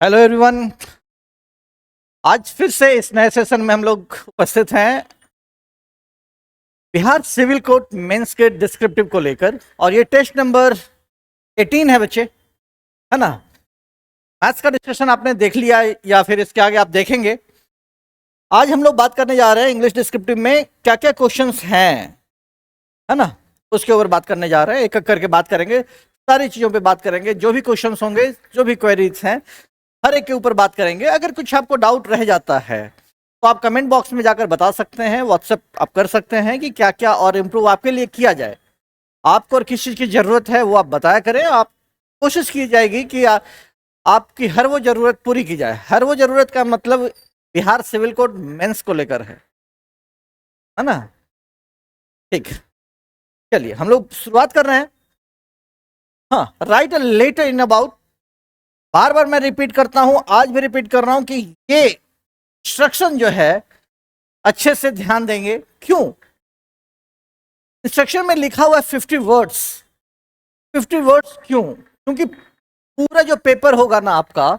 Hello everyone. आज फिर से इस नए सेशन में हम लोग उपस्थित हैं बिहार सिविल कोर्ट मेंस के डिस्क्रिप्टिव को लेकर, और ये टेस्ट नंबर 18 है बच्चे, है ना। मैथ्स का डिस्कशन आपने देख लिया या फिर इसके आगे आप देखेंगे। आज हम लोग बात करने जा रहे हैं इंग्लिश डिस्क्रिप्टिव में क्या क्या क्वेश्चंस हैं, है ना, उसके ऊपर बात करने जा रहे हैं। एक एक करके बात करेंगे, सारी चीज़ों पे बात करेंगे, जो भी क्वेश्चंस होंगे, जो भी क्वेरीज हैं, हर एक के ऊपर बात करेंगे। अगर कुछ आपको डाउट रह जाता है तो आप कमेंट बॉक्स में जाकर बता सकते हैं, व्हाट्सएप आप कर सकते हैं कि क्या क्या और इम्प्रूव आपके लिए किया जाए। आपको और किस चीज़ की ज़रूरत है वो आप बताया करें। आप कोशिश की जाएगी कि आपकी हर वो ज़रूरत पूरी की जाए। हर वो ज़रूरत का मतलब बिहार सिविल कोड मेंस को लेकर है ना। ठीक, चलिए हम लोग शुरुआत कर रहे हैं। हाँ, write a letter in about, बार बार मैं रिपीट करता हूं, आज भी रिपीट कर रहा हूं कि ये इंस्ट्रक्शन जो है अच्छे से ध्यान देंगे। क्यों? इंस्ट्रक्शन में लिखा हुआ है 50 वर्ड्स। 50 वर्ड्स क्यों? क्योंकि पूरा जो पेपर होगा ना आपका,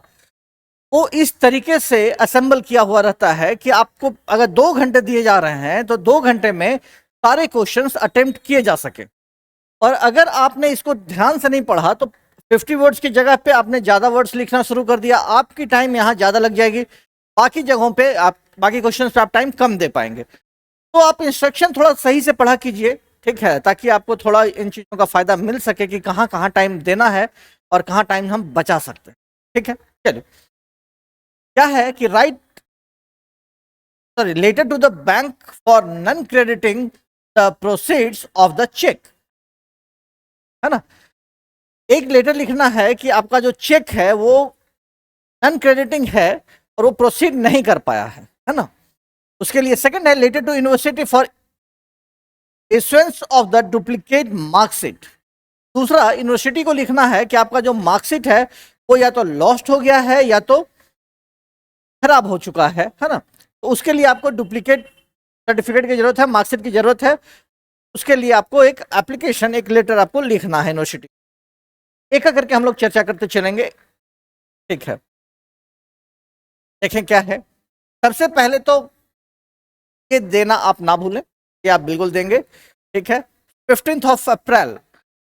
वो इस तरीके से असेंबल किया हुआ रहता है कि आपको अगर 2 घंटे दिए जा रहे हैं तो 2 घंटे में सारे क्वेश्चंस अटेम्प्ट किए जा सके। और अगर आपने इसको ध्यान से नहीं पढ़ा तो 50 वर्ड्स की जगह पे आपने ज़्यादा वर्ड्स लिखना शुरू कर दिया, आपकी टाइम यहाँ ज़्यादा लग जाएगी, बाकी जगहों पे आप बाकी क्वेश्चंस पे आप टाइम कम दे पाएंगे। तो आप इंस्ट्रक्शन थोड़ा सही से पढ़ा कीजिए, ठीक है, ताकि आपको थोड़ा इन चीज़ों का फायदा मिल सके कि कहाँ कहाँ टाइम देना है और कहाँ टाइम हम बचा सकते हैं। ठीक है, चलिए। क्या है कि related to the bank for non crediting the proceeds of the cheque, है ना। एक लेटर लिखना है कि आपका जो चेक है वो नॉन क्रेडिटिंग है और वो प्रोसीड नहीं कर पाया है ना। उसके लिए सेकंड है related to university for issuance of the duplicate marksheet. दूसरा, यूनिवर्सिटी को लिखना है कि आपका जो मार्कशीट है वो या तो लॉस्ट हो गया है या तो खराब हो चुका है ना। तो उसके लिए आपको डुप्लीकेट सर्टिफिकेट की जरूरत है, मार्कशीट की जरूरत है। उसके लिए आपको एक एप्लीकेशन, एक लेटर आपको लिखना है यूनिवर्सिटी। एक एक करके हम लोग चर्चा करते चलेंगे, ठीक है। देखें क्या है। सबसे पहले तो ये देना आप ना भूलें, ये आप बिल्कुल देंगे, ठीक है। 15 अप्रैल,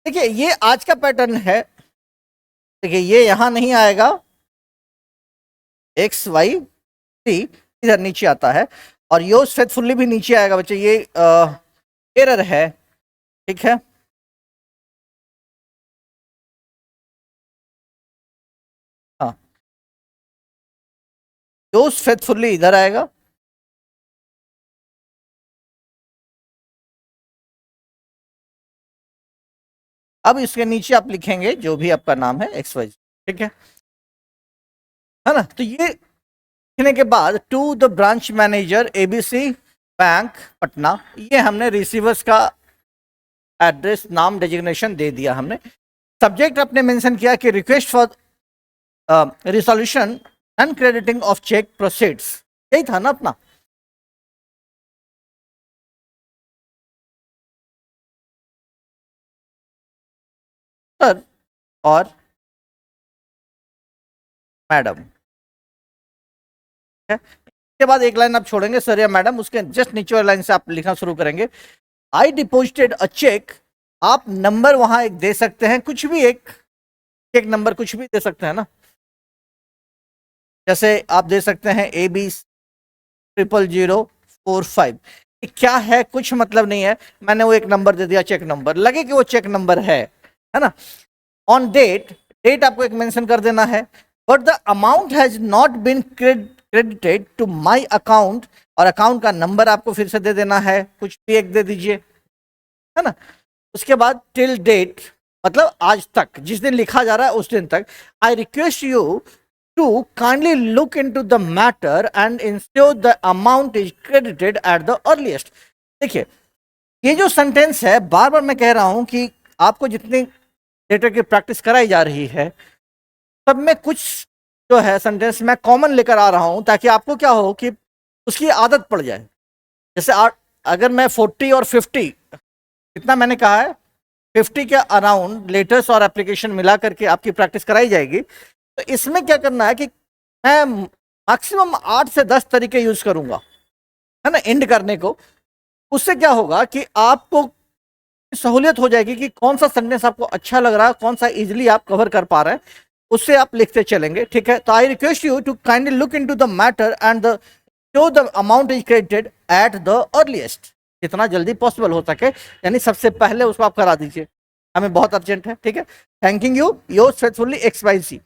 देखिए ये आज का पैटर्न है। देखिए ये यहां नहीं आएगा, XYZ इधर नीचे आता है, और योर्स फेथफुली भी नीचे आएगा बच्चे। ये एरर है, ठीक है। हाँ, योर्स फेथफुली इधर आएगा, अब इसके नीचे आप लिखेंगे जो भी आपका नाम है XYZ, ठीक है ना। तो ये लिखने के बाद to the branch manager ABC bank Patna, ये हमने रिसीवर्स का एड्रेस, नाम, डेजिग्नेशन दे दिया हमने। सब्जेक्ट आपने मेंशन किया कि request for resolution non crediting of cheque proceeds, यही था ना अपना। सर और मैडम, इसके बाद एक लाइन आप छोड़ेंगे सर या मैडम, उसके जस्ट नीचे वाली लाइन से आप लिखना शुरू करेंगे। आई डिपोजिटेड अ चेक, आप नंबर वहां एक दे सकते हैं, कुछ भी एक चेक नंबर कुछ भी दे सकते हैं ना। जैसे आप दे सकते हैं AB0045। क्या है, कुछ मतलब नहीं है, मैंने वो एक नंबर दे दिया, चेक नंबर, लगे कि वो चेक नंबर है ना। ऑन डेट, डेट आपको एक मेंशन कर देना है। But the amount has not been credited to my account, और अकाउंट का नंबर आपको फिर से दे देना है, कुछ भी एक दे दीजिए, है ना। उसके बाद टिल डेट, मतलब आज तक, जिस दिन लिखा जा रहा है उस दिन तक। I request you to kindly look into the matter and ensure the amount is credited at the earliest. देखिए ये जो सेंटेंस है, बार बार मैं कह रहा हूं कि आपको जितनी लेटर की प्रैक्टिस कराई जा रही है सब में कुछ जो है सेंटेंस मैं कॉमन लेकर आ रहा हूं, ताकि आपको क्या हो कि उसकी आदत पड़ जाए। जैसे अगर मैं 40 और 50, कितना मैंने कहा है, 50 के अराउंड लेटर्स और एप्लीकेशन मिला करके आपकी प्रैक्टिस कराई जाएगी। तो इसमें क्या करना है कि मैं मैक्सिमम 8 से 10 तरीके यूज करूंगा, है ना, एंड करने को। उससे क्या होगा कि आपको सहूलियत हो जाएगी कि कौन सा सेंटेंस आपको अच्छा लग रहा है, कौन सा इजिली आप कवर कर पा रहे हैं, उससे आप लिखते चलेंगे, ठीक है। तो I request you to kindly look into the matter and द शो the amount is credited at the earliest, जितना जल्दी पॉसिबल हो सके, यानी सबसे पहले उसको आप करा दीजिए, हमें बहुत अर्जेंट है, ठीक है। Thanking you, your faithfully XYZ।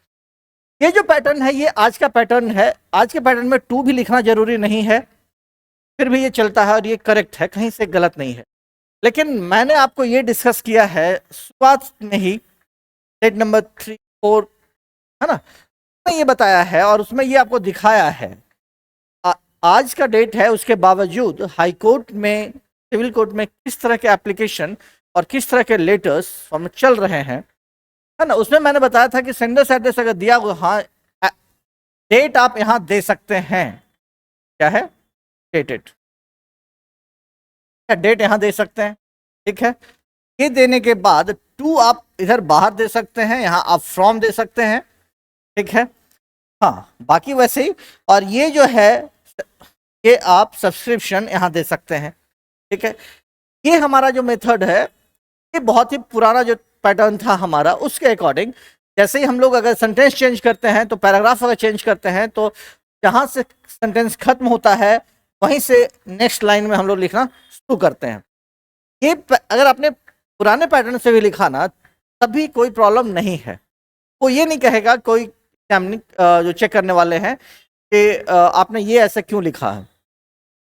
ये जो पैटर्न है ये आज का पैटर्न है। आज के पैटर्न में टू भी लिखना जरूरी नहीं है, फिर भी ये चलता है और ये करेक्ट है, कहीं से गलत नहीं है। लेकिन मैंने आपको ये डिस्कस किया है शुरुआत में ही, डेट नंबर 3, 4, है ना, मैं ये बताया है और उसमें ये आपको दिखाया है। आज का डेट है, उसके बावजूद हाई कोर्ट में, सिविल कोर्ट में किस तरह के एप्लीकेशन और किस तरह के लेटर्स फॉर्म चल रहे हैं, है ना। उसमें मैंने बताया था कि सेंडर्स एड्रेस अगर दिया हुआ, हाँ, डेट आप यहां दे सकते हैं, क्या है, डेटेड, डेट यहां दे सकते हैं, ठीक है। ये देने के बाद टू आप इधर बाहर दे सकते हैं, यहां आप फ्रॉम दे सकते हैं, ठीक है। हाँ, बाकी वैसे ही। और ये जो है ये आप सब्सक्रिप्शन यहां दे सकते हैं, ठीक है। ये हमारा जो मेथड है ये बहुत ही पुराना जो पैटर्न था हमारा, उसके अकॉर्डिंग जैसे ही हम लोग अगर सेंटेंस चेंज करते हैं तो पैराग्राफ अगर चेंज करते हैं तो जहां से सेंटेंस खत्म होता है वहीं से नेक्स्ट लाइन में हम लोग लिखना शुरू करते हैं। ये अगर आपने पुराने पैटर्न से भी लिखा ना तभी कोई प्रॉब्लम नहीं है, वो ये नहीं कहेगा कोई जो चेक करने वाले हैं कि आपने ये ऐसा क्यों लिखा है,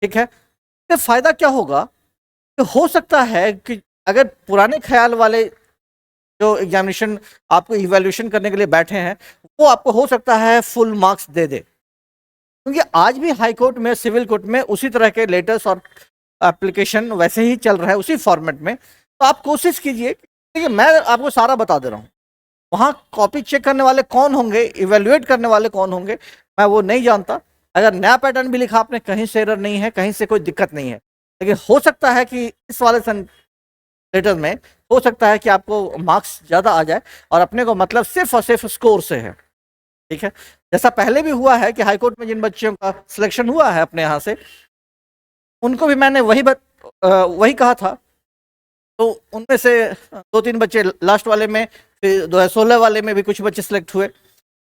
ठीक है। इससे फायदा क्या होगा कि हो सकता है कि अगर पुराने ख्याल वाले जो एग्जामिनेशन आपको इवैल्यूएशन करने के लिए बैठे हैं वो आपको हो सकता है फुल मार्क्स दे दे, क्योंकि आज भी हाई कोर्ट में, सिविल कोर्ट में उसी तरह के लेटर्स और एप्लीकेशन वैसे ही चल रहा है उसी फॉर्मेट में। तो आप कोशिश कीजिए, देखिए मैं आपको सारा बता दे रहा हूँ, वहाँ कॉपी चेक करने वाले कौन होंगे, इवेल्युएट करने वाले कौन होंगे, मैं वो नहीं जानता। अगर नया पैटर्न भी लिखा आपने, कहीं से एरर नहीं है, कहीं से कोई दिक्कत नहीं है, लेकिन हो सकता है कि इस वाले लेटर में हो सकता है कि आपको मार्क्स ज़्यादा आ जाए और अपने को मतलब सिर्फ और सिर्फ स्कोर से है, ठीक है। जैसा पहले भी हुआ है कि हाईकोर्ट में जिन बच्चों का सिलेक्शन हुआ है अपने यहाँ से, उनको भी मैंने वही कहा था। तो उनमें से 2-3 बच्चे लास्ट वाले में, फिर 2016 वाले में भी कुछ बच्चे सिलेक्ट हुए।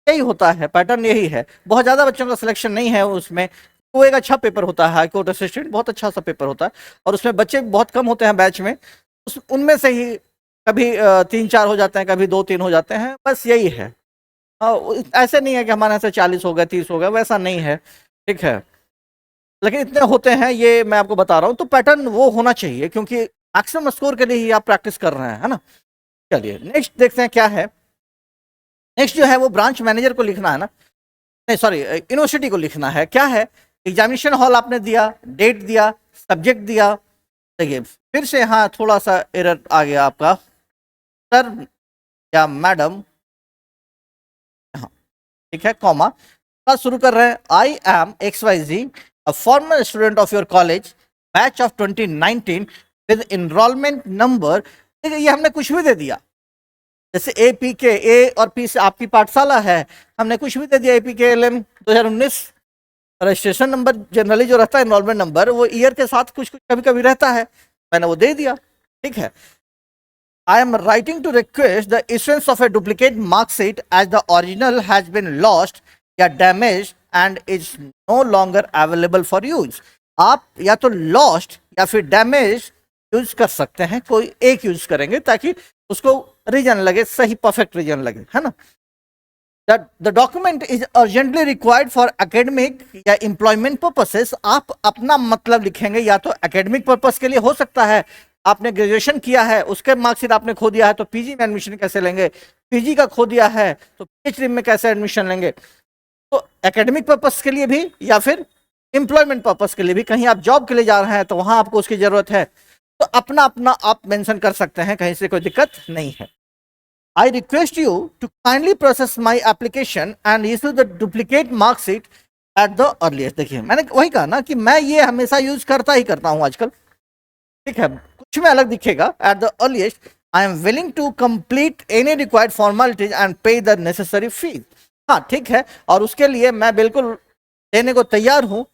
यही होता है, पैटर्न यही है। बहुत ज़्यादा बच्चों का सिलेक्शन नहीं है उसमें, वो एक अच्छा पेपर होता है, हाई कोर्ट असिस्टेंट बहुत अच्छा सा पेपर होता है और उसमें बच्चे बहुत कम होते हैं बैच में, उनमें से ही कभी 3-4 हो जाते हैं, कभी 2-3 हो जाते हैं, बस यही है। ऐसे नहीं है कि हमारे यहाँ से 40 हो गए, 30 हो गए, वैसा नहीं है, ठीक है। लेकिन इतने होते हैं, ये मैं आपको बता रहा हूँ। तो पैटर्न वो होना चाहिए क्योंकि मैक्सिमम स्कोर के लिए ही आप प्रैक्टिस कर रहे हैं, है ना। चलिए नेक्स्ट देखते हैं क्या है। नेक्स्ट जो है वो ब्रांच मैनेजर को लिखना है ना, नहीं सॉरी, यूनिवर्सिटी को लिखना है। क्या है, एग्जामिनेशन हॉल आपने दिया, डेट दिया, सब्जेक्ट दिया। देखिए फिर से यहाँ थोड़ा सा एरर आ गया आपका, सर या मैडम, हाँ ठीक है, कॉमा, बात शुरू कर रहे हैं। I am XYZ, a former student of your college, batch of 2019 with enrolment number. देखिए ये हमने कुछ भी दे दिया, जैसे APK, ए और पी से आपकी पाठशाला है, हमने कुछ भी दे दिया, APK LM 2019। Registration number generally जो रहता है एनरोलमेंट नंबर, वो ईयर के साथ कुछ कुछ कभी कभी रहता है, मैंने वो दे दिया, ठीक है। I am writing to request the issuance of a duplicate mark sheet as the original has been lost या damaged and is no longer available for use। आप या तो lost या फिर damaged यूज कर सकते हैं, कोई एक यूज करेंगे ताकि उसको रीजन लगे, सही परफेक्ट रीजन लगे, है ना। The document is urgently required for academic या employment purposes। आप अपना मतलब लिखेंगे, या तो academic purpose के लिए हो सकता है, आपने ग्रेजुएशन किया है उसके मार्कशीट आपने खो दिया है तो पीजी में एडमिशन कैसे लेंगे, पीजी का खो दिया है तो पीएचडी में कैसे एडमिशन लेंगे। तो एकेडमिक पर्पस के लिए भी या फिर एम्प्लॉयमेंट पर्पस के लिए भी, कहीं आप जॉब के लिए जा रहे हैं तो वहां आपको उसकी जरूरत है, तो अपना अपना आप मेंशन कर सकते हैं, कहीं से कोई दिक्कत नहीं है। I request you to kindly process my application and issue the duplicate mark sheet at the earliest। देखिए मैंने वही कहा ना कि मैं ये हमेशा यूज करता ही करता हूँ आजकल, ठीक है, कुछ में अलग दिखेगा। At the earliest I am willing to complete any required formalities and pay the necessary fee। हाँ ठीक है, और उसके लिए मैं बिल्कुल देने को तैयार हूँ,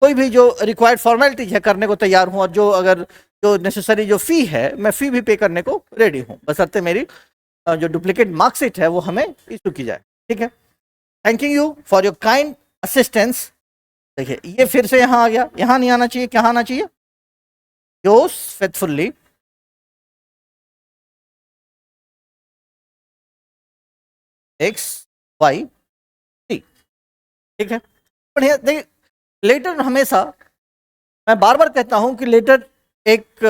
कोई भी जो रिक्वायर्ड फॉर्मेलिटीज है करने को तैयार हूँ, और जो अगर जो नेसेसरी जो फी है मैं फी भी पे करने को रेडी हूँ, बशर्ते मेरी जो डुप्लीकेट मार्कशीट है वो हमें इशू की जाए। ठीक है, thanking you for your kind assistance. देखिए ये फिर से यहाँ आ गया, यहाँ नहीं आना चाहिए, क्या आना चाहिए? Yours faithfully X Y T. ठीक है, बढ़िया। देखिए लेटर हमेशा, मैं बार बार कहता हूं कि लेटर एक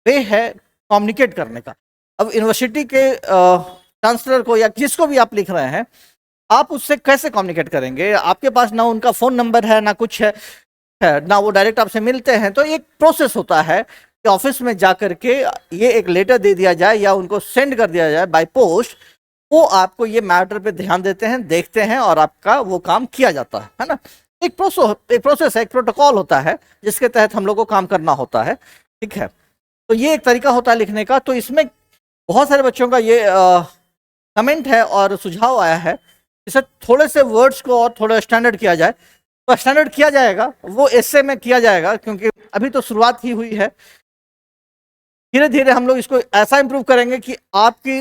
वे है कम्युनिकेट करने का। अब यूनिवर्सिटी के चांसलर को या जिसको भी आप लिख रहे हैं, आप उससे कैसे कम्युनिकेट करेंगे? आपके पास ना उनका फोन नंबर है, ना कुछ है ना वो डायरेक्ट आपसे मिलते हैं। तो एक प्रोसेस होता है कि ऑफिस में जा करके ये एक लेटर दे दिया जाए या उनको सेंड कर दिया जाए बाय पोस्ट। वो आपको ये मैटर पे ध्यान देते हैं, देखते हैं, और आपका वो काम किया जाता है ना। एक प्रोसेस है, एक प्रोटोकॉल होता है जिसके तहत हम लोग को काम करना होता है। ठीक है, तो ये एक तरीका होता है लिखने का। तो इसमें बहुत सारे बच्चों का ये कमेंट है और सुझाव आया है, इसे थोड़े से वर्ड्स को और थोड़ा स्टैंडर्ड किया जाए। तो स्टैंडर्ड किया जाएगा वो एसे में किया जाएगा, क्योंकि अभी तो शुरुआत ही हुई है। धीरे धीरे हम लोग इसको ऐसा इंप्रूव करेंगे कि आपकी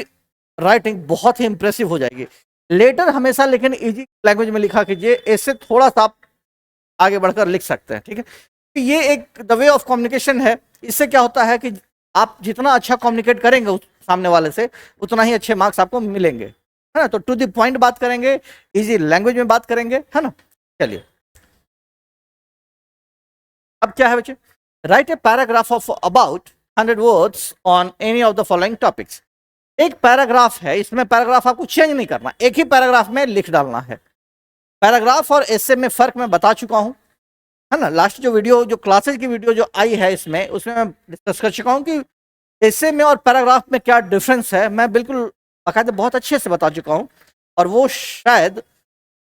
राइटिंग बहुत ही इंप्रेसिव हो जाएगी। लेटर हमेशा लेकिन इजी लैंग्वेज में लिखा कीजिए, इससे थोड़ा सा आप आगे बढ़कर लिख सकते हैं। ठीक है, तो ये एक द वे ऑफ कम्युनिकेशन है। इससे क्या होता है कि आप जितना अच्छा कम्युनिकेट करेंगे उस सामने वाले से, उतना ही अच्छे मार्क्स आपको मिलेंगे, है ना। तो टू द पॉइंट बात करेंगे, इजी लैंग्वेज में बात करेंगे, है ना। चलिए अब क्या है बच्चे, right a paragraph of about 100 words on any of the following topics. एक पैराग्राफ है, इसमें पैराग्राफ आपको चेंज नहीं करना, एक ही पैराग्राफ में लिख डालना है। पैराग्राफ और एसे में फर्क मैं बता चुका हूं, है ना। लास्ट जो वीडियो, जो क्लासेज की वीडियो जो आई है इसमें, उसमें मैं डिस्कस कर चुका हूं कि एसे में और पैराग्राफ में क्या डिफरेंस है। मैं बिल्कुल बाकायदा बहुत अच्छे से बता चुका हूं, और वो शायद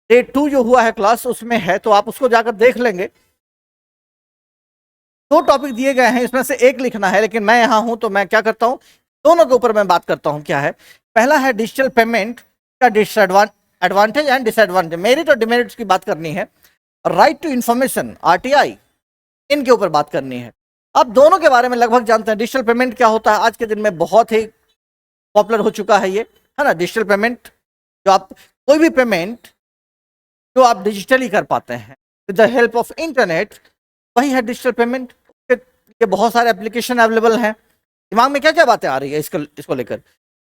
डे 2 जो हुआ है क्लास उसमें है, तो आप उसको जाकर देख लेंगे। 2 टॉपिक दिए गए हैं, इसमें से एक लिखना है, लेकिन मैं यहाँ हूं तो मैं क्या करता हूं, दोनों के ऊपर मैं बात करता हूं। क्या है, पहला है डिजिटल पेमेंट का एडवांटेज एंड डिसएडवांटेज, मेरिट और डिमेरिट्स की बात करनी है। राइट टू इंफॉर्मेशन RTI, इनके ऊपर बात करनी है। आप दोनों के बारे में लगभग जानते हैं। डिजिटल पेमेंट क्या होता है, आज के दिन में बहुत ही पॉपुलर हो चुका है ये, है ना। डिजिटल पेमेंट, जो आप कोई भी पेमेंट जो आप डिजिटली कर पाते हैं with the help of internet, वही है डिजिटल पेमेंट। ये बहुत सारे एप्लीकेशन अवेलेबल हैं। दिमाग में क्या क्या बातें आ रही है इसको लेकर?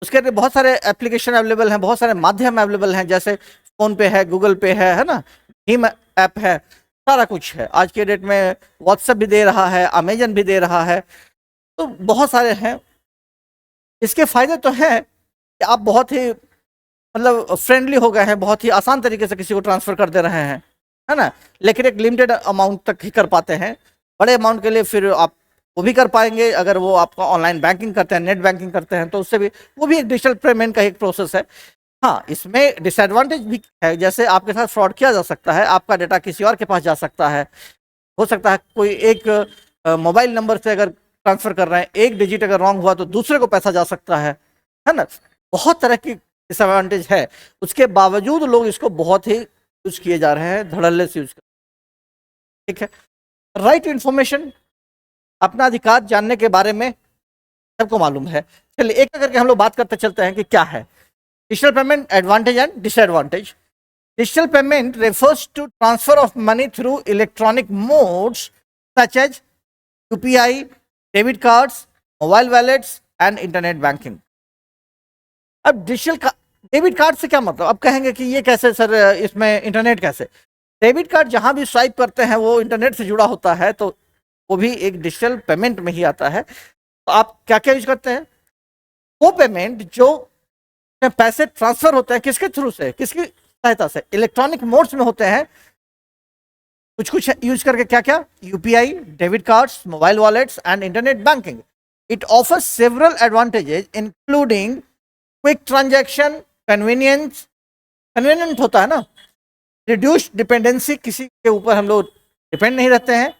उसके लिए बहुत सारे एप्लीकेशन अवेलेबल हैं, बहुत सारे माध्यम अवेलेबल हैं, जैसे फोन पे है, गूगल पे है ना, भीम ऐप है, सारा कुछ है। आज के डेट में व्हाट्सएप भी दे रहा है, अमेजन भी दे रहा है, तो बहुत सारे हैं। इसके फायदे तो हैं कि आप बहुत ही मतलब फ्रेंडली हो गए हैं, बहुत ही आसान तरीके से किसी को ट्रांसफर कर दे रहे हैं, है ना। लेकिन एक लिमिटेड अमाउंट तक ही कर पाते हैं। बड़े अमाउंट के लिए फिर आप वो भी कर पाएंगे अगर वो आपका ऑनलाइन बैंकिंग करते हैं, नेट बैंकिंग करते हैं, तो उससे भी वो भी एक डिजिटल पेमेंट का एक प्रोसेस है। हाँ, इसमें डिसएडवांटेज भी है, जैसे आपके साथ फ्रॉड किया जा सकता है, आपका डेटा किसी और के पास जा सकता है। हो सकता है कोई एक मोबाइल नंबर से अगर ट्रांसफर कर रहे हैं, एक डिजिट अगर रॉन्ग हुआ तो दूसरे को पैसा जा सकता है ना। बहुत तरह की डिसएडवांटेज है, उसके बावजूद लोग इसको बहुत ही यूज किए जा रहे हैं, धड़ल्ले से यूज कर। ठीक है, राइट इन्फॉर्मेशन, अपना अधिकार जानने के बारे में सबको मालूम है। चलिए एक एक करके हम लोग बात करते चलते हैं कि क्या है digital payment, advantage and disadvantage. Digital payment refers to transfer of money through electronic modes such as UPI, debit cards, mobile wallets and internet banking। अब डिजिटल डेबिट कार्ड से क्या मतलब? अब कहेंगे कि ये कैसे सर, इसमें इंटरनेट कैसे? डेबिट कार्ड जहां भी स्वाइप करते हैं वो इंटरनेट से जुड़ा होता है, तो वो भी एक डिजिटल पेमेंट में ही आता है। तो आप क्या क्या यूज करते हैं? वो पेमेंट जो पैसे ट्रांसफर होते हैं किसके थ्रू से, किसकी सहायता से? इलेक्ट्रॉनिक मोड्स में होते हैं। कुछ कुछ यूज करके, क्या क्या? UPI, debit cards, mobile wallets and internet banking. It offers several advantages including quick transaction, convenience, convenient होता है ना, रिड्यूस्ड डिपेंडेंसी, किसी के ऊपर हम लोग डिपेंड नहीं रहते हैं,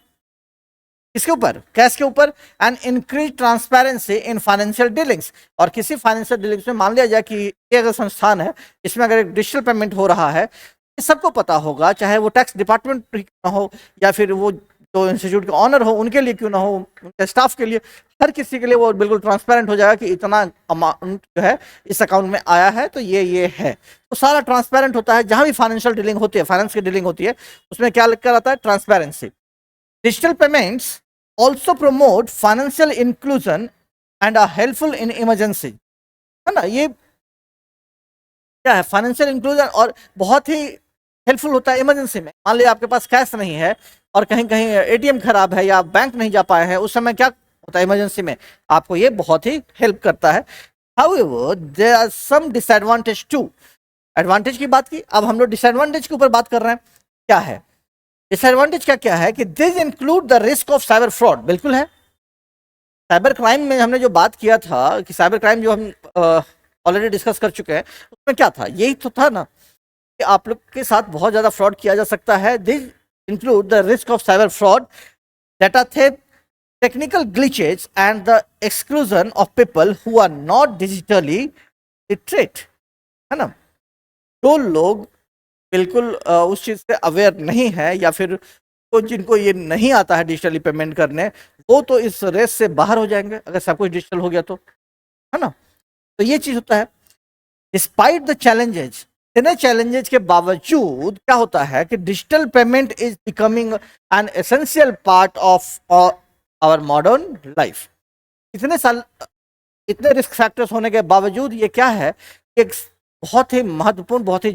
किसके ऊपर? कैश के ऊपर। And increase transparency in financial dealings, और किसी फाइनेंशियल डीलिंग्स में मान लिया जाए कि ये अगर संस्थान है, इसमें अगर एक डिजिटल पेमेंट हो रहा है, ये सबको पता होगा, चाहे वो टैक्स डिपार्टमेंट ना हो या फिर वो जो इंस्टीट्यूट के ऑनर हो उनके लिए क्यों ना हो, उनके स्टाफ के लिए, हर किसी के लिए वो बिल्कुल ट्रांसपेरेंट हो जाएगा कि इतना अमाउंट जो है इस अकाउंट में आया है, तो ये है, तो सारा ट्रांसपेरेंट होता है। जहां भी फाइनेंशियल डीलिंग होती है, फाइनेंस की डीलिंग होती है, उसमें क्या लिखकर आता है? Transparency. Digital payments also promote financial inclusion and are helpful in emergency, है ना। ये क्या है? फाइनेंशियल इंक्लूजन, और बहुत ही हेल्पफुल होता है इमरजेंसी में। मान लिया आपके पास कैश नहीं है और कहीं कहीं एटीएम खराब है या बैंक नहीं जा पाए हैं, उस समय क्या होता है? इमरजेंसी में आपको ये बहुत ही हेल्प करता है। However there are some disadvantage too. Advantage की बात की, अब हम लोग डिसएडवांटेज के ऊपर बात कर रहे हैं। क्या है डिसएडवांटेज? क्या है कि this include the risk of cyber fraud. बिल्कुल है। साइबर क्राइम में हमने जो बात किया था कि साइबर क्राइम जो हम ऑलरेडी डिस्कस कर चुके हैं, उसमें क्या था? यही तो था ना कि आप लोग के साथ बहुत ज्यादा फ्रॉड किया जा सकता है। This include the risk of cyber fraud, data theft, technical glitches and the exclusion of people who are not digitally literate, है ना। जो लोग बिल्कुल उस चीज से अवेयर नहीं है या फिर तो जिनको ये नहीं आता है डिजिटली पेमेंट करने, वो तो इस रेस से बाहर हो जाएंगे अगर सब कुछ डिजिटल हो गया तो, है ना। तो ये चीज होता है। डिस्पाइट द चैलेंजेस, इतने चैलेंजेस के बावजूद क्या होता है कि digital payment is becoming an essential part of our modern life. इतने साल, इतने रिस्क फैक्टर्स होने के बावजूद ये क्या है? एक बहुत ही महत्वपूर्ण, बहुत ही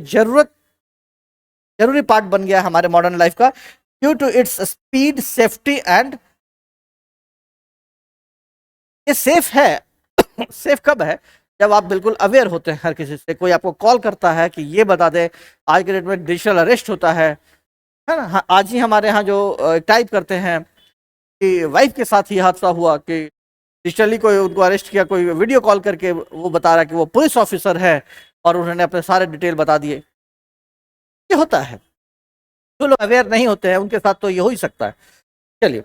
जरूरी पार्ट बन गया है हमारे मॉडर्न लाइफ का, due to its speed, safety and. ये सेफ है। सेफ कब है? जब आप बिल्कुल अवेयर होते हैं हर किसी से। कोई आपको कॉल करता है कि ये बता दे, आज के डेट में डिजिटल अरेस्ट होता है ना। हाँ, आज ही हमारे यहाँ जो टाइप करते हैं कि वाइफ के साथ ही हादसा हुआ कि डिजिटली कोई उनको अरेस्ट किया, कोई वीडियो कॉल करके वो बता रहा है कि वो पुलिस ऑफिसर है और उन्होंने अपने सारे डिटेल बता दिए। ये होता है। जो लोग अवेयर नहीं होते हैं उनके साथ तो ये हो ही सकता है। चलिए,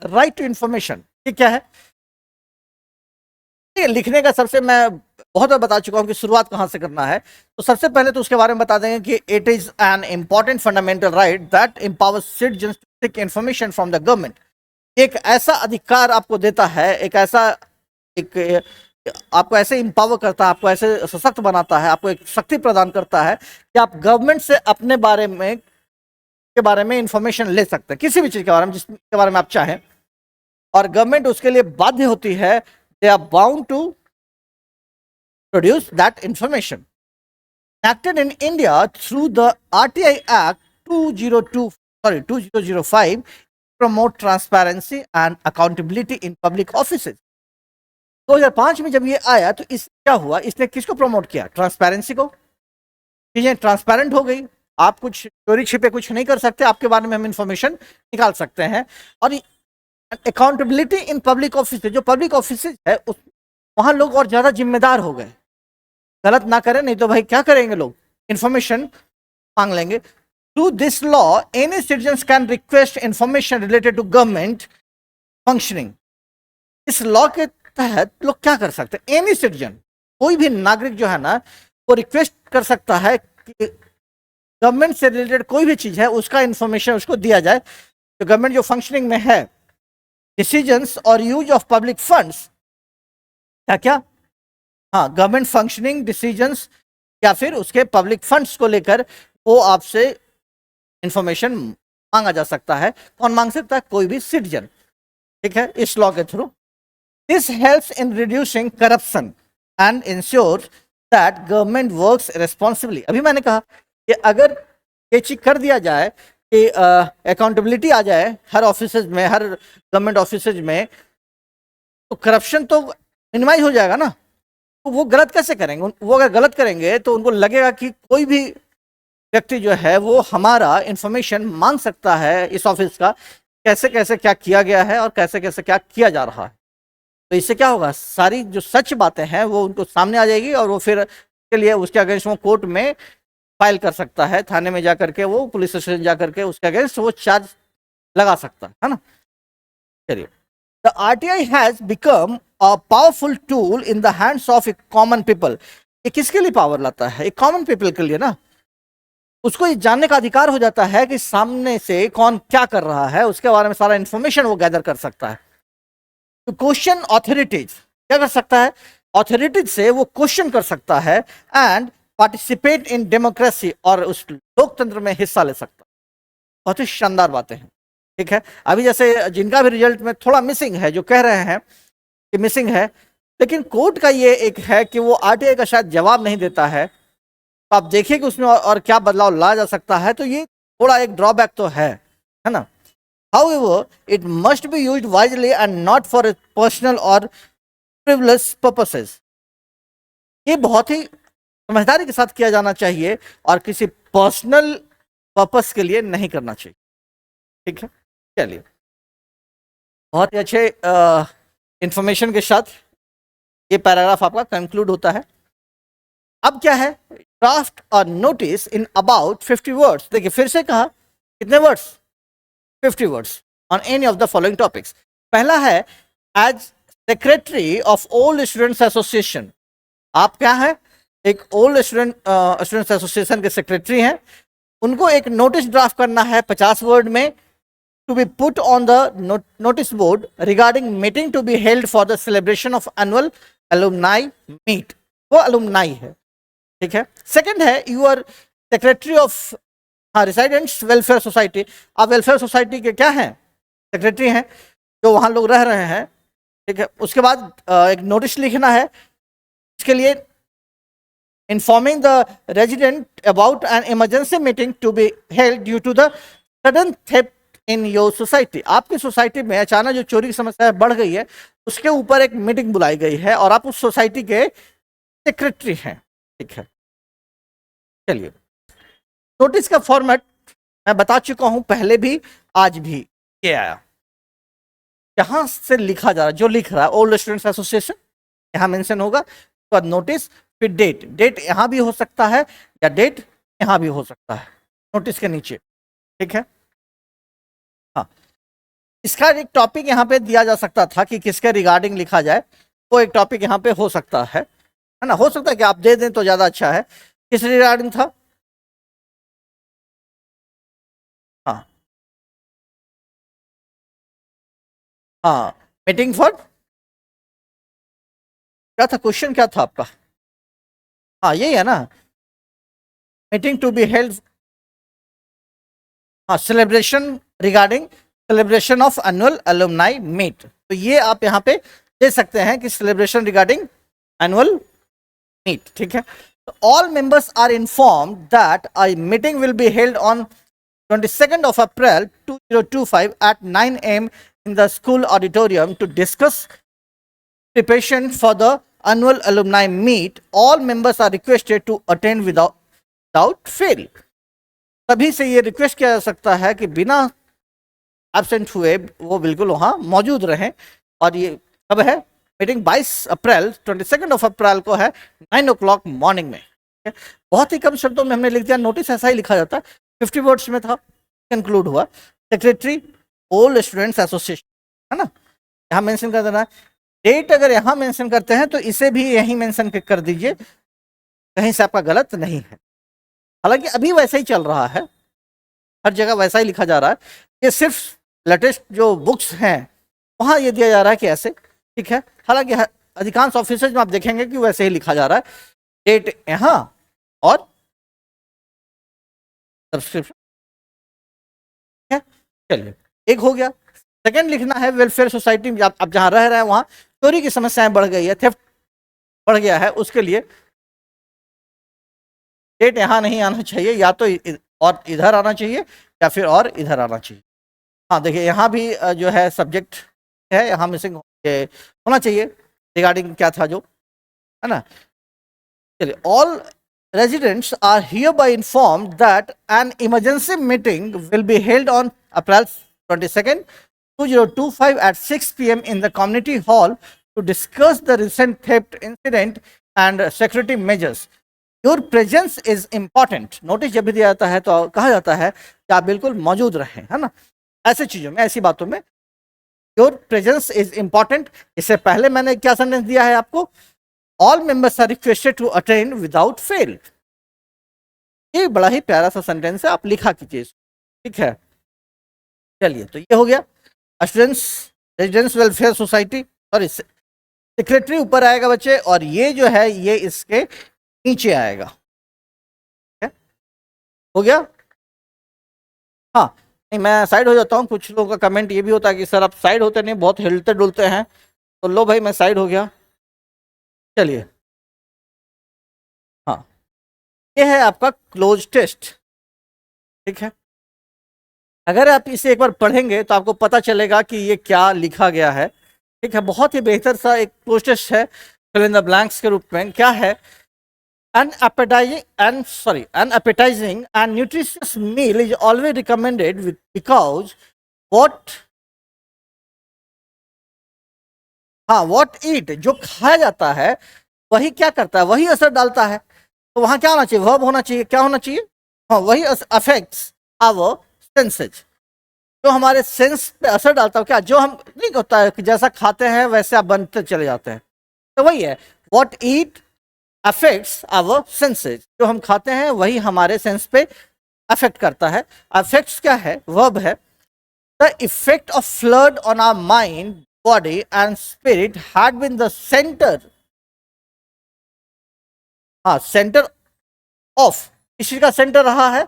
राइट टू इंफॉर्मेशन ये क्या है? ये लिखने का सबसे, मैं बहुत बार बता चुका हूं कि शुरुआत कहां से करना है। तो सबसे पहले तो उसके बारे में बता देंगे कि it is an important fundamental right that empowers citizens to take information from the government. एक ऐसा अधिकार आपको देता है, एक आपको ऐसे इंपावर करता है, आपको ऐसे सशक्त बनाता है, आपको एक शक्ति प्रदान करता है कि आप गवर्नमेंट से अपने बारे में इंफॉर्मेशन ले सकते हैं, किसी भी चीज के बारे में, जिसके बारे में आप चाहें। और गवर्नमेंट उसके लिए बाध्य होती है, they are bound to produce that information. Acted in India through the RTI Act 2005, promote transparency and accountability in public offices. 2005 में जब ये आया तो इस क्या हुआ? इसने किसको प्रमोट किया? ट्रांसपेरेंसी को। चीजें ट्रांसपेरेंट हो गई, आप कुछ चोरी छिपे कुछ नहीं कर सकते, आपके बारे में हम इंफॉर्मेशन निकाल सकते हैं। और अकाउंटेबिलिटी इन पब्लिक ऑफिस, जो पब्लिक ऑफिस है वहां लोग और ज्यादा जिम्मेदार हो गए। गलत ना करें, नहीं तो भाई क्या करेंगे लोग? इंफॉर्मेशन मांग लेंगे। Through this law any citizen can request information related to government functioning. इस लॉ के तहत लोग क्या कर सकते हैं? एनी सिटीजन, कोई भी नागरिक जो है ना, वो रिक्वेस्ट कर सकता है कि गवर्नमेंट से रिलेटेड कोई भी चीज है उसका इंफॉर्मेशन उसको दिया जाए। तो गवर्नमेंट जो फंक्शनिंग में है, डिसीजंस और यूज ऑफ पब्लिक फंड्स, क्या हाँ, गवर्नमेंट फंक्शनिंग, डिसीजंस या फिर उसके पब्लिक फंड्स को लेकर वो आपसे इंफॉर्मेशन मांगा जा सकता है। कौन मांग सकता है? कोई भी सिटीजन, ठीक है, इस लॉ के थ्रू। This helps in reducing corruption and ensures that government works responsibly. अभी मैंने कहा कि अगर ये चीज कर दिया जाए कि अकाउंटेबिलिटी आ जाए हर ऑफिस में, हर गवर्नमेंट ऑफिस में, तो करप्शन तो मिनिमाइज हो जाएगा ना। तो वो गलत कैसे करेंगे? वो अगर गलत करेंगे तो उनको लगेगा कि कोई भी व्यक्ति जो है वो हमारा इंफॉर्मेशन मांग सकता है इस ऑफिस का, कैसे कैसे क्या किया गया है और कैसे कैसे क्या किया जा रहा है। तो इससे क्या होगा? सारी जो सच बातें हैं वो उनको सामने आ जाएगी और वो फिर के लिए उसके अगेंस्ट वो कोर्ट में फाइल कर सकता है, थाने में जाकर के, वो पुलिस स्टेशन जाकर के उसके अगेंस्ट वो चार्ज लगा सकता है ना। चलिए, the RTI has become a powerful tool in the hands of A common people. ये किसके लिए पावर लाता है? एक कॉमन पीपल के लिए ना। उसको ये जानने का अधिकार हो जाता है कि सामने से कौन क्या कर रहा है, उसके बारे में सारा इंफॉर्मेशन वो गैदर कर सकता है। तो क्वेश्चन ऑथोरिटीज, क्या कर सकता है? ऑथोरिटीज से वो क्वेश्चन कर सकता है एंड पार्टिसिपेट इन डेमोक्रेसी, और उस लोकतंत्र में हिस्सा ले सकता है। बहुत ही शानदार बातें हैं, ठीक है। अभी जैसे जिनका भी रिजल्ट में थोड़ा मिसिंग है, जो कह रहे हैं कि मिसिंग है, लेकिन कोर्ट का ये एक है कि वो आरटीआई का शायद जवाब नहीं देता है, तो आप देखिए कि उसमें और क्या बदलाव ला जा सकता है। तो ये थोड़ा एक ड्रॉबैक तो है ना। However, it must be used wisely and not for personal or frivolous purposes. ये बहुत ही समझदारी के साथ किया जाना चाहिए और किसी पर्सनल पर्पस के लिए नहीं करना चाहिए, ठीक है। चलिए, बहुत ही अच्छे इंफॉर्मेशन के साथ ये पैराग्राफ आपका कंक्लूड होता है। अब क्या है? ड्राफ्ट और नोटिस इन अबाउट 50 वर्ड्स। देखिए फिर से कहा, कितने words? 50 words on any of the following topics. पहला है, as secretary of old students association. आप क्या है? एक ओल्ड स्टूडेंट्स एसोसिएशन के सेक्रेटरी हैं। उनको एक नोटिस ड्राफ्ट करना है 50 वर्ड में, to be put on the notice board regarding meeting to be held for the celebration of annual alumni meet. वो अलुमनाई है, ठीक है। सेकंड है, you are secretary of residents welfare society. आप welfare society के क्या हैं? सेक्रेटरी हैं, जो वहाँ लोग रह रहे हैं, ठीक है। उसके बाद एक नोटिस लिखना है, इसके लिए informing the resident about an emergency meeting to be held due to the sudden theft in your society. आपकी सोसाइटी में अचानक जो चोरी की समस्या बढ़ गई है, उसके ऊपर एक मीटिंग बुलाई गई है और आप उस सोसाइटी के सेक्रेटरी हैं, ठीक है। चलिए, नोटिस का फॉर्मेट मैं बता चुका हूं पहले भी, आज भी ये आया। यहां से लिखा जा रहा है, जो लिख रहा है ओल्ड स्टूडेंट्स एसोसिएशन, यहां मेंशन होगा। तो नोटिस, फिर डेट। डेट यहां भी हो सकता है या डेट यहां भी हो सकता है, नोटिस के नीचे, ठीक है। हाँ, इसका एक टॉपिक यहां पे दिया जा सकता था कि किसके रिगार्डिंग लिखा जाए, वो एक टॉपिक यहां पे हो सकता है ना। हो सकता है कि आप दे दें तो ज्यादा अच्छा है। किस रिगार्डिंग था? हाँ हाँ, मीटिंग फॉर, क्या था क्वेश्चन, क्या था आपका? हाँ यही है ना, मीटिंग टू बी हेल्ड, हाँ, celebration regarding celebration of annual alumni meet. तो ये आप यहाँ पे दे सकते हैं कि सेलिब्रेशन रिगार्डिंग एनुअल मीट, ठीक है। तो all members are informed that a meeting will be held on 22nd of April 2025 at 9 a.m. in the school auditorium to discuss preparation for the annual alumni meet. All members are requested to attend without fail. तभी से ये request किया जा सकता है कि बिना absent हुए वो बिल्कुल वहाँ मौजूद रहें। और ये कब है? मीटिंग 22 अप्रैल 22 अप्रैल को है, 9 o'clock मॉर्निंग में। बहुत ही कम शब्दों में हमने लिख दिया, नोटिस ऐसा ही लिखा जाता है, 50 वर्ड्स में था, कंक्लूड हुआ। सेक्रेटरी ओल्ड स्टूडेंट्स एसोसिएशन, है ना, यहाँ मेंशन कर देना। डेट अगर यहाँ मेंशन करते हैं तो इसे भी यहीं मेंशन कर दीजिए, कहीं से आपका गलत नहीं है। हालांकि अभी वैसा ही चल रहा है, हर जगह वैसा ही लिखा जा रहा है। ये सिर्फ लेटेस्ट जो बुक्स हैं वहाँ ये दिया जा रहा है कि ऐसे, ठीक है। हालांकि अधिकांश ऑफिसेज में आप देखेंगे कि वैसे ही लिखा जा रहा है, डेट यहाँ और सब्सक्रिप्शन, ठीक है। चलिए, एक हो गया। सेकंड लिखना है, वेलफेयर सोसाइटी में आप जहाँ रह रहे हैं वहाँ चोरी की समस्याएं बढ़ गई है, थेफ्ट बढ़ गया है, उसके लिए डेट यहाँ नहीं आना चाहिए, या तो और इधर आना चाहिए या फिर और इधर आना चाहिए। हाँ देखिए, यहाँ भी जो है सब्जेक्ट है, यहाँ मिसिंग होना चाहिए रिगार्डिंग क्या था जो, है ना। चलिए, all residents are hereby informed that an emergency meeting will be held on April 22nd, 2025 at 6 p.m. in the community hall to discuss the recent theft incident and security measures. Your presence is important. Notice जब भी दिया जाता है तो कहा जाता है कि आप बिल्कुल मौजूद रहें, है ना, ऐसी चीज़ों में, ऐसी बातों में योर प्रेजेंस इज इंपॉर्टेंट। इससे पहले मैंने क्या सेंटेंस दिया है आपको, all members are requested to attend without fail. ये बड़ा ही प्यारा सा सेंटेंस है, आप लिखा कीजिए, ठीक है। चलिए, तो ये हो गया students residence welfare society, sorry secretary ऊपर आएगा बच्चे, और ये जो है ये इसके नीचे आएगा, हो गया। हाँ, नहीं मैं साइड हो जाता हूँ। कुछ लोगों का कमेंट ये भी होता है कि सर आप साइड होते नहीं, बहुत हिलते डुलते हैं, तो लो भाई मैं साइड हो गया। चलिए, हाँ, ये है आपका क्लोज टेस्ट, ठीक है। अगर आप इसे एक बार पढ़ेंगे तो आपको पता चलेगा कि ये क्या लिखा गया है, ठीक है। बहुत ही बेहतर सा एक क्लोज टेस्ट है, फिल इन द ब्लैंक्स के रूप में। क्या है, an appetizing and nutritious meal is always recommended because what what eat, जो खाया जाता है वही क्या करता है, वही असर डालता है। तो वहां क्या होना चाहिए, वर्ब होना चाहिए, क्या होना चाहिए, हाँ वही अफेक्ट्स आवर सेंसेज, जो हमारे सेंस पे असर डालता है। क्या, जो हम नहीं होता है कि जैसा खाते हैं वैसे आप बनते चले जाते हैं, तो वही है what eat affects our senses, जो हम खाते हैं वही हमारे सेंस पे अफेक्ट करता है। अफेक्ट्स क्या है, वर्ब है। The effect of food on our mind, body and spirit had been the centre, centre of, किस चीज का सेंटर रहा है,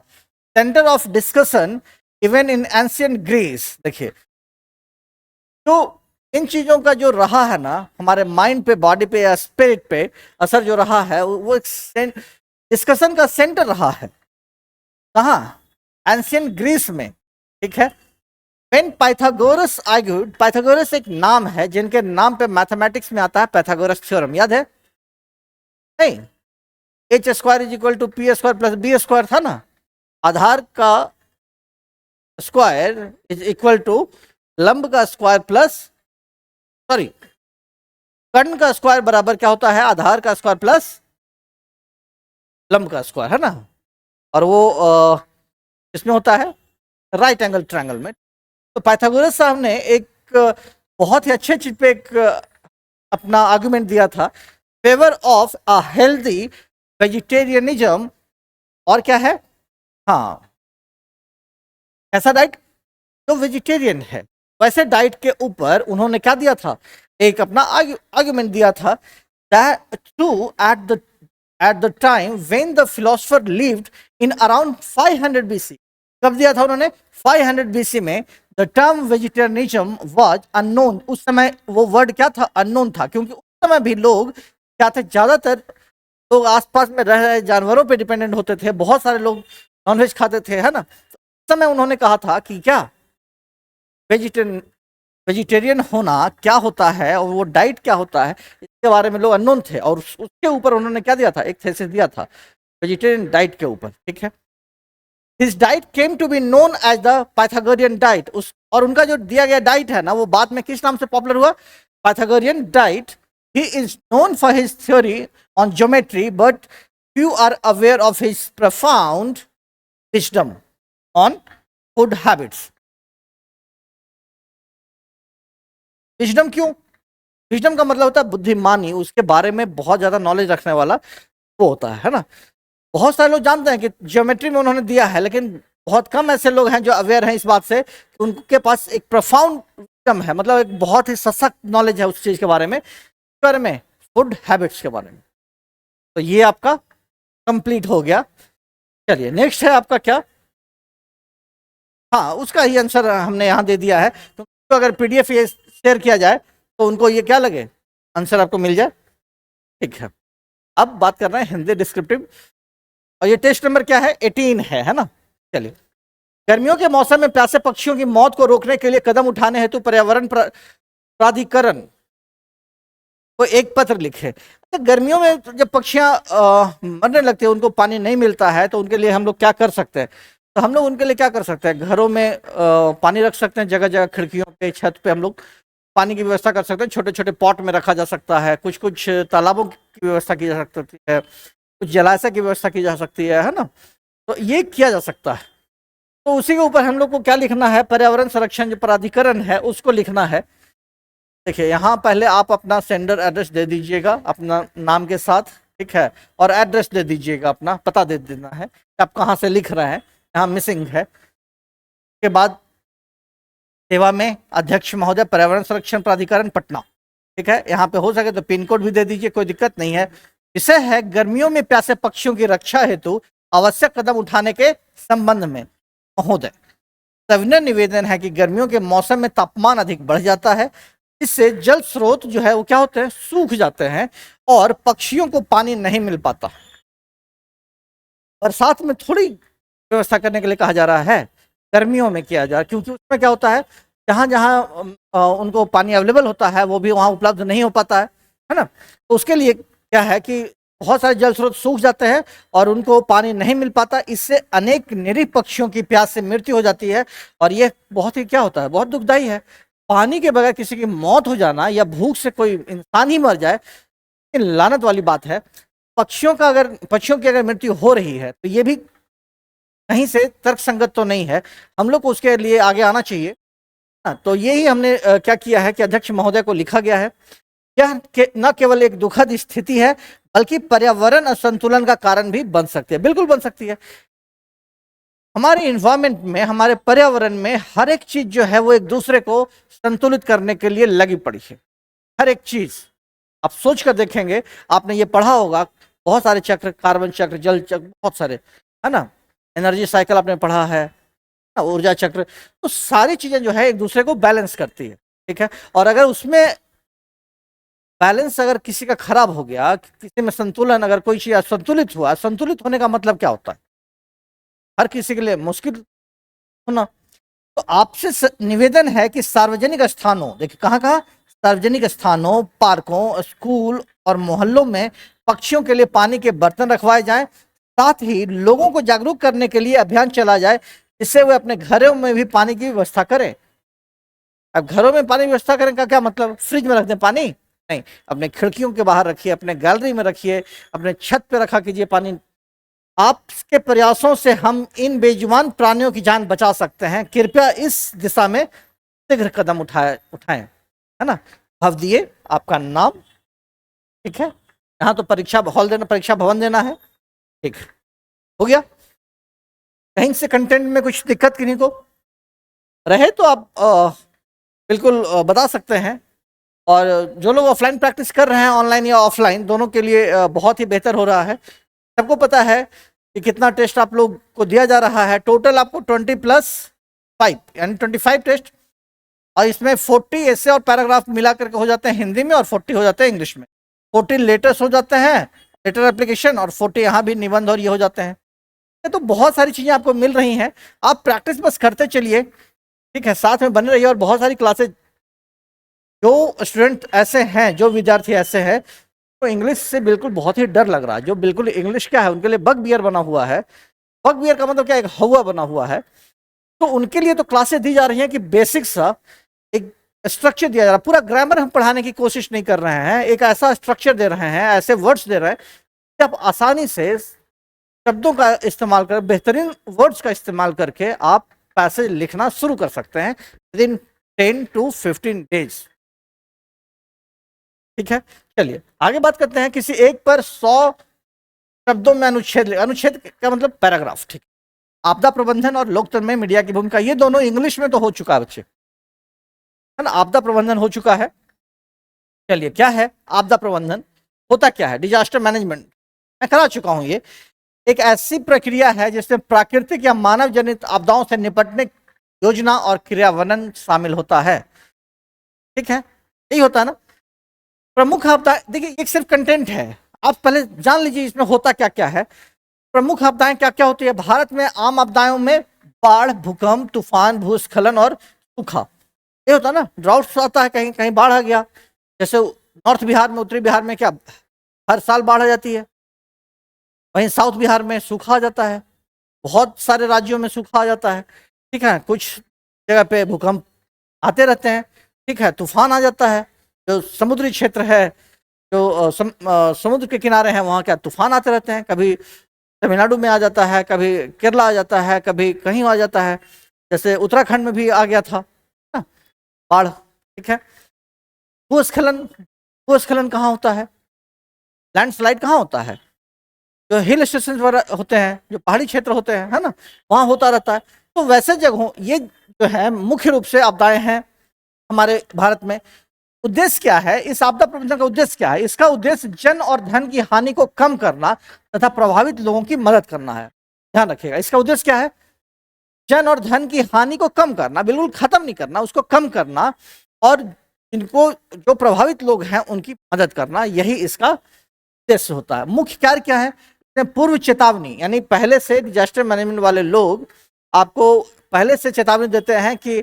centre of discussion even in ancient Greece. देखिए, तो इन चीजों का जो रहा है ना हमारे माइंड पे, बॉडी पे या स्पिरिट पे असर जो रहा है, वो एक डिस्कशन का सेंटर रहा है। कहाँ, एंशिएंट ग्रीस में, ठीक है। When Pythagoras argued, पाइथागोरस एक नाम है जिनके नाम पे मैथमेटिक्स में आता है पाइथागोरस थ्योरम, याद है नहीं, H square is equal to P square plus B square था ना। आधार का स्क्वायर इज इक्वल टू लंब का स्क्वायर प्लस, सॉरी, कर्ण का स्क्वायर बराबर क्या होता है, आधार का स्क्वायर प्लस लंब का स्क्वायर, है ना। और वो इसमें होता है राइट एंगल ट्रायंगल में। तो पाइथागोरस साहब ने एक बहुत ही अच्छे चीज पे एक अपना आर्गुमेंट दिया था, favour of a healthy vegetarianism. और क्या है, हाँ, ऐसा डाइट जो वेजिटेरियन है वैसे डाइट के ऊपर उन्होंने क्या दिया था, एक अपना आर्गुमेंट दिया था, that to at the time when the philosopher lived in around 500 BC। कब दिया था उन्होंने, 500 BC में। the term vegetarianism was unknown, उस समय वो वर्ड क्या था, अननोन था, क्योंकि उस समय भी लोग क्या थे, ज्यादातर लोग आसपास में रह रहे जानवरों पे डिपेंडेंट होते थे, बहुत सारे लोग नॉनवेज खाते थे, है ना। तो उस समय उन्होंने कहा था कि क्या वेजिटेरियन होना क्या होता है और वो डाइट क्या होता है, इसके बारे में लोग अननोन थे। और उसके ऊपर उन्होंने क्या दिया था, एक थीसिस दिया था वेजिटेरियन डाइट के ऊपर, ठीक है। His diet came to be known as the Pythagorean diet। और उनका जो दिया गया डाइट है ना, वो बाद में किस नाम से पॉपुलर हुआ, Pythagorean diet। He is known for his theory on geometry, but few are aware of his profound wisdom on food habits। Wisdom क्यों, विजडम का मतलब होता है बुद्धिमानी, उसके बारे में बहुत ज्यादा नॉलेज रखने वाला वो होता है ना। बहुत सारे लोग जानते हैं कि ज्योमेट्री में उन्होंने दिया है, लेकिन बहुत कम ऐसे लोग हैं जो अवेयर हैं इस बात से कि उनके पास एक प्रोफाउंड विजडम है, मतलब एक बहुत ही सशक्त नॉलेज है उस चीज के बारे में, फूड हैबिट्स के बारे में। तो ये आपका कंप्लीट हो गया। चलिए, नेक्स्ट है आपका क्या, हाँ उसका ही आंसर हमने यहाँ दे दिया है। तो अगर पीडीएफ ये शेयर किया जाए तो उनको ये क्या लगे, आंसर आपको मिल जाए, ठीक है। अब बात कर रहे हैं हिंदी डिस्क्रिप्टिव, और ये टेस्ट नंबर क्या है, 18 है ना। चलिए, गर्मियों के मौसम में प्यासे पक्षियों की मौत को रोकने के लिए कदम उठाने हेतु पर्यावरण प्राधिकरण को एक पत्र लिखे। तो गर्मियों में जब पक्षियां मरने लगती है, उनको पानी नहीं मिलता है, तो उनके लिए हम लोग क्या कर सकते हैं, तो हम लोग उनके लिए क्या कर सकते हैं, घरों में पानी रख सकते हैं, जगह जगह खिड़कियों पे, छत पे हम लोग पानी की व्यवस्था कर सकते हैं, छोटे छोटे पॉट में रखा जा सकता है, कुछ कुछ तालाबों की व्यवस्था की जा सकती है, कुछ जलाशय की व्यवस्था की जा सकती है ना। तो ये किया जा सकता है, तो उसी के ऊपर हम लोग को क्या लिखना है, पर्यावरण संरक्षण जो प्राधिकरण है उसको लिखना है। देखिए यहाँ पहले आप अपना सेंडर एड्रेस दे दीजिएगा अपना नाम के साथ, ठीक है, और एड्रेस दे दीजिएगा, अपना पता दे देना है कि आप कहाँ से लिख रहे हैं, यहाँ मिसिंग है। के बाद सेवा में अध्यक्ष महोदय पर्यावरण संरक्षण प्राधिकरण पटना, ठीक है, यहाँ पे हो सके तो पिन कोड भी दे दीजिए, कोई दिक्कत नहीं है। विषय है गर्मियों में प्यासे पक्षियों की रक्षा हेतु आवश्यक कदम उठाने के संबंध में महोदय, सविनय निवेदन है कि गर्मियों के मौसम में तापमान अधिक बढ़ जाता है, इससे जल स्रोत जो है वो क्या होते हैं, सूख जाते हैं और पक्षियों को पानी नहीं मिल पाता। और साथ में थोड़ी व्यवस्था करने के लिए कहा जा रहा है, गर्मियों में किया जा रहा है, क्योंकि उसमें क्या होता है, जहाँ जहाँ उनको पानी अवेलेबल होता है वो भी वहाँ उपलब्ध नहीं हो पाता है ना। तो उसके लिए क्या है कि बहुत सारे जल स्रोत सूख जाते हैं और उनको पानी नहीं मिल पाता, इससे अनेक निरीह पक्षियों की प्यास से मृत्यु हो जाती है। और ये बहुत ही क्या होता है, बहुत दुखदाई है। पानी के बगैर किसी की मौत हो जाना या भूख से कोई इंसान ही मर जाए, ये लानत वाली बात है। पक्षियों की अगर मृत्यु हो रही है तो ये भी कहीं से तर्क संगत तो नहीं है, हम लोग को उसके लिए आगे आना चाहिए। तो यही हमने क्या किया है कि अध्यक्ष महोदय को लिखा गया है, यह न केवल एक दुखद स्थिति है बल्कि पर्यावरण असंतुलन का कारण भी बन सकती है। बिल्कुल बन सकती है। हमारे इन्वायरमेंट में, हमारे पर्यावरण में हर एक चीज जो है वो एक दूसरे को संतुलित करने के लिए लगी पड़ी है। हर एक चीज आप सोच कर देखेंगे, आपने ये पढ़ा होगा, बहुत सारे चक्र, कार्बन चक्र, जल चक्र, बहुत सारे, है ना, एनर्जी साइकिल आपने पढ़ा है, ऊर्जा चक्र, तो सारी चीजें जो है एक दूसरे को बैलेंस करती है, ठीक है। और अगर उसमें बैलेंस अगर किसी का खराब हो गया, किसी में संतुलन, अगर कोई चीज असंतुलित हुआ, संतुलित होने का मतलब क्या होता है, हर किसी के लिए मुश्किल होना। तो आपसे निवेदन है कि सार्वजनिक स्थानों, देखिए कहाँ कहाँ, सार्वजनिक स्थानों, पार्कों, स्कूल और मोहल्लों में पक्षियों के लिए पानी के बर्तन रखवाए जाएं। साथ ही लोगों को जागरूक करने के लिए अभियान चला जाए, जिससे वे अपने घरों में भी पानी की व्यवस्था करें। अब घरों में पानी की व्यवस्था करें का क्या मतलब, फ्रिज में रख दें पानी? नहीं, अपने खिड़कियों के बाहर रखिए, अपने गैलरी में रखिए, अपने छत पे रखा कीजिए पानी। आपके प्रयासों से हम इन बेजुबान प्राणियों की जान बचा सकते हैं। कृपया इस दिशा में शीघ्र कदम उठाएं, है ना। भव दिए आपका नाम, ठीक है। यहाँ तो परीक्षा भवन देना है, ठीक हो गया। कहीं से कंटेंट में कुछ दिक्कत किन्हीं को रहे तो आप बिल्कुल बता सकते हैं। और जो लोग ऑफलाइन प्रैक्टिस कर रहे हैं, ऑनलाइन या ऑफलाइन दोनों के लिए बहुत ही बेहतर हो रहा है। सबको पता है कि कितना टेस्ट आप लोग को दिया जा रहा है। टोटल आपको 20+5 यानी 25 टेस्ट, और इसमें 40 ऐसे और पैराग्राफ मिला करके हो जाते हैं हिंदी में, और 40 हो जाते हैं इंग्लिश में। 40 लेटर्स हो जाते हैं, लेटर एप्लीकेशन, और 40 यहाँ भी निबंध और ये हो जाते हैं। तो बहुत सारी चीज़ें आपको मिल रही हैं, आप प्रैक्टिस बस करते चलिए, ठीक है, साथ में बने रहिए। और बहुत सारी क्लासेज, जो स्टूडेंट ऐसे हैं, जो विद्यार्थी ऐसे हैं तो इंग्लिश से बिल्कुल बहुत ही डर लग रहा है, जो बिल्कुल इंग्लिश क्या है उनके लिए बग बियर बना हुआ है। बग बियर का मतलब क्या, एक हवा बना हुआ है। तो उनके लिए तो क्लासेस दी जा रही हैं कि बेसिक सा एक स्ट्रक्चर दिया जा रहा है। पूरा ग्रामर हम पढ़ाने की कोशिश नहीं कर रहे हैं, एक ऐसा स्ट्रक्चर दे रहे हैं, ऐसे वर्ड्स दे रहे हैं कि आप आसानी से शब्दों का इस्तेमाल कर, बेहतरीन वर्ड्स का इस्तेमाल करके आप पैसेज लिखना शुरू कर सकते हैं विद इन 10 to 15 डेज, ठीक है। चलिए आगे बात करते हैं। किसी एक पर 100 शब्दों में अनुच्छेद का मतलब पैराग्राफ, ठीक। आपदा प्रबंधन और लोकतंत्र में मीडिया की भूमिका, ये दोनों इंग्लिश में तो हो चुका है बच्चे, है ना। आपदा प्रबंधन हो चुका है। चलिए क्या है आपदा प्रबंधन, होता क्या है, डिजास्टर मैनेजमेंट मैं करा चुका हूं। ये एक ऐसी प्रक्रिया है जिसमें प्राकृतिक या मानव जनित आपदाओं से निपटने योजना और क्रियान्वयन शामिल होता है, ठीक है। यही होता है ना। प्रमुख आपदा, देखिए एक सिर्फ कंटेंट है, आप पहले जान लीजिए इसमें होता क्या क्या है। प्रमुख आपदाएं क्या क्या होती है भारत में। आम आपदाओं में बाढ़, भूकंप, तूफान, भूस्खलन और सूखा, ये होता है ना। ड्राउट्स आता है, कहीं कहीं बाढ़ आ गया, जैसे नॉर्थ बिहार में, उत्तरी बिहार में क्या हर साल बाढ़ आ जाती है। वहीं साउथ बिहार में सूखा आ जाता है, बहुत सारे राज्यों में सूखा आ जाता है, ठीक है। कुछ जगह पे भूकंप आते रहते हैं, ठीक है। तूफान आ जाता है, जो समुद्री क्षेत्र है, जो समुद्र के किनारे हैं वहाँ क्या तूफान आते रहते हैं। कभी तमिलनाडु में आ जाता है, कभी केरला आ जाता है, कभी कहीं आ जाता है, जैसे उत्तराखंड में भी आ गया था ना, बाढ़। ठीक है, भूस्खलन, भूस्खलन कहाँ होता है, लैंडस्लाइड कहाँ होता है, जो हिल स्टेशन वगैरह होते हैं, जो पहाड़ी क्षेत्र होते हैं, है ना, वहाँ होता रहता है। तो वैसे जगहों, ये जो है मुख्य रूप से आपदाएं हैं हमारे भारत में। उद्देश्य क्या है इस आपदा प्रबंधन का? उद्देश्य क्या है इसका? उद्देश्य जन और धन की हानि को कम करना तथा प्रभावित लोगों की मदद करना है। ध्यान रखिएगा, इसका उद्देश्य क्या है? जन और धन की हानि को कम करना, बिल्कुल खत्म नहीं करना, उसको कम करना, और इनको जो प्रभावित लोग हैं उनकी मदद करना, यही इसका उद्देश्य होता है। मुख्य कार्य क्या है? पूर्व चेतावनी, यानी पहले से डिजास्टर मैनेजमेंट वाले लोग आपको पहले से चेतावनी देते हैं कि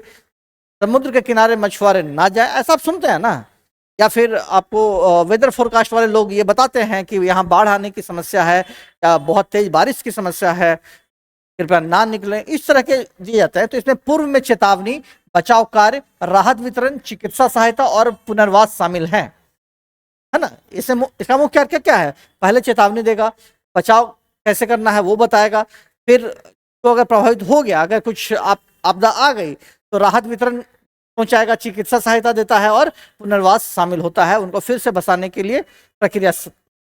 समुद्र के किनारे मछुआरे ना जाए, ऐसा आप सुनते हैं ना, या फिर आपको वेदर फोरकास्ट वाले लोग ये बताते हैं कि यहाँ बाढ़ आने की समस्या है या बहुत तेज बारिश की समस्या है, कृपया ना निकलें, इस तरह के दिए जाते हैं। तो इसमें पूर्व में चेतावनी, बचाव कार्य, राहत वितरण, चिकित्सा सहायता और पुनर्वास शामिल है ना। इसका मुख्य कार्य क्या है? पहले चेतावनी देगा, बचाव कैसे करना है वो बताएगा, फिर तो अगर प्रभावित हो गया, अगर कुछ आपदा आ गई तो राहत वितरण पहुंचाएगा, चिकित्सा सहायता देता है और पुनर्वास शामिल होता है, उनको फिर से बसाने के लिए प्रक्रिया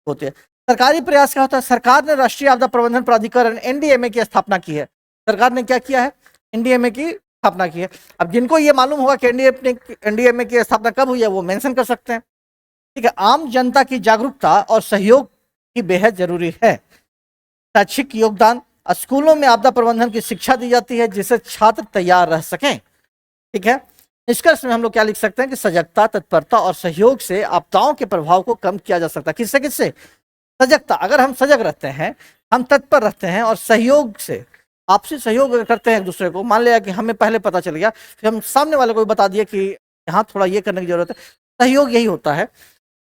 होती है। सरकारी प्रयास क्या होता है? सरकार ने राष्ट्रीय आपदा प्रबंधन प्राधिकरण एनडीएमए की स्थापना की है। सरकार ने क्या किया है? एनडीएमए की स्थापना की है। अब जिनको ये मालूम होगा कि एनडीएमए की स्थापना कब हुई है वो मेंशन कर सकते हैं। ठीक है, आम जनता की जागरूकता और सहयोग की बेहद जरूरी है। शैक्षिक योगदान, स्कूलों में आपदा प्रबंधन की शिक्षा दी जाती है जिससे छात्र तैयार रह सकें। ठीक है, निष्कर्ष में हम लोग क्या लिख सकते हैं कि सजगता, तत्परता और सहयोग से आपदाओं के प्रभाव को कम किया जा सकता है। किससे किससे? सजगता, अगर हम सजग रहते हैं, हम तत्पर रहते हैं, और सहयोग से, आपसी सहयोग करते हैं एक दूसरे को, मान लिया कि हमें पहले पता चल गया, फिर हम सामने वाले को भी बता दिया कि यहाँ थोड़ा ये करने की जरूरत है, सहयोग यही होता है।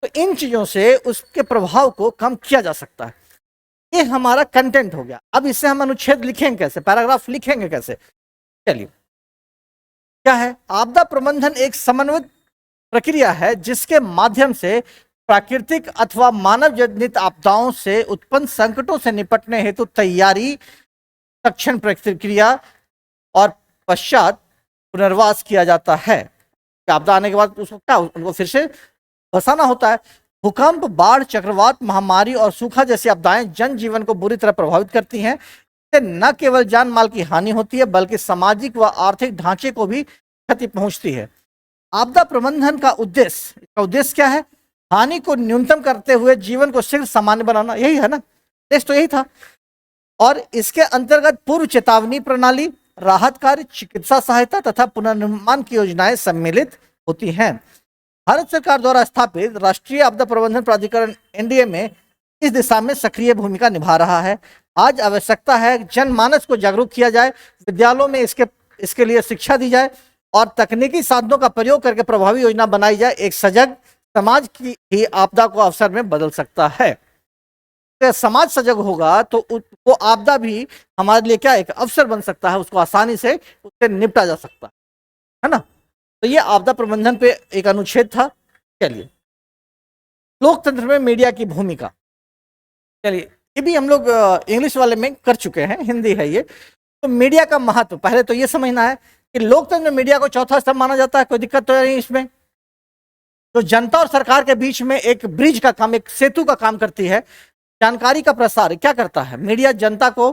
तो इन चीजों से उसके प्रभाव को कम किया जा सकता है। ये हमारा कंटेंट हो गया। अब इससे हम अनुच्छेद लिखेंगे कैसे, पैराग्राफ लिखेंगे कैसे? चलिए, क्या है? आपदा प्रबंधन एक समन्वित प्रक्रिया है जिसके माध्यम से प्राकृतिक अथवा मानव जनित आपदाओं से उत्पन्न संकटों से निपटने हेतु तैयारी, तत्क्षण प्रतिक्रिया और पश्चात पुनर्वास किया जाता है। आपदा आने के बाद उसको क्या, उनको फिर से बसाना होता है। भूकंप, बाढ़, चक्रवात, महामारी और सूखा जैसी आपदाएं जनजीवन को बुरी तरह प्रभावित करती हैं। इससे न केवल जान माल की हानि होती है बल्कि सामाजिक व आर्थिक ढांचे को भी क्षति पहुंचती है। आपदा प्रबंधन का उद्देश्य क्या है? हानि को न्यूनतम करते हुए जीवन को शीघ्र सामान्य बनाना, यही है ना, उद्देश्य तो यही था। और इसके अंतर्गत पूर्व चेतावनी प्रणाली, राहत कार्य, चिकित्सा सहायता तथा पुनर्निर्माण की योजनाएं सम्मिलित होती हैं। भारत सरकार द्वारा स्थापित राष्ट्रीय आपदा प्रबंधन प्राधिकरण एनडीएमए इस दिशा में सक्रिय भूमिका निभा रहा है। आज आवश्यकता है जनमानस को जागरूक किया जाए, विद्यालयों में इसके लिए शिक्षा दी जाए और तकनीकी साधनों का प्रयोग करके प्रभावी योजना बनाई जाए। एक सजग समाज की ही आपदा को अवसर में बदल सकता है। तो समाज सजग होगा तो वो आपदा भी हमारे लिए क्या, एक अवसर बन सकता है, उसको आसानी से उससे निपटा जा सकता है ना। तो ये आपदा प्रबंधन पे एक अनुच्छेद था। चलिए, लोकतंत्र में मीडिया की भूमिका, चलिए ये भी हम लोग इंग्लिश वाले में कर चुके हैं, हिंदी है ये। तो मीडिया का महत्व पहले तो ये समझना है कि लोकतंत्र में मीडिया को चौथा स्तंभ माना जाता है। कोई दिक्कत तो नहीं इसमें। तो जनता और सरकार के बीच में एक ब्रिज का काम, एक सेतु का काम करती है। जानकारी का प्रसार क्या करता है मीडिया? जनता को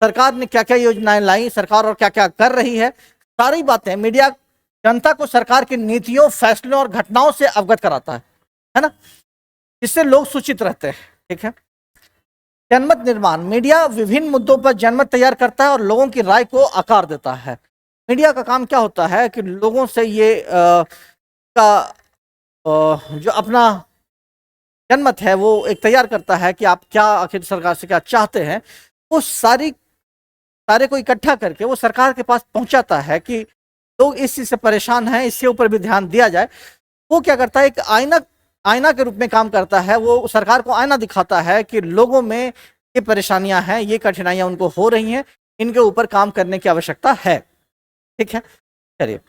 सरकार ने क्या क्या योजनाएं लाई, सरकार और क्या क्या कर रही है, सारी बातें मीडिया जनता को सरकार की नीतियों, फैसलों और घटनाओं से अवगत कराता है ना, जिससे लोग सूचित रहते हैं। ठीक है, जनमत निर्माण, मीडिया विभिन्न मुद्दों पर जनमत तैयार करता है और लोगों की राय को आकार देता है। मीडिया का काम क्या होता है कि लोगों से ये जो अपना जनमत है वो एक तैयार करता है कि आप क्या आखिर सरकार से क्या चाहते हैं। वो सारे को इकट्ठा करके वो सरकार के पास पहुंचाता है कि लोग इस चीज से परेशान हैं, इसके ऊपर भी ध्यान दिया जाए। वो क्या करता है, एक आईना के रूप में काम करता है। वो सरकार को आईना दिखाता है कि लोगों में ये परेशानियां हैं, ये कठिनाइयां उनको हो रही हैं, इनके ऊपर काम करने की आवश्यकता है। ठीक है, चलिए,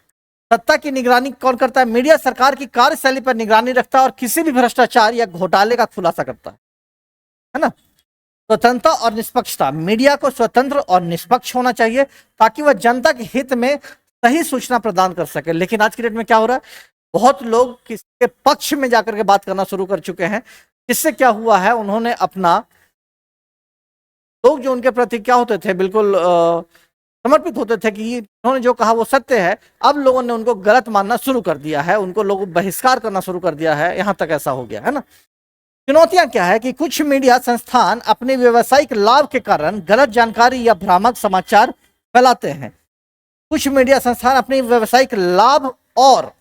सत्ता की निगरानी कौन करता है? मीडिया सरकार की कार्यशैली पर निगरानी रखता है और किसी भी भ्रष्टाचार या घोटाले का खुलासा करता है ना। स्वतंत्रता और निष्पक्षता, मीडिया को स्वतंत्र और निष्पक्ष होना चाहिए ताकि वह जनता के हित में सही सूचना प्रदान कर सके। लेकिन आज की डेट में क्या हो रहा है, बहुत लोग किसी के पक्ष में जाकर के बात करना शुरू कर चुके हैं, जिससे क्या हुआ है, उन्होंने अपना, लोग जो उनके प्रति क्या होते थे, बिल्कुल समर्पित होते थे कि उन्होंने जो कहा वो सत्य है, अब लोगों ने उनको गलत मानना शुरू कर दिया है, उनको लोग बहिष्कार करना शुरू कर दिया है, यहां तक ऐसा हो गया है ना। चुनौतियां क्या है कि कुछ मीडिया संस्थान अपने व्यावसायिक लाभ के कारण गलत जानकारी या भ्रामक समाचार फैलाते हैं। कुछ मीडिया संस्थान अपने व्यावसायिक लाभ और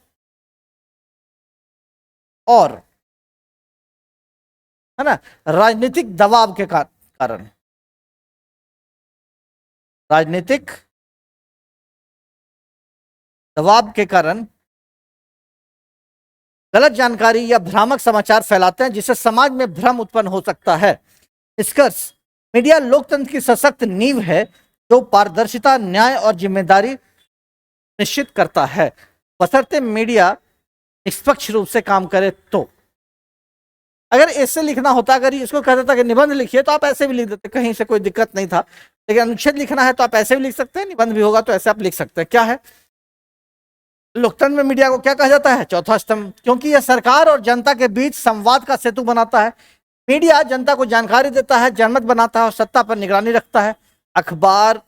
है ना राजनीतिक दबाव के कारण, राजनीतिक दबाव के कारण गलत जानकारी या भ्रामक समाचार फैलाते हैं, जिससे समाज में भ्रम उत्पन्न हो सकता है। निष्कर्ष, मीडिया लोकतंत्र की सशक्त नींव है जो पारदर्शिता, न्याय और जिम्मेदारी निश्चित करता है, बशर्ते मीडिया निष्पक्ष रूप से काम करे। तो अगर ऐसे लिखना होता, अगर इसको कहता था कि निबंध लिखिए, तो आप ऐसे भी लिख देते, कहीं से कोई दिक्कत नहीं था। लेकिन अनुच्छेद लिखना है तो आप ऐसे भी लिख सकते हैं, निबंध भी होगा तो ऐसे आप लिख सकते हैं। क्या है, लोकतंत्र में मीडिया को क्या कहा जाता है, चौथा स्तंभ, क्योंकि यह सरकार और जनता के बीच संवाद का सेतु बनाता है। मीडिया जनता को जानकारी देता है, जनमत बनाता है और सत्ता पर निगरानी रखता है। अखबार,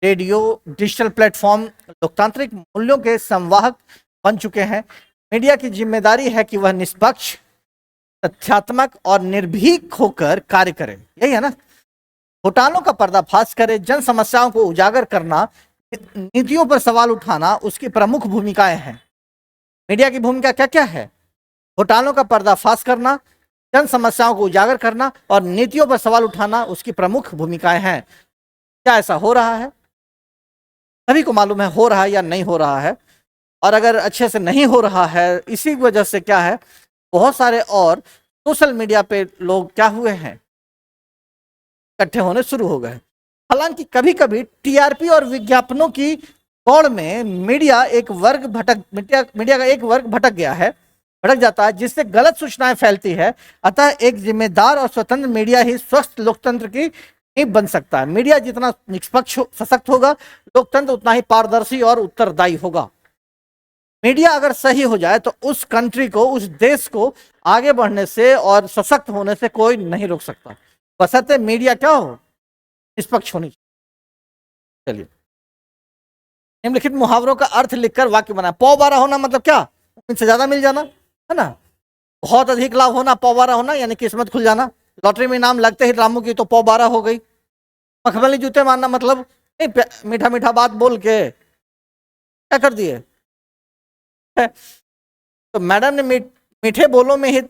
रेडियो, डिजिटल प्लेटफॉर्म लोकतांत्रिक मूल्यों के संवाहक बन चुके हैं। मीडिया की जिम्मेदारी है कि वह निष्पक्ष, तथ्यात्मक और निर्भीक होकर कार्य करे, यही है ना। घोटालों का पर्दाफाश करे, जन समस्याओं को उजागर करना, नीतियों पर सवाल उठाना उसकी प्रमुख भूमिकाएं हैं। मीडिया की भूमिका क्या क्या है, घोटालों का पर्दाफाश करना, जन समस्याओं को उजागर करना और नीतियों पर सवाल उठाना उसकी प्रमुख भूमिकाएं हैं। क्या ऐसा हो रहा है, सभी को मालूम है हो रहा है या नहीं हो रहा है। और अगर अच्छे से नहीं हो रहा है, इसी वजह से क्या है, बहुत सारे और सोशल मीडिया पे लोग क्या हुए हैं, इकट्ठे होने शुरू हो गए। हालांकि कभी कभी टीआरपी और विज्ञापनों की दौड़ में मीडिया का एक वर्ग भटक गया है, भटक जाता है, जिससे गलत सूचनाएं फैलती है। अतः एक जिम्मेदार और स्वतंत्र मीडिया ही स्वस्थ लोकतंत्र की नींव बन सकता है। मीडिया जितना निष्पक्ष सशक्त होगा, लोकतंत्र उतना ही पारदर्शी और उत्तरदायी होगा। मीडिया अगर सही हो जाए तो उस कंट्री को, उस देश को आगे बढ़ने से और सशक्त होने से कोई नहीं रोक सकता, बशर्ते मीडिया क्या हो, निष्पक्ष होनी चाहिए। चलिए, निम्नलिखित मुहावरों का अर्थ लिखकर वाक्य बनाए। पौ बारह होना मतलब क्या, इनसे ज्यादा मिल जाना, है ना। बहुत अधिक लाभ होना, पौ बारह होना यानी किस्मत खुल जाना। लॉटरी में नाम लगते ही रामू की तो पौ बारह हो गई। मखमली जूते मारना मतलब मीठा मीठा बात बोल के क्या कर दिए, तो मैडम ने मीठे बोलों में ही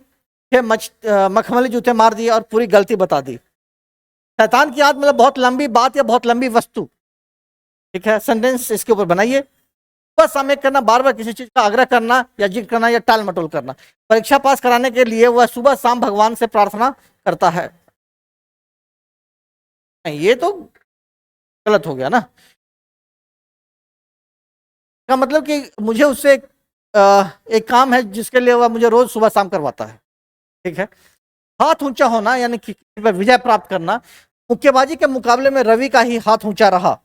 मखमली जूते मार दिए और पूरी गलती बता दी। शैतान की याद मतलब बहुत लंबी बात या बहुत लंबी वस्तु, ठीक है। सेंटेंस इसके ऊपर बनाइए। बस हमें करना, बार बार किसी चीज का आग्रह करना या जिक्र करना या टाल मटोल करना। परीक्षा पास कराने के लिए वह सुबह शाम भगवान से प्रार्थना करता है। ये तो गलत हो गया ना, का मतलब कि मुझे उससे एक काम है जिसके लिए वह मुझे रोज सुबह शाम करवाता है, ठीक है। हाथ ऊंचा होना यानी कि विजय प्राप्त करना। मुक्केबाजी के मुकाबले में रवि का ही हाथ ऊंचा रहा।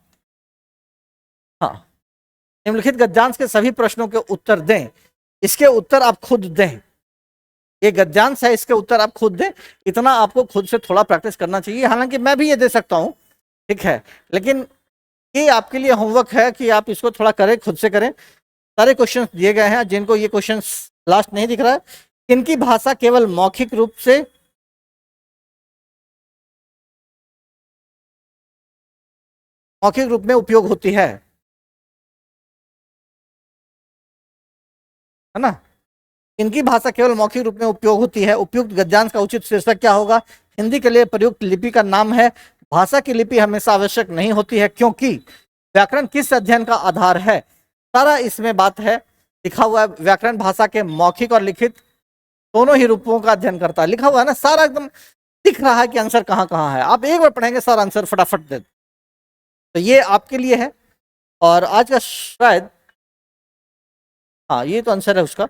हाँ, निम्नलिखित गद्यांश के सभी प्रश्नों के उत्तर दें, इसके उत्तर आप खुद दें। ये गद्यांश है, इसके उत्तर आप खुद दें। इतना आपको खुद से थोड़ा प्रैक्टिस करना चाहिए। हालांकि मैं भी ये दे सकता हूं, ठीक है, लेकिन ये आपके लिए होमवर्क है कि आप इसको थोड़ा करें, खुद से करें। सारे क्वेश्चंस दिए गए हैं। जिनको ये क्वेश्चंस लास्ट नहीं दिख रहा है, इनकी भाषा केवल मौखिक रूप से में उपयोग होती है ना। इनकी भाषा केवल मौखिक रूप में उपयोग होती है। उपयुक्त गद्यांश का उचित शीर्षक क्या होगा। हिंदी के लिए प्रयुक्त लिपि का नाम है। भाषा की लिपि हमेशा आवश्यक नहीं होती है, क्योंकि व्याकरण किस अध्ययन का आधार है। सारा इसमें बात है, लिखा हुआ है। व्याकरण भाषा के मौखिक और लिखित दोनों ही रूपों का अध्ययन करता है। लिखा हुआ है ना, सारा एकदम दिख रहा है कि आंसर कहाँ कहाँ है। आप एक बार पढ़ेंगे सारा आंसर फटाफट दे। तो ये आपके लिए है। और आज का शायद, हाँ ये तो आंसर है उसका।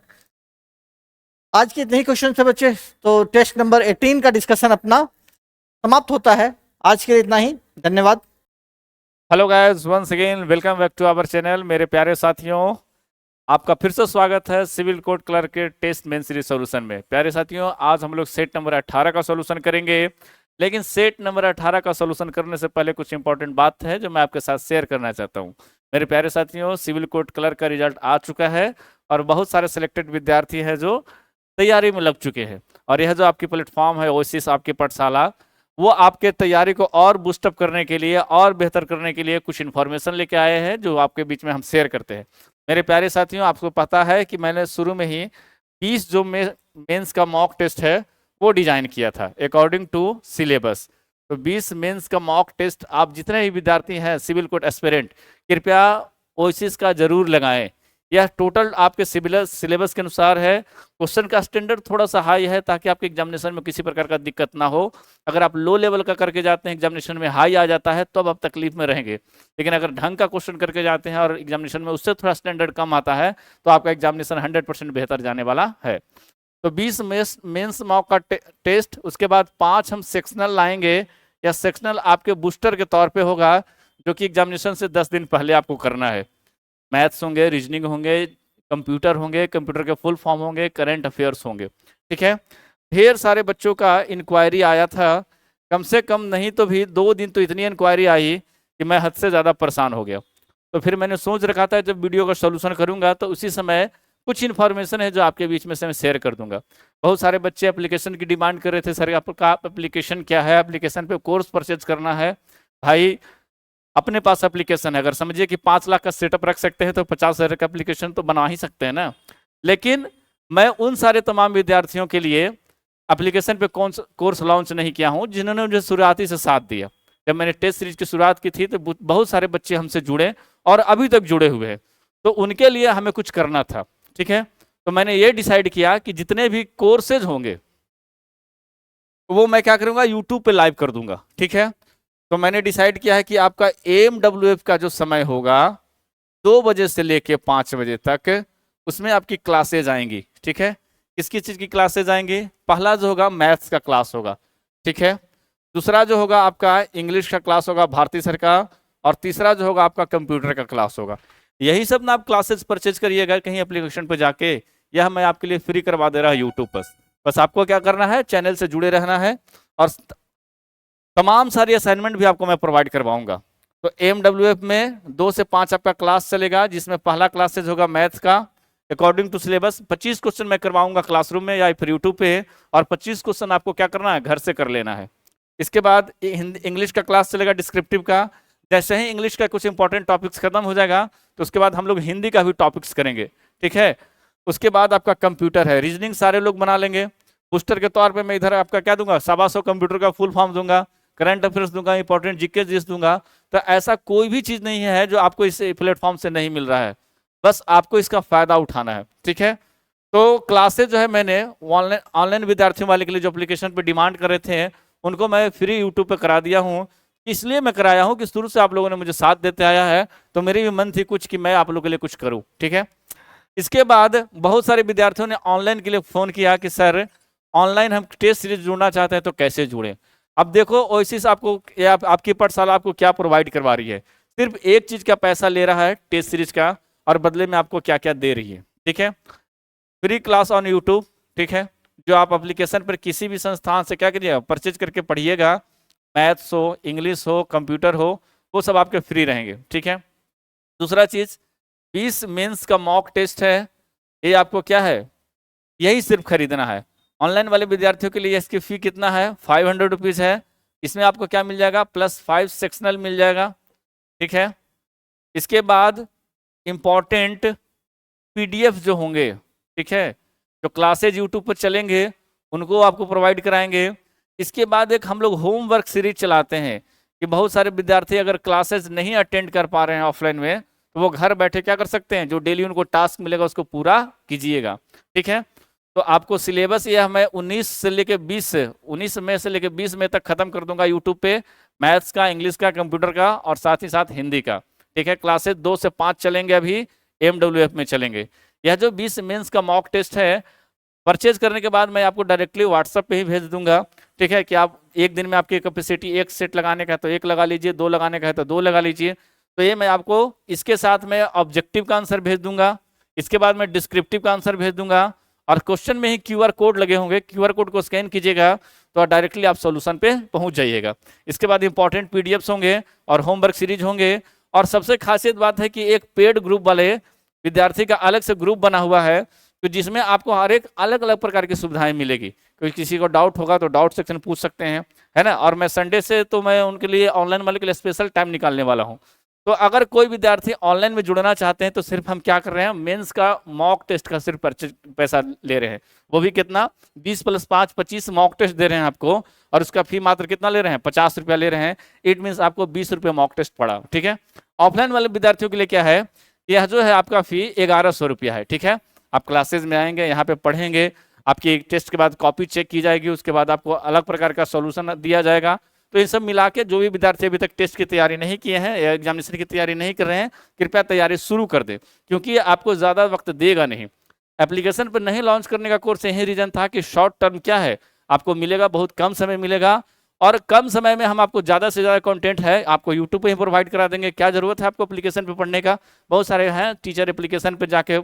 आज के इतने ही क्वेश्चन थे बच्चे। तो टेस्ट नंबर 18 का डिस्कशन अपना समाप्त होता है। आज के लिए इतना ही, धन्यवाद। Hello guys, once again welcome back to our channel. मेरे प्यारे साथियों, आपका फिर से स्वागत है सिविल कोड क्लर्क के टेस्ट मेन सीरीज सॉल्यूशन में। प्यारे साथियों, आज हम लोग सेट नंबर 18 का सॉल्यूशन करेंगे। लेकिन सेट नंबर 18 का सॉल्यूशन करने से पहले कुछ इंपॉर्टेंट बात है जो मैं आपके साथ शेयर करना चाहता हूं। मेरे प्यारे साथियों, सिविल कोड क्लर्क का रिजल्ट आ चुका है और बहुत सारे सिलेक्टेड विद्यार्थी हैं जो तैयारी में लग चुके हैं। और यह जो आपकी प्लेटफॉर्म है ओएसिस आपकी पाठशाला, वो आपके तैयारी को और बूस्टअप करने के लिए और बेहतर करने के लिए कुछ इन्फॉर्मेशन लेके आए हैं जो आपके बीच में हम शेयर करते हैं। मेरे प्यारे साथियों, आपको पता है कि मैंने शुरू में ही 20 जो मेंस का मॉक टेस्ट है वो डिजाइन किया था अकॉर्डिंग टू सिलेबस। तो 20 मेंस का मॉक टेस्ट आप जितने भी विद्यार्थी हैं सिविल कोड एस्पिरेंट, कृपया ओएसिस का जरूर लगाएं। यह टोटल आपके सिलेबस के अनुसार है। क्वेश्चन का स्टैंडर्ड थोड़ा सा हाई है ताकि आपके एग्जामिनेशन में किसी प्रकार का दिक्कत ना हो। अगर आप लो लेवल का करके जाते हैं, एग्जामिनेशन में हाई आ जाता है तो अब आप तकलीफ में रहेंगे। लेकिन अगर ढंग का क्वेश्चन करके जाते हैं और एग्जामिनेशन में उससे थोड़ा स्टैंडर्ड कम आता है तो आपका एग्जामिनेशन 100% बेहतर जाने वाला है। तो 20 मेंस मॉक का टेस्ट, उसके बाद 5 हम सेक्शनल लाएंगे। या सेक्शनल आपके बूस्टर के तौर पे होगा जो कि एग्जामिनेशन से 10 दिन पहले आपको करना है। मैथ्स होंगे, रीजनिंग होंगे, कंप्यूटर होंगे, कंप्यूटर के फुल फॉर्म होंगे, करंट अफेयर्स होंगे। ठीक है, ढेर सारे बच्चों का इंक्वायरी आया था, कम से कम नहीं तो भी 2 दिन तो इतनी इंक्वायरी आई कि मैं हद से ज़्यादा परेशान हो गया। तो फिर मैंने सोच रखा था जब वीडियो का सोल्यूशन करूंगा तो उसी समय कुछ इन्फॉर्मेशन है जो आपके बीच में से मैं शेयर कर दूंगा। बहुत सारे बच्चे एप्लीकेशन की डिमांड कर रहे थे, सर आपका एप्लीकेशन क्या है, एप्लीकेशन पे कोर्स परचेज करना है। भाई, अपने पास एप्लीकेशन है, अगर समझिए कि 5 लाख का सेटअप रख सकते हैं तो 50,000 का एप्लीकेशन तो बना ही सकते हैं ना। लेकिन मैं उन सारे तमाम विद्यार्थियों के लिए एप्लीकेशन पे कौन कोर्स लॉन्च नहीं किया हूं जिन्होंने मुझे शुरुआती से साथ दिया। जब मैंने टेस्ट सीरीज की शुरुआत की थी तो बहुत सारे बच्चे हमसे जुड़े और अभी तक जुड़े हुए हैं, तो उनके लिए हमें कुछ करना था। ठीक है, तो मैंने ये डिसाइड किया कि जितने भी कोर्सेज होंगे वो मैं क्या करूंगा, यूट्यूब पे लाइव कर दूंगा। ठीक है, तो मैंने डिसाइड किया है कि आपका AMWF का जो समय होगा 2 बजे से लेके 5 बजे तक, उसमें आपकी क्लासेज आएंगी। ठीक है, किसकी चीज की क्लासेज आएंगी? पहला जो होगा मैथ्स का क्लास होगा। ठीक है, दूसरा जो होगा आपका इंग्लिश का क्लास होगा भारती सर का, और तीसरा जो होगा आपका कंप्यूटर का क्लास होगा। यही सब ना आप क्लासेस परचेज करिएगा कहीं एप्लीकेशन पर जाके, यह मैं आपके लिए फ्री करवा दे रहा हूँ यूट्यूब पर। बस आपको क्या करना है, चैनल से जुड़े रहना है और तमाम सारी असाइनमेंट भी आपको मैं प्रोवाइड करवाऊंगा। तो AMWF में 2 से 5 आपका क्लास चलेगा, जिसमें पहला क्लासेज होगा मैथ्स का अकॉर्डिंग टू सिलेबस। 25 क्वेश्चन मैं करवाऊंगा क्लासरूम में या फिर यूट्यूब पे, और 25 क्वेश्चन आपको क्या करना है, घर से कर लेना है। इसके बाद इंग्लिश का क्लास चलेगा डिस्क्रिप्टिव का। जैसे ही इंग्लिश का कुछ इंपॉर्टेंट टॉपिक्स खत्म हो जाएगा तो उसके बाद हम लोग हिंदी का भी टॉपिक्स करेंगे। ठीक है, उसके बाद आपका कंप्यूटर है, रीजनिंग सारे लोग बना लेंगे। बूस्टर के तौर पर मैं इधर आपका क्या दूंगा, 125 कंप्यूटर का फुल फॉर्म दूंगा, करंट अफेयर्स दूंगा, इंपॉर्टेंट जीके जीएस दूंगा। तो ऐसा कोई भी चीज नहीं है जो आपको इस प्लेटफॉर्म से नहीं मिल रहा है, बस आपको इसका फायदा उठाना है। ठीक है, तो क्लासेज जो है मैंने ऑनलाइन विद्यार्थियों वाले के लिए जो एप्लीकेशन पे डिमांड कर रहे थे उनको मैं फ्री यूट्यूब पे करा दिया हूँ। इसलिए मैं कराया हूँ कि शुरू से आप लोगों ने मुझे साथ देते आया है, तो मेरी भी मन थी कुछ कि मैं आप लोगों के लिए कुछ करूँ। ठीक है, इसके बाद बहुत सारे विद्यार्थियों ने ऑनलाइन के लिए फोन किया कि सर ऑनलाइन हम टेस्ट सीरीज जुड़ना चाहते हैं तो कैसे जुड़े। अब देखो ओएसिस आपको आपकी पाठशाला आपको क्या प्रोवाइड करवा रही है, सिर्फ एक चीज का पैसा ले रहा है टेस्ट सीरीज का, और बदले में आपको क्या क्या दे रही है। ठीक है, फ्री क्लास ऑन यूट्यूब। ठीक है, जो आप एप्लीकेशन पर किसी भी संस्थान से क्या करिएगा, परचेज करके पढ़िएगा, मैथ्स हो, इंग्लिश हो, कंप्यूटर हो, वो सब आपके फ्री रहेंगे। ठीक है, दूसरा चीज 20 मेंस का मॉक टेस्ट है, ये आपको क्या है, यही सिर्फ खरीदना है। ऑनलाइन वाले विद्यार्थियों के लिए इसकी फी कितना है, 500 रुपीज़ है। इसमें आपको क्या मिल जाएगा, +5 सेक्शनल मिल जाएगा। ठीक है, इसके बाद इंपॉर्टेंट PDF जो होंगे, ठीक है, जो क्लासेज यूट्यूब पर चलेंगे उनको आपको प्रोवाइड कराएंगे। इसके बाद एक हम लोग होमवर्क सीरीज चलाते हैं कि बहुत सारे विद्यार्थी अगर क्लासेस नहीं अटेंड कर पा रहे हैं ऑफलाइन में, तो वो घर बैठे क्या कर सकते हैं, जो डेली उनको टास्क मिलेगा उसको पूरा कीजिएगा। ठीक है, तो आपको सिलेबस यह मैं 19 से लेके 19 मई से लेके 20 मई तक खत्म कर दूंगा यूट्यूब पे, मैथ्स का, इंग्लिश का, कंप्यूटर का और साथ ही साथ हिंदी का। ठीक है, क्लासेस 2 से 5 चलेंगे, अभी AMWF में चलेंगे। यह जो 20 मेंस का मॉक टेस्ट है परचेज करने के बाद मैं आपको डायरेक्टली व्हाट्सएप पे ही भेज दूंगा, ठीक है, कि आप एक दिन में आपकी कैपेसिटी एक सेट लगाने का है तो एक लगा लीजिए, दो लगाने का है तो दो लगा लीजिए। तो ये मैं आपको इसके साथ में ऑब्जेक्टिव का आंसर भेज दूंगा, इसके बाद मैं डिस्क्रिप्टिव का आंसर भेज दूंगा, और क्वेश्चन में ही क्यूआर कोड लगे होंगे, क्यूआर कोड को स्कैन कीजिएगा तो डायरेक्टली आप सॉल्यूशन पे पहुंच जाइएगा। इसके बाद इंपॉर्टेंट पीडीएफ्स होंगे और होमवर्क सीरीज होंगे, और सबसे खासियत बात है कि एक पेड ग्रुप वाले विद्यार्थी का अलग से ग्रुप बना हुआ है, तो जिसमें आपको हर एक अलग अलग प्रकार की सुविधाएं मिलेगी। कोई किसी को डाउट होगा तो डाउट सेक्शन पूछ सकते हैं, है ना। और मैं संडे से तो मैं उनके लिए ऑनलाइन वाले के लिए स्पेशल टाइम निकालने वाला हूँ। तो अगर कोई विद्यार्थी ऑनलाइन में जुड़ना चाहते हैं तो सिर्फ हम क्या कर रहे हैं, मेंस का मॉक टेस्ट का सिर्फ पैसा ले रहे हैं, वो भी कितना, 20 + 5 25 मॉक टेस्ट दे रहे हैं आपको, और उसका फी मात्र कितना ले रहे हैं, 50 रुपया ले रहे हैं। इट मीन्स आपको 20 रुपये मॉक टेस्ट पड़ा, ठीक है। ऑफलाइन वाले विद्यार्थियों के लिए क्या है, यह जो है आपका फी 1100 रुपया है, ठीक है। आप क्लासेज में आएंगे, यहाँ पे पढ़ेंगे, आपकी टेस्ट के बाद कॉपी चेक की जाएगी, उसके बाद आपको अलग प्रकार का सॉल्यूशन दिया जाएगा। तो ये सब मिला के जो भी विद्यार्थी अभी तक टेस्ट की तैयारी नहीं किए हैं या एग्जामिनेशन की तैयारी नहीं कर रहे हैं, कृपया तैयारी शुरू कर दें, क्योंकि ये आपको ज़्यादा वक्त देगा नहीं। एप्लीकेशन पर नहीं लॉन्च करने का कोर्स यही रीजन था कि शॉर्ट टर्म क्या है, आपको मिलेगा, बहुत कम समय मिलेगा, और कम समय में हम आपको ज़्यादा से ज़्यादा कंटेंट है आपको यूट्यूब पे ही प्रोवाइड करा देंगे। क्या ज़रूरत है आपको एप्लीकेशन पे पढ़ने का, बहुत सारे हैं टीचर एप्लीकेशन पे जाके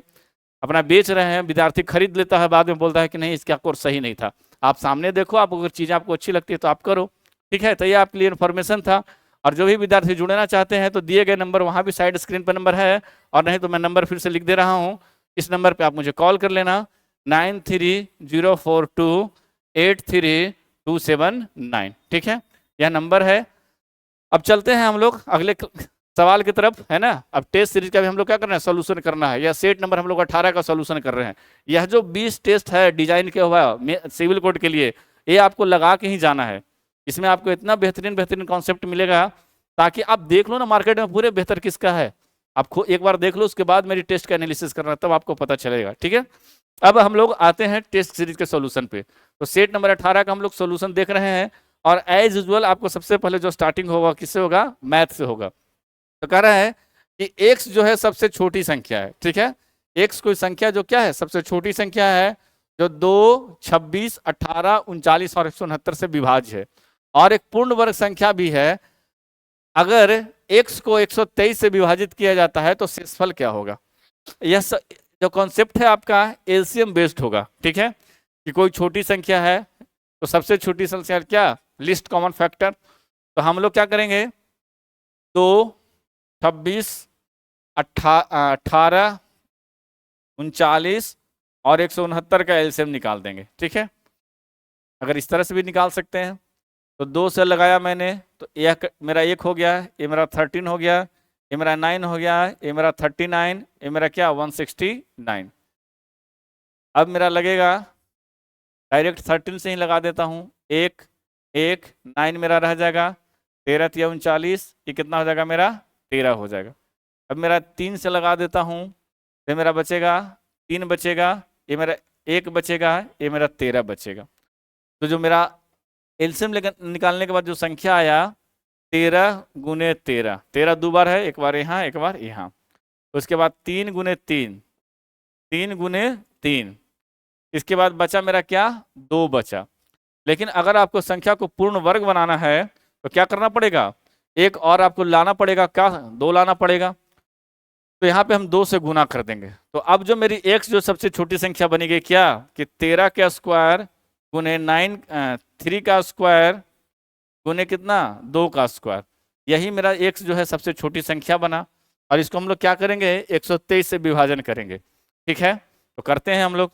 अपना बेच रहे हैं, विद्यार्थी खरीद लेता है, बाद में बोलता है कि नहीं इसका कोर्स सही नहीं था। आप सामने देखो, आप अगर चीज़ें आपको अच्छी लगती है तो आप करो, ठीक है। तो ये आपके लिए इन्फॉर्मेशन था, और जो भी विद्यार्थी जुड़ना चाहते हैं तो दिए गए नंबर वहाँ भी साइड स्क्रीन पर नंबर है, और नहीं तो मैं नंबर फिर से लिख दे रहा हूँ, इस नंबर पे आप मुझे कॉल कर लेना, 9304283279, ठीक है, यह नंबर है। अब चलते हैं हम लोग अगले सवाल की तरफ, है ना। अब टेस्ट सीरीज का भी हम लोग क्या करना है, सोल्यूशन करना है। यह सेट नंबर हम लोग 18 का सोल्यूशन कर रहे हैं। यह जो 20 टेस्ट है डिजाइन किया हुआ सिविल कोड के लिए, ये आपको लगा के ही जाना है। इसमें आपको इतना बेहतरीन बेहतरीन कॉन्सेप्ट मिलेगा, ताकि आप देख लो ना मार्केट में पूरे बेहतर किसका है, आपको एक बार देख लो, उसके बाद मेरी टेस्ट का एनालिसिस करना, तब आपको पता चलेगा, ठीक है। अब हम लोग आते हैं टेस्ट सीरीज के सोल्यूशन पे। तो सेट नंबर 18 का हम लोग सोल्यूशन देख रहे हैं, और एज यूजुअल आपको सबसे पहले जो स्टार्टिंग होगा किससे होगा, मैथ से होगा। तो कह रहा है कि x जो है सबसे छोटी संख्या है, ठीक है। x कोई संख्या जो क्या है, सबसे छोटी संख्या है, जो 2, 26, 18, 39 और 169 से विभाज्य है, और एक पूर्ण वर्ग संख्या भी है। अगर x को 123 से विभाजित किया जाता है तो शेषफल क्या होगा। यह जो कॉन्सेप्ट है आपका एलसीएम बेस्ड होगा, ठीक है, कि कोई छोटी संख्या है तो सबसे छोटी संख्या क्या, लिस्ट कॉमन फैक्टर। तो हम लोग क्या करेंगे, 2, 26, 18, 39 और 169 का एलसीएम निकाल देंगे, ठीक है। अगर इस तरह से भी निकाल सकते हैं, तो 2 से लगाया मैंने, तो यह मेरा 1 हो गया, ये मेरा 13 हो गया, ये मेरा 9 हो गया, ये मेरा 39, ये मेरा क्या 169। अब मेरा लगेगा डायरेक्ट 13 से ही लगा देता हूँ, 1 1 9 मेरा रह जाएगा, 13 × 39, ये कितना हो जाएगा मेरा 13 हो जाएगा। अब मेरा 3 से लगा देता हूँ, ये मेरा बचेगा 3 बचेगा, ये मेरा 1 बचेगा, ये मेरा 13 बचेगा। तो जो मेरा एलसीएम निकालने के बाद जो संख्या आया 13 × 13, 13 दो बार है, एक बार यहाँ एक बार यहाँ, उसके बाद 3 × 3, 3 × 3, इसके बाद बचा मेरा क्या 2 बचा। लेकिन अगर आपको संख्या को पूर्ण वर्ग बनाना है तो क्या करना पड़ेगा, एक और आपको लाना पड़ेगा, क्या 2 लाना पड़ेगा। तो यहाँ पे हम 2 से गुना कर देंगे। तो अब जो मेरी x जो सबसे छोटी संख्या बनी गई क्या, कि 13 का स्क्वायर गुने 3 का स्क्वायर गुने कितना 2 का स्क्वायर, यही मेरा x जो है सबसे छोटी संख्या बना। और इसको हम लोग क्या करेंगे, 123 से विभाजन करेंगे, ठीक है। तो करते हैं हम लोग।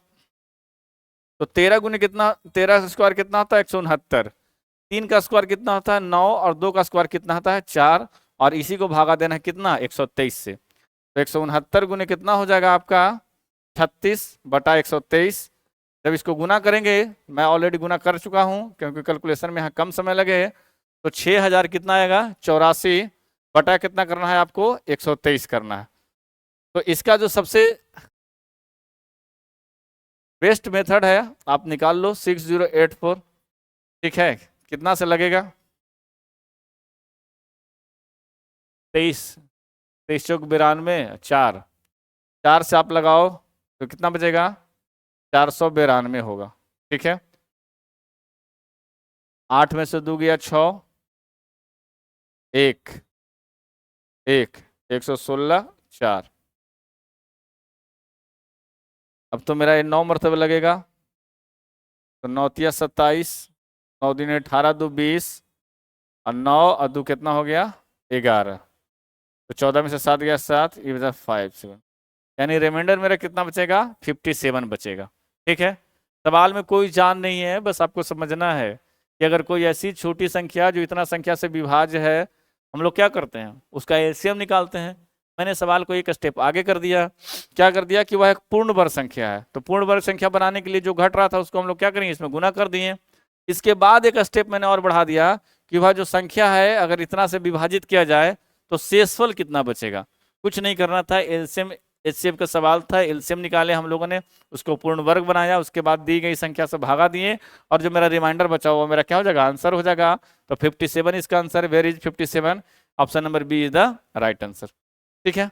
तो 13 गुने कितना, 13 का स्क्वायर कितना होता है 169, 3 का स्क्वायर कितना होता है 9, और 2 का स्क्वायर कितना होता है 4, और इसी को भागा देना है कितना 123 से। तो 169 गुने कितना हो जाएगा आपका 36/123। जब इसको गुना करेंगे, मैं ऑलरेडी गुना कर चुका हूं क्योंकि कैलकुलेशन में यहाँ कम समय लगे, तो 6000 कितना आएगा 84 बटा कितना करना है आपको 123 करना है। तो इसका जो सबसे बेस्ट मेथड है आप निकाल लो 6084, ठीक है। कितना से लगेगा 23 23 चौक 92, 4 से आप लगाओ तो कितना बचेगा 492 होगा। ठीक है, 8 में से 2 गया 6, 1 1 116 4। अब तो मेरा ये 9 मरतबे लगेगा, तो 9 तिया 27, 9 दिन 18, 2 20 और 9 और 2 कितना हो गया 11। तो 14 में से 7 गया 7, ये बचा 5 7, यानी रिमाइंडर मेरा कितना बचेगा 57 बचेगा। ठीक है, सवाल में कोई जान नहीं है, बस आपको समझना है कि अगर कोई ऐसी छोटी संख्या जो इतना संख्या से विभाज्य है, हम लोग क्या करते हैं उसका एलसीएम निकालते हैं। मैंने सवाल को एक स्टेप आगे कर दिया, क्या कर दिया कि वह एक पूर्ण वर्ग संख्या है, तो पूर्ण वर्ग संख्या बनाने के लिए जो घट रहा था उसको हम लोग क्या करेंगे इसमें गुना कर दिए। इसके बाद एक स्टेप मैंने और बढ़ा दिया कि वह जो संख्या है अगर इतना से विभाजित किया जाए तो शेषफल कितना बचेगा। कुछ नहीं करना था, एलसीएम एचसीएफ का सवाल था, एलसीएम निकाले हम लोगों ने, उसको पूर्ण वर्ग बनाया, उसके बाद दी गई संख्या से भागा दिए और जो मेरा रिमाइंडर बचा हुआ मेरा क्या हो जाएगा आंसर हो जाएगा। तो 57 इसका answer, where is 57, option number B is the right answer. ठीक है,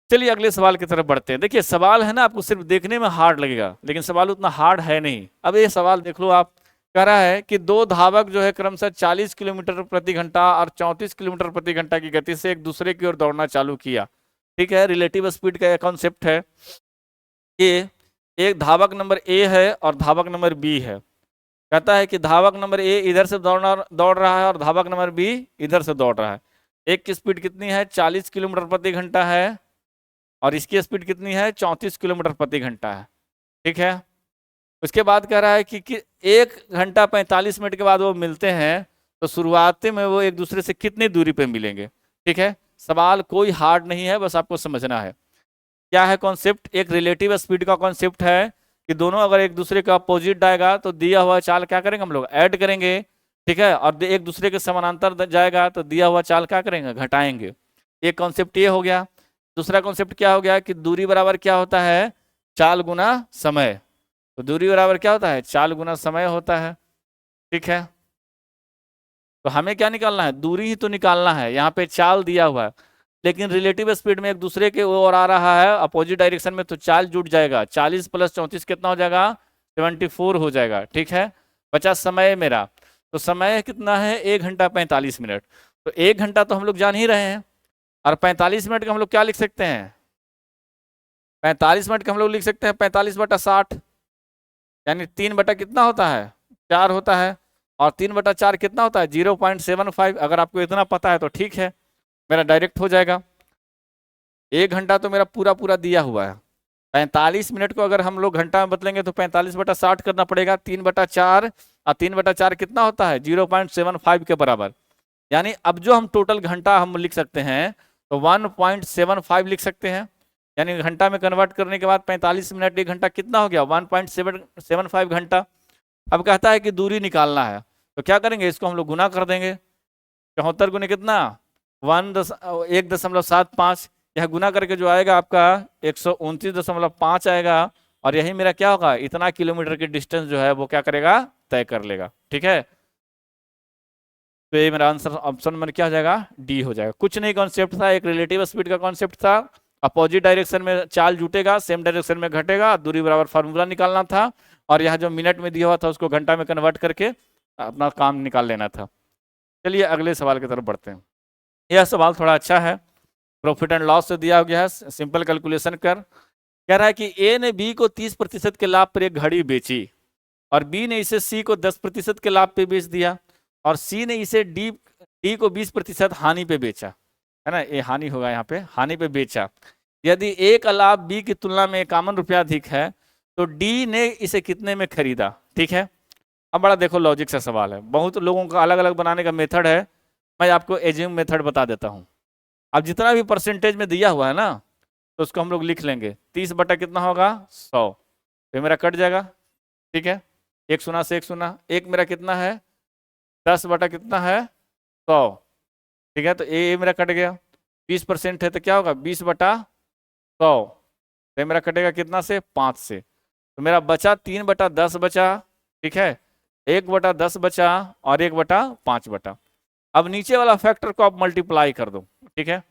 चलिए अगले सवाल की तरफ बढ़ते हैं। देखिए सवाल है ना आपको सिर्फ देखने में हार्ड लगेगा, लेकिन सवाल उतना हार्ड है नहीं। अब ये सवाल देख लो, आप कह रहा है कि दो धावक जो है क्रमशः 40 किलोमीटर प्रति घंटा और 34 किलोमीटर प्रति घंटा की गति से एक दूसरे की ओर दौड़ना चालू किया। ठीक है, रिलेटिव स्पीड का कॉन्सेप्ट है कि एक धावक नंबर ए है और धावक नंबर बी है। कहता है कि धावक नंबर ए इधर से दौड़ रहा है और धावक नंबर बी इधर से दौड़ रहा है। एक की स्पीड कितनी है 40 किलोमीटर प्रति घंटा है और इसकी स्पीड कितनी है 34 किलोमीटर प्रति घंटा है। ठीक है, उसके बाद कह रहा है कि 1 घंटा 45 मिनट के बाद वो मिलते हैं, तो शुरुआती में वो एक दूसरे से कितनी दूरी पे मिलेंगे। ठीक है, सवाल कोई हार्ड नहीं है, बस आपको समझना है क्या है कॉन्सेप्ट। एक रिलेटिव स्पीड का कॉन्सेप्ट है कि दोनों अगर एक दूसरे का अपोजिट जाएगा तो दिया हुआ चाल क्या करेंगे हम लोग ऐड करेंगे। ठीक है, और एक दूसरे के समानांतर जाएगा तो दिया हुआ चाल क्या करेंगे घटाएंगे। एक कॉन्सेप्ट ये हो गया। दूसरा कॉन्सेप्ट क्या हो गया कि दूरी बराबर क्या होता है चाल गुना समय। तो दूरी बराबर क्या होता है चाल गुना समय होता है। ठीक है, तो हमें क्या निकालना है दूरी ही तो निकालना है। यहाँ पे चाल दिया हुआ है, लेकिन रिलेटिव स्पीड में एक दूसरे के ओर आ रहा है अपोजिट डायरेक्शन में, तो चाल जुट जाएगा। 40 + 34 कितना हो जाएगा 74 हो जाएगा। ठीक है, बचा समय मेरा, तो समय कितना है 1 घंटा 45 मिनट। तो 1 घंटा तो हम लोग जान ही रहे हैं, और 45 मिनट का हम लोग क्या लिख सकते हैं 45 मिनट का हम लोग लिख सकते हैं 45/60, यानी 3 बटा कितना होता है 4 होता है, और 3/4 कितना होता है 0.75। अगर आपको इतना पता है तो ठीक है, मेरा डायरेक्ट हो जाएगा। 1 घंटा तो मेरा पूरा पूरा दिया हुआ है, 45 मिनट को अगर हम लोग घंटा में बदलेंगे तो 45/60 करना पड़ेगा। 3/4 और 3/4 कितना होता है 0.75 के बराबर। यानी अब जो हम टोटल घंटा हम लिख सकते हैं तो 1.75 लिख सकते हैं। यानी घंटा में कन्वर्ट करने के बाद 45 मिनट 1 घंटा कितना हो गया 1.75 घंटा। अब कहता है कि दूरी निकालना है, तो क्या करेंगे इसको हम लोग गुना कर देंगे। 74 गुने कितना 1.75, यह गुना करके जो आएगा आपका 129.5 आएगा, और यही मेरा क्या होगा इतना किलोमीटर की डिस्टेंस जो है वो क्या करेगा तय कर लेगा। ठीक है, तो ये मेरा आंसर ऑप्शन में क्या हो जाएगा डी हो जाएगा। कुछ नहीं कॉन्सेप्ट था, एक रिलेटिव स्पीड का कॉन्सेप्ट था। अपोजिट डायरेक्शन में चाल जुटेगा, सेम डायरेक्शन में घटेगा, दूरी बराबर फार्मूला निकालना था, और यहाँ जो मिनट में दिया हुआ था उसको घंटा में कन्वर्ट करके अपना काम निकाल लेना था। चलिए अगले सवाल की तरफ बढ़ते हैं। यह सवाल थोड़ा अच्छा है, प्रॉफिट एंड लॉस से दिया गया है, सिंपल कैलकुलेशन कर। कह रहा है कि ए ने बी को 30% के लाभ पर एक घड़ी बेची, और बी ने इसे सी को 10% के लाभ पे बेच दिया, और सी ने इसे डी को 20% हानि पे बेचा, है ना, ये हानि होगा यहाँ पे, हानि पे बेचा। यदि ए का लाभ बी की तुलना में 51 रुपया अधिक है तो डी ने इसे कितने में खरीदा। ठीक है, अब बड़ा देखो लॉजिक से सवाल है, बहुत लोगों का अलग अलग बनाने का मेथड है, मैं आपको एज्यूम मेथड बता देता हूँ। अब जितना भी परसेंटेज में दिया हुआ है ना तो उसको हम लोग लिख लेंगे 30 बटा कितना होगा 100, तो मेरा कट जाएगा। ठीक है, 1 शून्य से 1 शून्य, 1 मेरा कितना है 10 बटा कितना है 100। ठीक है, तो ए मेरा कट गया, 20% है तो क्या होगा 20/100, तो मेरा कटेगा कितना से 5 से, तो मेरा बचा 3/10 बचा। ठीक है, 1/10 बचा और 1/5 बटा। अब नीचे वाला फैक्टर को आप मल्टीप्लाई कर दो। ठीक है,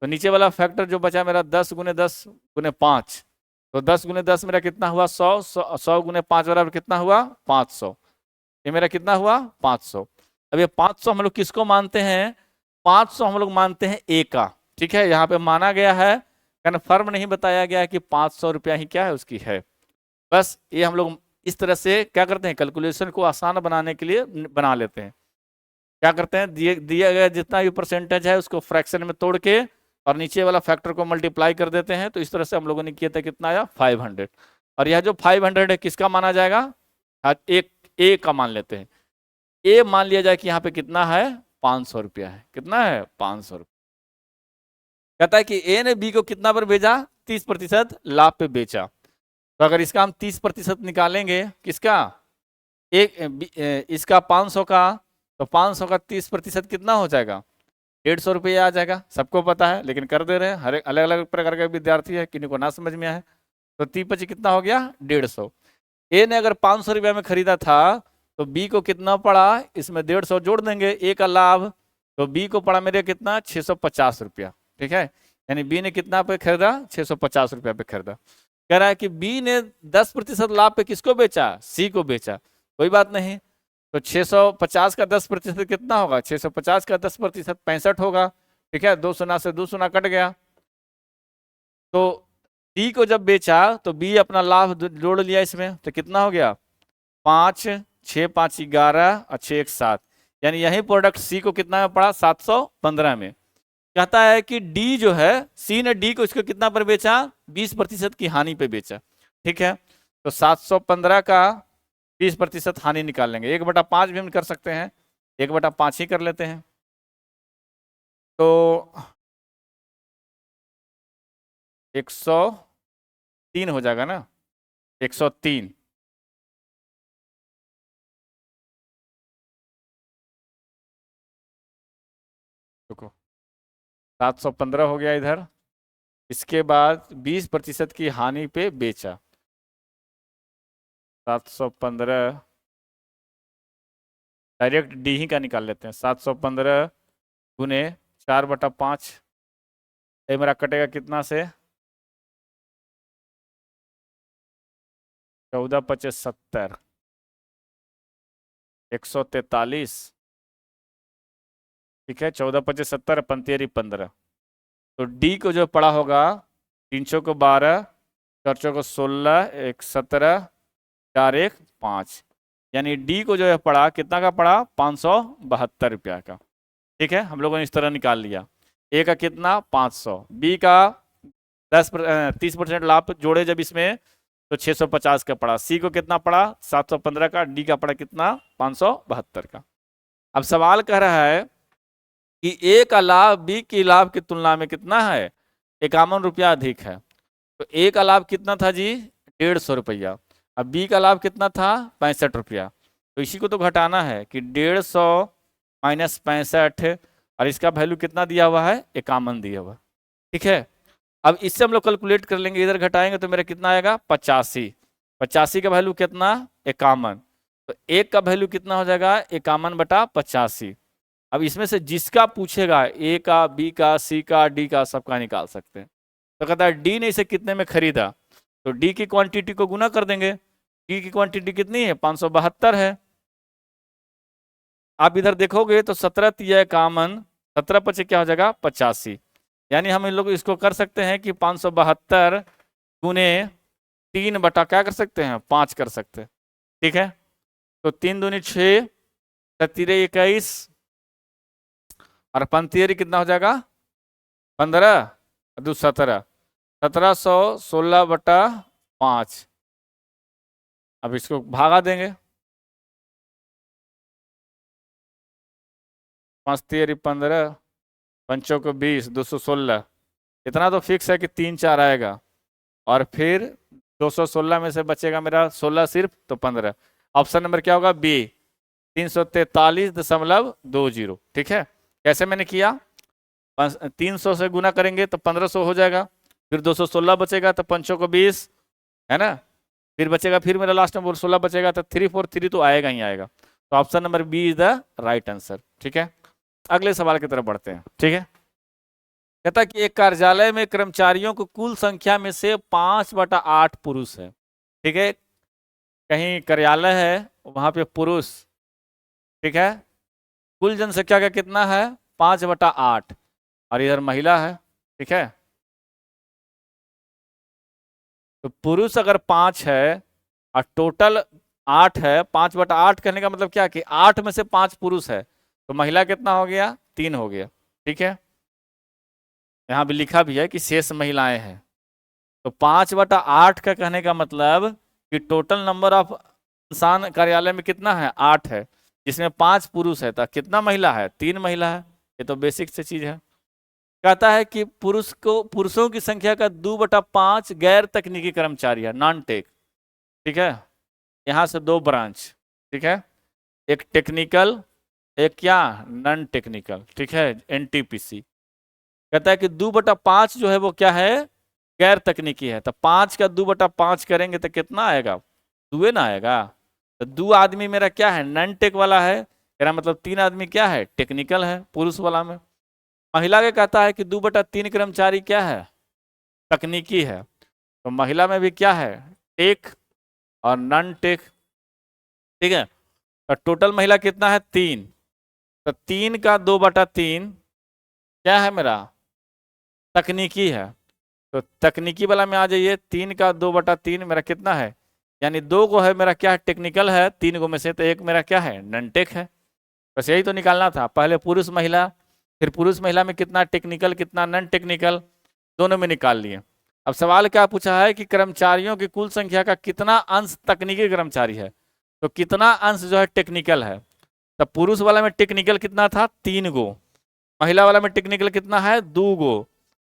तो नीचे वाला फैक्टर जो बचा मेरा 10 × 10 × 5, तो 10 गुने 10 मेरा कितना हुआ 100, 100 गुने 5 बराबर कितना हुआ 500, ये मेरा कितना हुआ 500। अब ये 500 हम लोग किसको मानते हैं, 500 हम लोग मानते हैं ए का, ठीक है। यहाँ पे माना गया है, कन्फर्म नहीं बताया गया है कि 500 रुपया ही क्या है उसकी है। बस ये हम लोग इस तरह से क्या करते हैं, कैलकुलेशन को आसान बनाने के लिए बना लेते हैं। क्या करते हैं, दिया गया जितना भी परसेंटेज है उसको फ्रैक्शन में तोड़ के और नीचे वाला फैक्टर को मल्टीप्लाई कर देते हैं। तो इस तरह से हम लोगों ने किया था, कितना आया 500। और यह जो 500 है किसका माना जाएगा, एक ए का मान लेते हैं। ए मान लिया जाए कि यहाँ पे कितना है 500 रुपया है, कितना है 500 रुपया। कहता है कि ए ने बी को कितना पर भेजा, 30% लाभ पे बेचा। तो अगर इसका हम 30% निकालेंगे, किसका, एक इसका 500 का, तो 500 का 30% कितना हो जाएगा 150 रुपया आ जाएगा। सबको पता है लेकिन कर दे रहे हैं, हर एक अलग अलग प्रकार के विद्यार्थी है, किन्हीं को ना समझ में आए। तो 30 कितना हो गया 150। ए ने अगर 500 रुपया में खरीदा था तो बी को कितना पड़ा, इसमें 150 जोड़ देंगे, ए का लाभ, तो बी को पड़ा मेरे कितना 650 रुपया, ठीक है। यानी बी ने कितना पे खरीदा 650 रुपया पे खरीदा। कह रहा है कि बी ने 10% लाभ पे किसको बेचा, सी को बेचा। कोई बात नहीं, तो 650 का 10% कितना होगा, 650 का 10% 65 होगा, ठीक है। 2 शून्य से 2 शून्य कट गया। तो डी को जब बेचा तो बी अपना लाभ जोड़ लिया इसमें, तो कितना हो गया 5, 6 5 11 और 6 1 7, यानी यही प्रोडक्ट सी को कितना में पड़ा 715 में। कहता है कि डी जो है, सी ने डी को इसको कितना पर बेचा 20% की हानि पे बेचा, ठीक है। तो 715 का 20% हानि निकाल लेंगे, 1/5 भी हम कर सकते हैं, 1/5 ही कर लेते हैं। तो 103 हो जाएगा ना, 103। देखो 715 हो गया इधर, इसके बाद 20% की हानि पे बेचा, 715 डायरेक्ट डी ही का निकाल लेते हैं। 715 गुने 4/5, ये मेरा कटेगा कितना से 14 25 70, 143, ठीक है। 14 25 70 पंतेरी 15। तो डी को जो पड़ा होगा 300 को 12, 4 को 16, 1 17, 4 1 5, यानी डी को जो है पड़ा कितना का पड़ा 572 रुपया का, ठीक है। हम लोगों ने इस तरह निकाल लिया। ए का कितना 500, बी का 30% लाभ जोड़े जब इसमें तो 650 का पड़ा, सी को कितना पड़ा 715 का, डी का पड़ा कितना 572 का। अब सवाल कह रहा है कि ए का लाभ बी की लाभ की तुलना में कितना है 51 रुपया अधिक है। तो ए का लाभ कितना था जी 150 रुपया, अब बी का लाभ कितना था 65 रुपया। तो इसी को तो घटाना है कि 150 माइनस 65, और इसका वैल्यू कितना दिया हुआ है 51 दिया हुआ, ठीक है। अब इससे हम लोग कैलकुलेट कर लेंगे, इधर घटाएंगे तो मेरा कितना आएगा 85, 85 का वैल्यू कितना 51, तो एक का वैल्यू कितना हो जाएगा 51/85। अब इसमें से जिसका पूछेगा ए का, बी का, सी का, डी का, सबका निकाल सकते हैं। तो कहता है डी ने इसे कितने में खरीदा, तो डी की क्वांटिटी को गुना कर देंगे। डी की क्वांटिटी कितनी है 572 है। आप इधर देखोगे तो 17 तिया 51, 17 पचे क्या हो जाएगा 85, यानी हम इन लोग इसको कर सकते हैं कि 572 गुने 3 बटा क्या कर सकते हैं 5 कर सकते हैं, ठीक है। तो 3 दूनी 6, 3 21 और 5 कितना हो जाएगा 15, 2 17, 1716/5। अब इसको भागा देंगे, 5 3 15, 5 को 20, 216, इतना तो फिक्स है कि 3 4 आएगा, और फिर 216 में से बचेगा मेरा 16 सिर्फ, तो 15। ऑप्शन नंबर क्या होगा बी 343.20, ठीक है। कैसे मैंने किया 300 से गुना करेंगे तो 1500 हो जाएगा, फिर 216 बचेगा तो 5 को 20 है ना, फिर बचेगा, फिर मेरा लास्ट में 16 बचेगा, तो 343 तो आएगा ही आएगा। तो option number B is the right answer, ठीक है। अगले सवाल की तरफ बढ़ते हैं, ठीक है। कहता है कि एक कार्यालय में कर्मचारियों की कुल संख्या में से 5/8 पुरुष है। ठीक है, कहीं कार्यालय है वहां पे पुरुष, ठीक है, कुल जनसंख्या का कितना है 5/8, और इधर महिला है। ठीक है, तो पुरुष अगर 5 है और टोटल 8 है, 5/8 कहने का मतलब क्या कि 8 में से 5 पुरुष है, तो महिला कितना हो गया 3 हो गया। ठीक है, यहाँ भी लिखा भी है कि शेष महिलाएं हैं। तो 5/8 का कहने का मतलब कि टोटल नंबर ऑफ इंसान कार्यालय में कितना है 8 है, जिसमें 5 पुरुष है, तो कितना महिला है 3 महिला है। ये तो बेसिक से चीज है। कहता है कि पुरुषों की संख्या का 2/5 गैर तकनीकी कर्मचारी है, नॉन टेक। ठीक है, यहाँ से 2 ब्रांच, ठीक है, एक टेक्निकल, एक क्या नॉन टेक्निकल। ठीक है, एनटीपीसी। कहता है कि 2/5 जो है वो क्या है गैर तकनीकी है। तो 5 का 2/5 करेंगे तो कितना आएगा 2 ना आएगा। तो 2 आदमी मेरा क्या है नॉन टेक वाला है, मेरा मतलब 3 आदमी क्या है टेक्निकल है पुरुष वाला में। महिला के कहता है कि 2/3 कर्मचारी क्या है तकनीकी है। तो महिला में भी क्या है टेक और नॉन टेक। ठीक है, तो टोटल महिला कितना है 3, तो 3 का 2/3 क्या है मेरा तकनीकी है। तो तकनीकी वाला में आ जाइए, 3 का 2/3 मेरा कितना है, यानी 2 को है मेरा क्या है टेक्निकल है, 3 को में से तो 1 मेरा क्या है नॉन टेक है। बस यही तो निकालना था, पहले पुरुष महिला, फिर पुरुष महिला में कितना टेक्निकल कितना नॉन टेक्निकल, दोनों में निकाल लिए। अब सवाल क्या पूछा है कि कर्मचारियों की कुल संख्या का कितना अंश तकनीकी कर्मचारी है, तो कितना अंश जो है टेक्निकल है। तब पुरुष वाला में टेक्निकल कितना था 3 गो, महिला वाला में टेक्निकल कितना है 2 गो,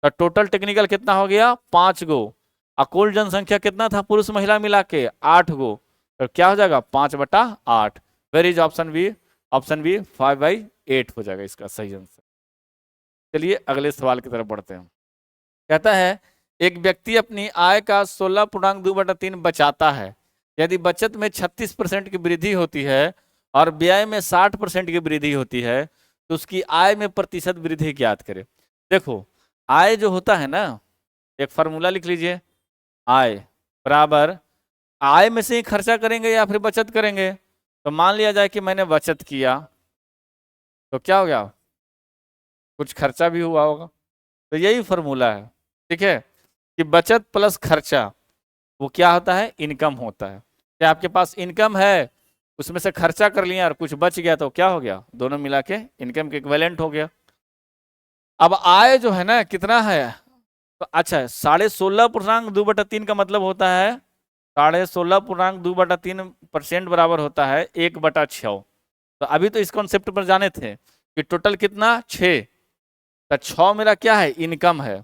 तो टोटल टेक्निकल कितना हो गया 5 गो, और कुल जनसंख्या कितना था पुरुष महिला मिला के 8 गो, तो क्या हो जाएगा 5/8। Where is option B, option B 5/8 हो जाएगा इसका सही आंसर। चलिए अगले सवाल की तरफ बढ़ते हैं। कहता है एक व्यक्ति अपनी आय का 16.2/3 बचाता है। यदि बचत में 36% की वृद्धि होती है और व्यय में 60% की वृद्धि होती है तो उसकी आय में प्रतिशत वृद्धि ज्ञात करें। देखो आय जो होता है ना, एक फार्मूला लिख लीजिए, आय बराबर आय में से ही खर्चा करेंगे या फिर बचत करेंगे। तो मान लिया जाए कि मैंने बचत किया तो क्या हो गया कुछ खर्चा भी हुआ होगा, तो यही फार्मूला है। ठीक है, कि बचत प्लस खर्चा वो क्या होता है इनकम होता है। क्या आपके पास इनकम है उसमें से खर्चा कर लिया और कुछ बच गया तो क्या हो गया दोनों मिला के इनकम के इक्विवेलेंट हो गया। अब आय जो है ना कितना है, तो अच्छा 16.5/2/3 का मतलब होता है 16.5/2/3% बराबर होता है 1/6। तो अभी तो इस कॉन्सेप्ट पर जाने थे कि टोटल कितना 6, तो 6 मेरा क्या है इनकम है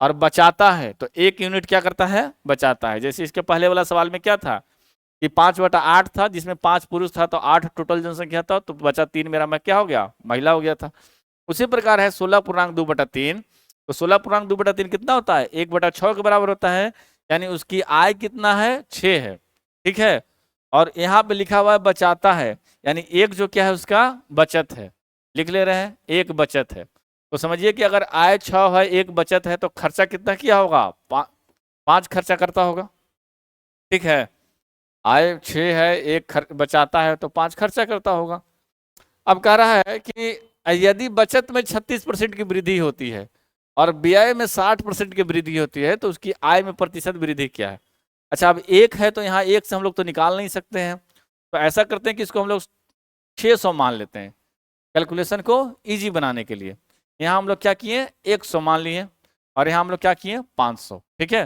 और बचाता है, तो 1 यूनिट क्या करता है बचाता है। जैसे इसके पहले वाला सवाल में क्या था कि 5/8 था जिसमें 5 पुरुष था, तो 8 टोटल जनसंख्या था, तो बचा 3 मेरा मैं क्या हो गया महिला हो गया था। उसी प्रकार है 16.2/3, तो 16.2/3 कितना होता है 1/6 के बराबर होता है, यानी उसकी आय कितना है 6 है। ठीक है, और यहाँ पे लिखा हुआ है बचाता है, यानी एक जो क्या है उसका बचत है, लिख ले रहे हैं एक बचत है। तो समझिए कि अगर आय 6 है एक बचत है तो खर्चा कितना किया होगा 5 खर्चा करता होगा। ठीक है, आय 6 है एक बचाता है तो 5 खर्चा करता होगा। अब कह रहा है कि यदि बचत में 36% की वृद्धि होती है और व्यय में 60% की वृद्धि होती है तो उसकी आय में प्रतिशत वृद्धि क्या है। अच्छा अब 1 है तो यहाँ 1 से हम लोग तो निकाल नहीं सकते हैं, तो ऐसा करते हैं कि इसको हम लोग 600 मान लेते हैं कैलकुलेशन को इजी बनाने के लिए। यहाँ हम लोग क्या किए 100 मान लिए और यहाँ हम लोग क्या किए 500। ठीक है,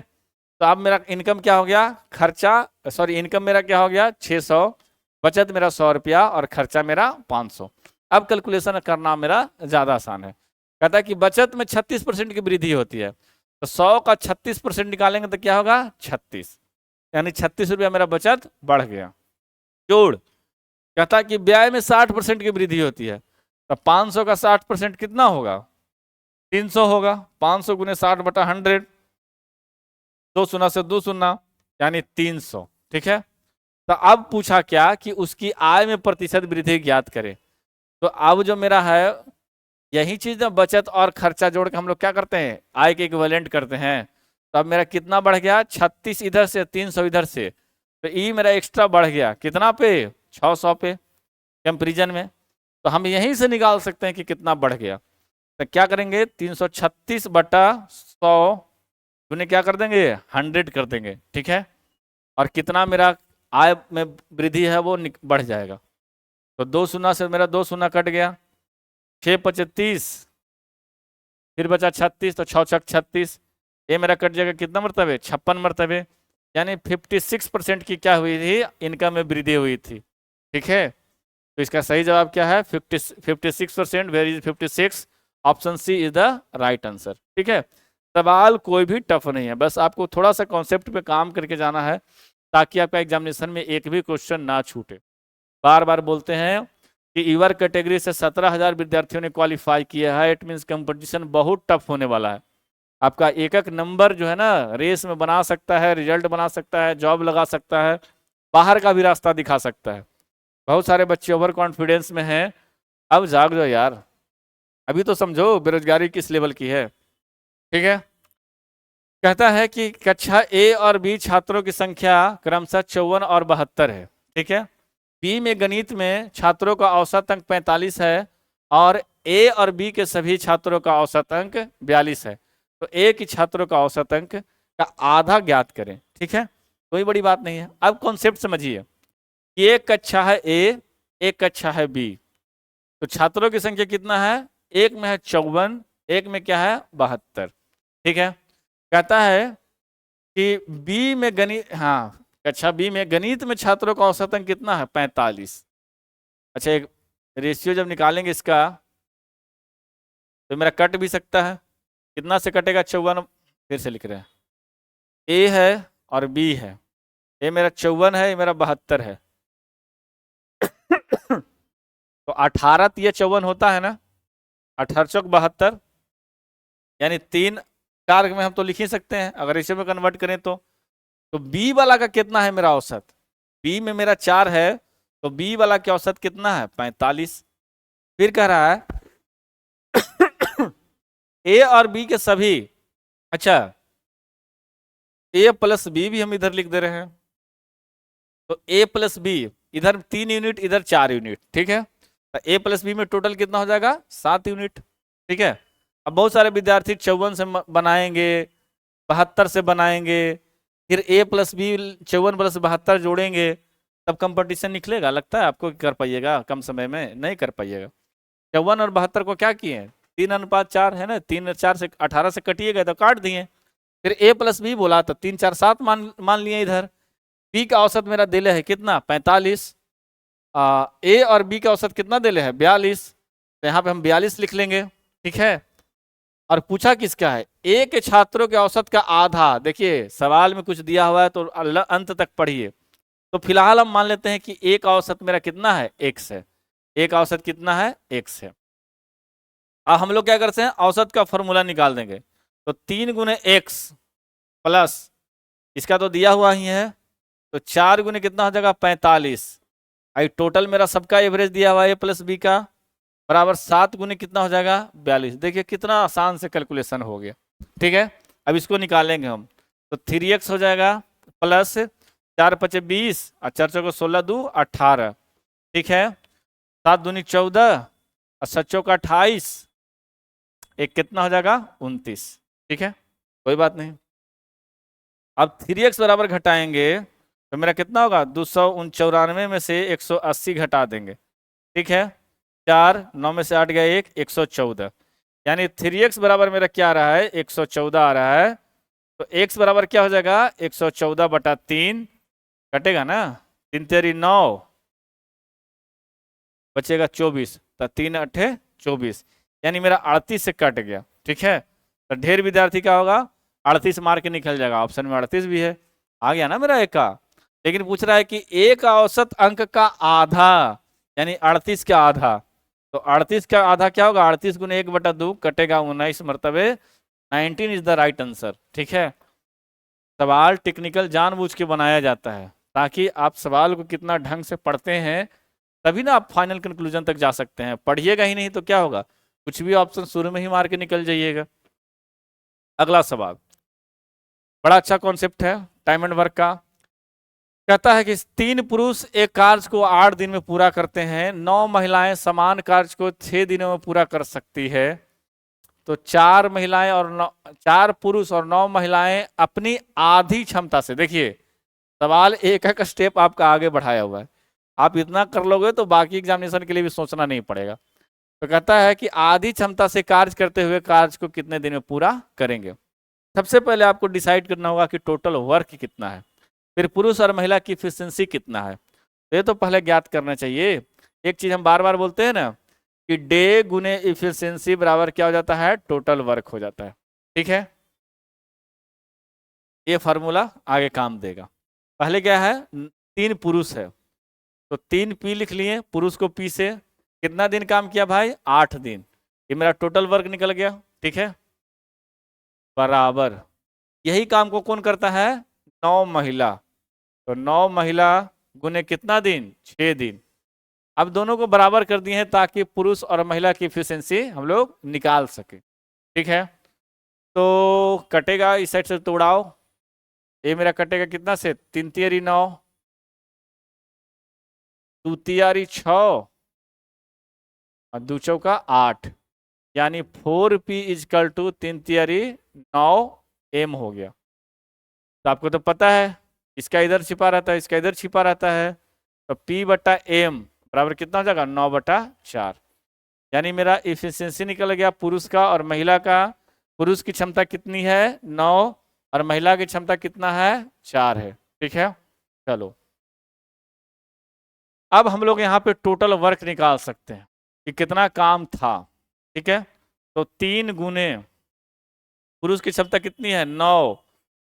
तो अब मेरा इनकम क्या हो गया खर्चा सॉरी इनकम मेरा क्या हो गया 600, बचत मेरा 100 रुपया और खर्चा मेरा 500। अब कैलकुलेशन करना मेरा ज़्यादा आसान है। कहता है कि बचत में 36% की वृद्धि होती है, तो 100 का 36% निकालेंगे तो क्या होगा 36, यानी 36 रुपया मेरा बचत बढ़ गया। जोड़ कहता है कि व्यय में 60% की वृद्धि होती है, तो 500 का 60% कितना होगा 300 होगा, 500 गुने 60/100, 2 शून्य से 2 शून्य यानी 300। ठीक है, तो अब पूछा क्या कि उसकी आय में प्रतिशत वृद्धि ज्ञात करें। तो अब जो मेरा है यही चीज ना बचत और खर्चा जोड़ के हम लोग क्या करते हैं, आय के इक्विवेलेंट करते हैं। तो अब मेरा कितना बढ़ गया, 36 इधर से 300 इधर से, तो ई मेरा एक्स्ट्रा बढ़ गया कितना पे, 600 पे कंपेरिजन में। तो हम यहीं से निकाल सकते हैं कि कितना बढ़ गया। तो क्या करेंगे, 336 बटा 100 गुने क्या कर देंगे, 100 कर देंगे, ठीक है। और कितना मेरा आय में वृद्धि है वो बढ़ जाएगा। तो 2 शून्य से मेरा 2 शून्य कट गया, 6 पचे 30, फिर बचा 36, तो 6 छक 36, ये मेरा कट जाएगा कितना मरतबे, 56 मरतबे। यानी 56% की क्या हुई थी, इनकम में वृद्धि हुई थी, ठीक है। तो इसका सही जवाब क्या है, 56%, where is 56, option C is the right answer, ठीक है। सवाल कोई भी टफ नहीं है, बस आपको थोड़ा सा कॉन्सेप्ट पे काम करके जाना है ताकि आपका एग्जामिनेशन में एक भी क्वेश्चन ना छूटे। बार बार बोलते हैं कि ईवर कैटेगरी से 17,000 विद्यार्थियों ने क्वालिफाई किया है, इट मीन्स कंपटीशन बहुत टफ होने वाला है। आपका एक एक नंबर जो है ना रेस में बना सकता है, रिजल्ट बना सकता है, जॉब लगा सकता है, बाहर का भी रास्ता दिखा सकता है। बहुत सारे बच्चे ओवर कॉन्फिडेंस में हैं, अब जाग जाओ यार, अभी तो समझो बेरोजगारी किस लेवल की है, ठीक है। कहता है कि कक्षा ए और बी छात्रों की संख्या क्रमशः 54 और 72 है, ठीक है। बी में गणित में छात्रों का औसत अंक 45 है और ए और बी के सभी छात्रों का औसत अंक 42 है। तो ए के छात्रों का औसत अंक का आधा ज्ञात करें, ठीक है। कोई बड़ी बात नहीं है। अब कॉन्सेप्ट समझिए, एक कक्षा है ए, एक कक्षा है बी, तो छात्रों की संख्या कितना है, एक में है 54, एक में क्या है 72, ठीक है। कहता है कि बी में गणित, हाँ कक्षा बी में गणित में छात्रों का औसत अंक कितना है, 45। अच्छा, एक रेशियो जब निकालेंगे इसका तो मेरा कट भी सकता है, कितना से कटेगा, 54, फिर से लिख रहे हैं, ए है और बी है, ए मेरा 54 है, ये मेरा 72 है। तो 18 ये 54 होता है ना, 18 चौक 72, यानी 3 4 में हम तो लिख ही सकते हैं, अगर इसे में कन्वर्ट करें तो बी वाला का कितना है मेरा औसत, बी में मेरा 4 है, तो बी वाला के औसत कितना है, 45। फिर कह रहा है ए और बी के सभी, अच्छा ए प्लस बी भी हम इधर लिख दे रहे हैं, तो ए प्लस बी इधर 3 यूनिट, इधर 4 यूनिट, ठीक है। तो ए प्लस बी में टोटल कितना हो जाएगा, 7 यूनिट, ठीक है। अब बहुत सारे विद्यार्थी 54 से बनाएंगे, 72 से बनाएंगे, फिर ए प्लस बी 54 प्लस 72 जोड़ेंगे, तब कंपटीशन निकलेगा। लगता है आपको कर पाइएगा कम समय में, नहीं कर पाइएगा। 54 और 72 को क्या किए, 3:4 है ना, 3 और 4 से 18 से कटिएगा तो काट दिए। फिर ए प्लस बी बोला तो 3 4 7 मान लिए इधर। बी का औसत मेरा दिले है कितना, 45। ए और बी का औसत कितना दिले है, 42, तो यहाँ पे हम 42 लिख लेंगे, ठीक है। और पूछा किसका है, ए के छात्रों के औसत का आधा। देखिए सवाल में कुछ दिया हुआ है तो अंत तक पढ़िए। तो फिलहाल हम मान लेते हैं कि ए का औसत मेरा कितना है, x है, ए का औसत कितना है, x है। अब हम लोग क्या करते हैं, औसत का फॉर्मूला निकाल देंगे। तो 3 गुने x प्लस इसका तो दिया हुआ ही है, तो 4 गुने कितना हो जाएगा, 45। आई टोटल मेरा सबका एवरेज दिया हुआ है ए प्लस बी का, बराबर 7 गुने कितना हो जाएगा, 42। देखिए कितना आसान से कैलकुलेशन हो गया, ठीक है। अब इसको निकालेंगे हम, तो 3x हो जाएगा प्लस 4 पचे 20 और 4 चौको 16 2 18, ठीक है। 7 दूनी 14 और 7 चौका 28, एक कितना हो जाएगा, 29, ठीक है, कोई बात नहीं। अब 3x बराबर घटाएंगे तो मेरा कितना होगा, 294 में से 180 घटा देंगे, ठीक है। 4 9 में से 8 गया 1, 114, यानी 3x बराबर मेरा क्या आ रहा है, 114 आ रहा है। तो x बराबर क्या हो जाएगा, 114 बटा 3, कटेगा ना, 3 तेरी 9, बचेगा 24, तो 3 8 24, यानी मेरा 38 से कट गया, ठीक है। तो ढेर विद्यार्थी का होगा 38 मार्क के निकल जाएगा, ऑप्शन में 38 भी है, आ गया ना मेरा एक का। लेकिन पूछ रहा है कि ए का औसत अंक का आधा, यानी 38 का आधा, तो 38 का आधा क्या होगा, 38 गुने 1/2 कटेगा 19 मरतबे, 19 इज द राइट आंसर, ठीक है। सवाल टेक्निकल जानबूझ के बनाया जाता है ताकि आप सवाल को कितना ढंग से पढ़ते हैं तभी ना आप फाइनल कंक्लूजन तक जा सकते हैं। पढ़िएगा ही नहीं तो क्या होगा, कुछ भी ऑप्शन शुरू में ही मार के निकल जाइएगा। अगला सवाल बड़ा अच्छा कॉन्सेप्ट है टाइम एंड वर्क का। कहता है कि 3 पुरुष एक कार्य को 8 दिन में पूरा करते हैं, 9 महिलाएं समान कार्य को 6 दिनों में पूरा कर सकती है। तो 4 महिलाएं और 4 पुरुष और 9 महिलाएं अपनी आधी क्षमता से, देखिए सवाल एक एक स्टेप आपका आगे बढ़ाया हुआ है, आप इतना कर लोगे तो बाकी एग्जामिनेशन के लिए भी सोचना नहीं पड़ेगा। तो कहता है कि आधी क्षमता से कार्य करते हुए कार्य को कितने दिन में पूरा करेंगे। सबसे पहले आपको डिसाइड करना होगा कि टोटल वर्क कितना है, फिर पुरुष और महिला की एफिशिएंसी कितना है, तो ये तो पहले ज्ञात करना चाहिए। एक चीज हम बार बार बोलते हैं ना कि डे गुने इफिशियंसी बराबर क्या हो जाता है, टोटल वर्क हो जाता है। ठीक है, ये फार्मूला आगे काम देगा। पहले क्या है, 3 पुरुष है तो 3 पी लिख लिए, पुरुष को पी से कितना दिन काम किया भाई, 8 दिन, ये मेरा टोटल वर्क निकल गया। ठीक है, बराबर यही काम को कौन करता है, 9 महिला, तो 9 महिला गुने कितना दिन, 6 दिन। अब दोनों को बराबर कर दिए हैं ताकि पुरुष और महिला की एफिशिएंसी हम लोग निकाल सके। ठीक है, तो कटेगा इस साइड से तो उड़ाओ, ये मेरा कटेगा कितना से, 3 तियारी 9, 2 तियारी 6 और 2 चौका 8, यानी 4p इजकल टू 3 तियारी 9m हो गया। तो आपको तो पता है इसका इधर छिपा रहता है, इसका इधर छिपा रहता है, तो p बटा m बराबर कितना हो जाएगा, 9/4, यानी मेरा इफिशियंसी निकल गया पुरुष का और महिला का। पुरुष की क्षमता कितनी है, 9, और महिला की क्षमता कितना है, 4 है। ठीक है, चलो अब हम लोग यहाँ पे टोटल वर्क निकाल सकते हैं कि कितना काम था। ठीक है, तो 3 गुने पुरुष की क्षमता कितनी है, 9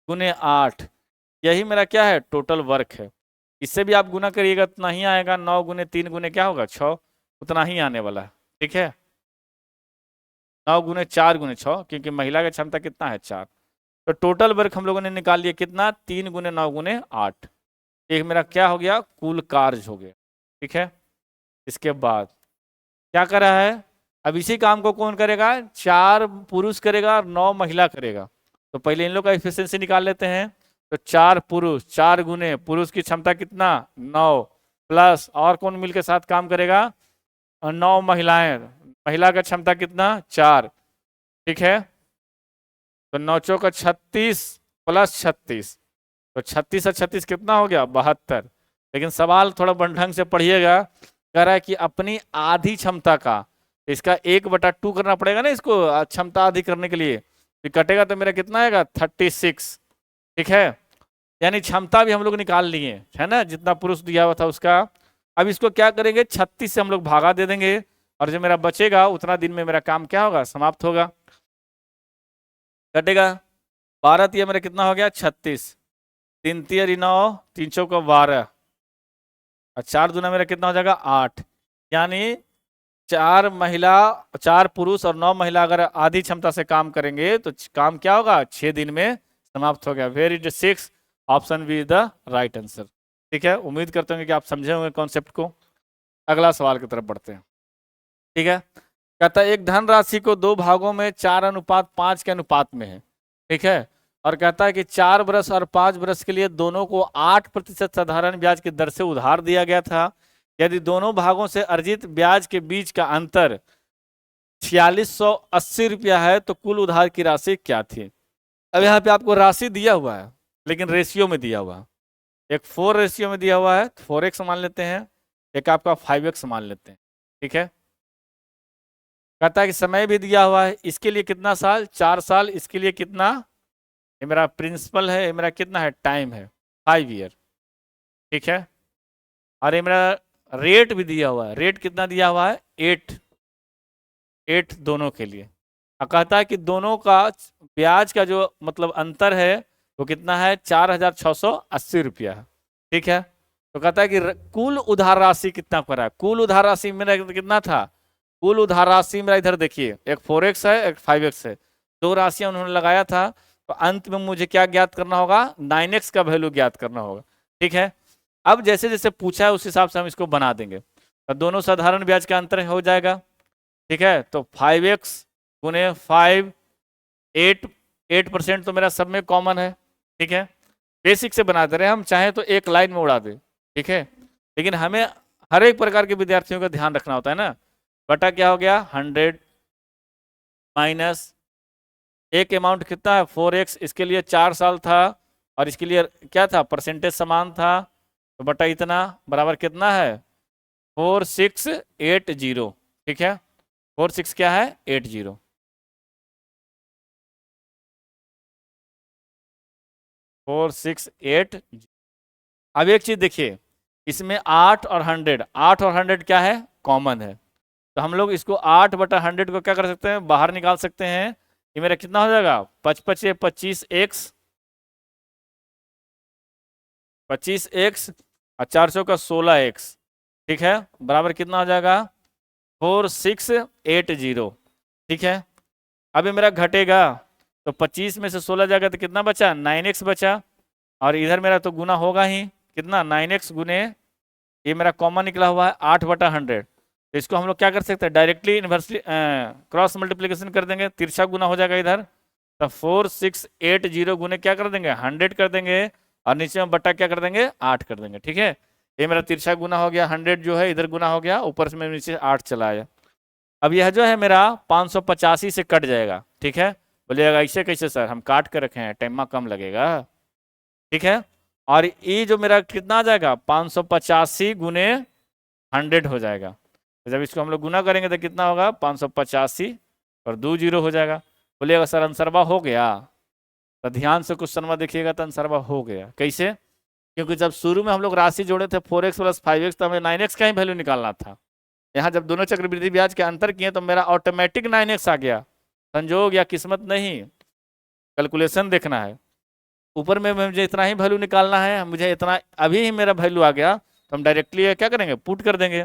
गुने 8, यही मेरा क्या है, टोटल वर्क है। इससे भी आप गुना करिएगा उतना ही आएगा, 9 गुने 3 गुने क्या होगा, 6, उतना ही आने वाला है। ठीक है, 9 गुने 4 गुने 6, क्योंकि महिला की क्षमता कितना है, 4, तो टोटल वर्क हम लोगों ने निकाल लिया कितना, 3 गुने 9 गुने 8, एक मेरा क्या हो गया, कुल कार्य हो गया। ठीक है, इसके बाद क्या करा है, अब इसी काम को कौन करेगा, 4 पुरुष करेगा और 9 महिला करेगा। तो पहले इन लोग का एफिशिएंसी निकाल लेते हैं। तो 4 पुरुष, 4 गुने पुरुष की क्षमता कितना, 9, प्लस और कौन मिलकर साथ काम करेगा, और 9 महिलाएं, महिला का क्षमता कितना, 4। ठीक है, तो 9 चौका 36 प्लस 36, तो 36 और 36 कितना हो गया, 72। लेकिन सवाल थोड़ा ढंग से पढ़िएगा, कह रहा है कि अपनी आधी क्षमता का, इसका 1/2 करना पड़ेगा ना इसको क्षमता आधी करने के लिए, तो कटेगा तो मेरा कितना आएगा, 36। ठीक है, यानी क्षमता भी हम लोग निकाल लिए है ना, जितना पुरुष दिया हुआ था उसका। अब इसको क्या करेंगे, 36 से हम लोग भागा दे देंगे और जो मेरा बचेगा उतना दिन में मेरा काम क्या होगा, समाप्त होगा। कटेगा 12 तिया मेरा कितना हो गया, 36, 3 तिया 9, 3 चौका 12 और 4 दूना मेरा कितना हो जाएगा, 8, यानी 4 महिला, 4 पुरुष और 9 महिला अगर आधी क्षमता से काम करेंगे तो काम क्या होगा, 6 दिन में समाप्त हो गया। Very 6 option B is the right answer. ठीक है, उम्मीद करते हैं कि आप समझे होंगे कॉन्सेप्ट को। अगला सवाल की तरफ बढ़ते हैं। ठीक है, कहता है एक धनराशि को 2 भागों में 4:5 के अनुपात में है। ठीक है, और कहता है कि 4 वर्ष और 5 वर्ष के लिए दोनों को 8% साधारण ब्याज की दर से उधार दिया गया था। यदि दोनों भागों से अर्जित ब्याज के बीच का अंतर 4680 रुपया है तो कुल उधार की राशि क्या थी। अब यहाँ पे आपको राशि दिया हुआ है लेकिन रेशियो में दिया हुआ है, एक 4 रेशियो में दिया हुआ है 4x मान लेते हैं, एक आपका 5x मान लेते हैं। ठीक है, कहता है कि समय भी दिया हुआ है, इसके लिए कितना साल, 4 साल, इसके लिए कितना, ये मेरा प्रिंसिपल है, ये मेरा कितना है, टाइम है 5 ईयर। ठीक है, और ये मेरा रेट भी दिया हुआ है, रेट कितना दिया हुआ है, 8 दोनों के लिए। और कहता है कि दोनों का ब्याज का जो मतलब अंतर है वो कितना है, 4680 रुपया है। ठीक है, तो कहता है कि कुल उधार राशि कितना करा है, कुल उधार राशि मेरा कितना था, कुल उधार राशि मेरा इधर देखिए, एक 4x है एक 5x है, 2 राशियां उन्होंने लगाया था, तो अंत में मुझे क्या ज्ञात करना होगा, 9x का वैल्यू ज्ञात करना होगा। ठीक है, अब जैसे जैसे पूछा है उस हिसाब से हम इसको बना देंगे, तो दोनों साधारण ब्याज का अंतर हो जाएगा। ठीक है, तो 5x गुने 5, 8% तो मेरा सब में कॉमन है। ठीक है, बेसिक से बना दे रहे हैं हम, चाहे तो एक लाइन में उड़ा दे। ठीक है, लेकिन हमें हर एक प्रकार के विद्यार्थियों का ध्यान रखना होता है ना। बटा क्या हो गया 100 माइनस एक अमाउंट कितना है 4x, इसके लिए 4 साल था और इसके लिए क्या था परसेंटेज समान था, तो बटा इतना बराबर कितना है 4680। ठीक है, 46 क्या है 80। Four six eight. अब एक चीज देखिए, इसमें 8 और 100, 8 और 100 क्या है कॉमन है, तो हम लोग इसको 8/100 को क्या कर सकते हैं बाहर निकाल सकते हैं। ये मेरा कितना हो जाएगा 25x, 25x और 400 का 16x। ठीक है, बराबर कितना हो जाएगा 4680। ठीक है, अब ये मेरा घटेगा, तो 25 में से 16 जाएगा तो कितना बचा 9x बचा, और इधर मेरा तो गुना होगा ही, कितना 9x गुने ये मेरा कॉमन निकला हुआ है 8/100। तो इसको हम लोग क्या कर सकते हैं डायरेक्टली इन्वर्सली क्रॉस मल्टीप्लिकेशन कर देंगे, तिरछा गुना हो जाएगा इधर, तो 4680 गुने क्या कर देंगे 100 कर देंगे, और नीचे में बटा क्या कर देंगे 8 कर देंगे। ठीक है, ये मेरा तिरछा गुना हो गया, 100 जो है इधर गुना हो गया, ऊपर से मेरे नीचे 8 चला आया। अब यह जो है मेरा 585 से कट जाएगा। ठीक है, बोलिएगा ऐसे कैसे सर, हम काट के रखे हैं, टाइम कम लगेगा। ठीक है, और ये जो मेरा कितना आ जाएगा 585 गुने 100 हो जाएगा, तो जब इसको हम लोग गुना करेंगे तो कितना होगा 585 और 2 जीरो हो जाएगा। बोलिएगा सर आंसरवा हो गया, तो ध्यान से क्वेश्चनवा देखिएगा तो आंसरवा हो गया। कैसे, क्योंकि जब शुरू में हम लोग राशि जोड़े थे 4x + 5x, तो हमें 9x का ही वैल्यू निकालना था। यहाँ जब दोनों चक्रवृद्धि ब्याज के अंतर किए तो मेरा ऑटोमेटिक 9x आ गया, संजोग या किस्मत नहीं, कैलकुलेशन देखना है। ऊपर में मुझे इतना ही वैल्यू निकालना है, मुझे इतना अभी ही मेरा वैल्यू आ गया, तो हम डायरेक्टली क्या करेंगे पुट कर देंगे।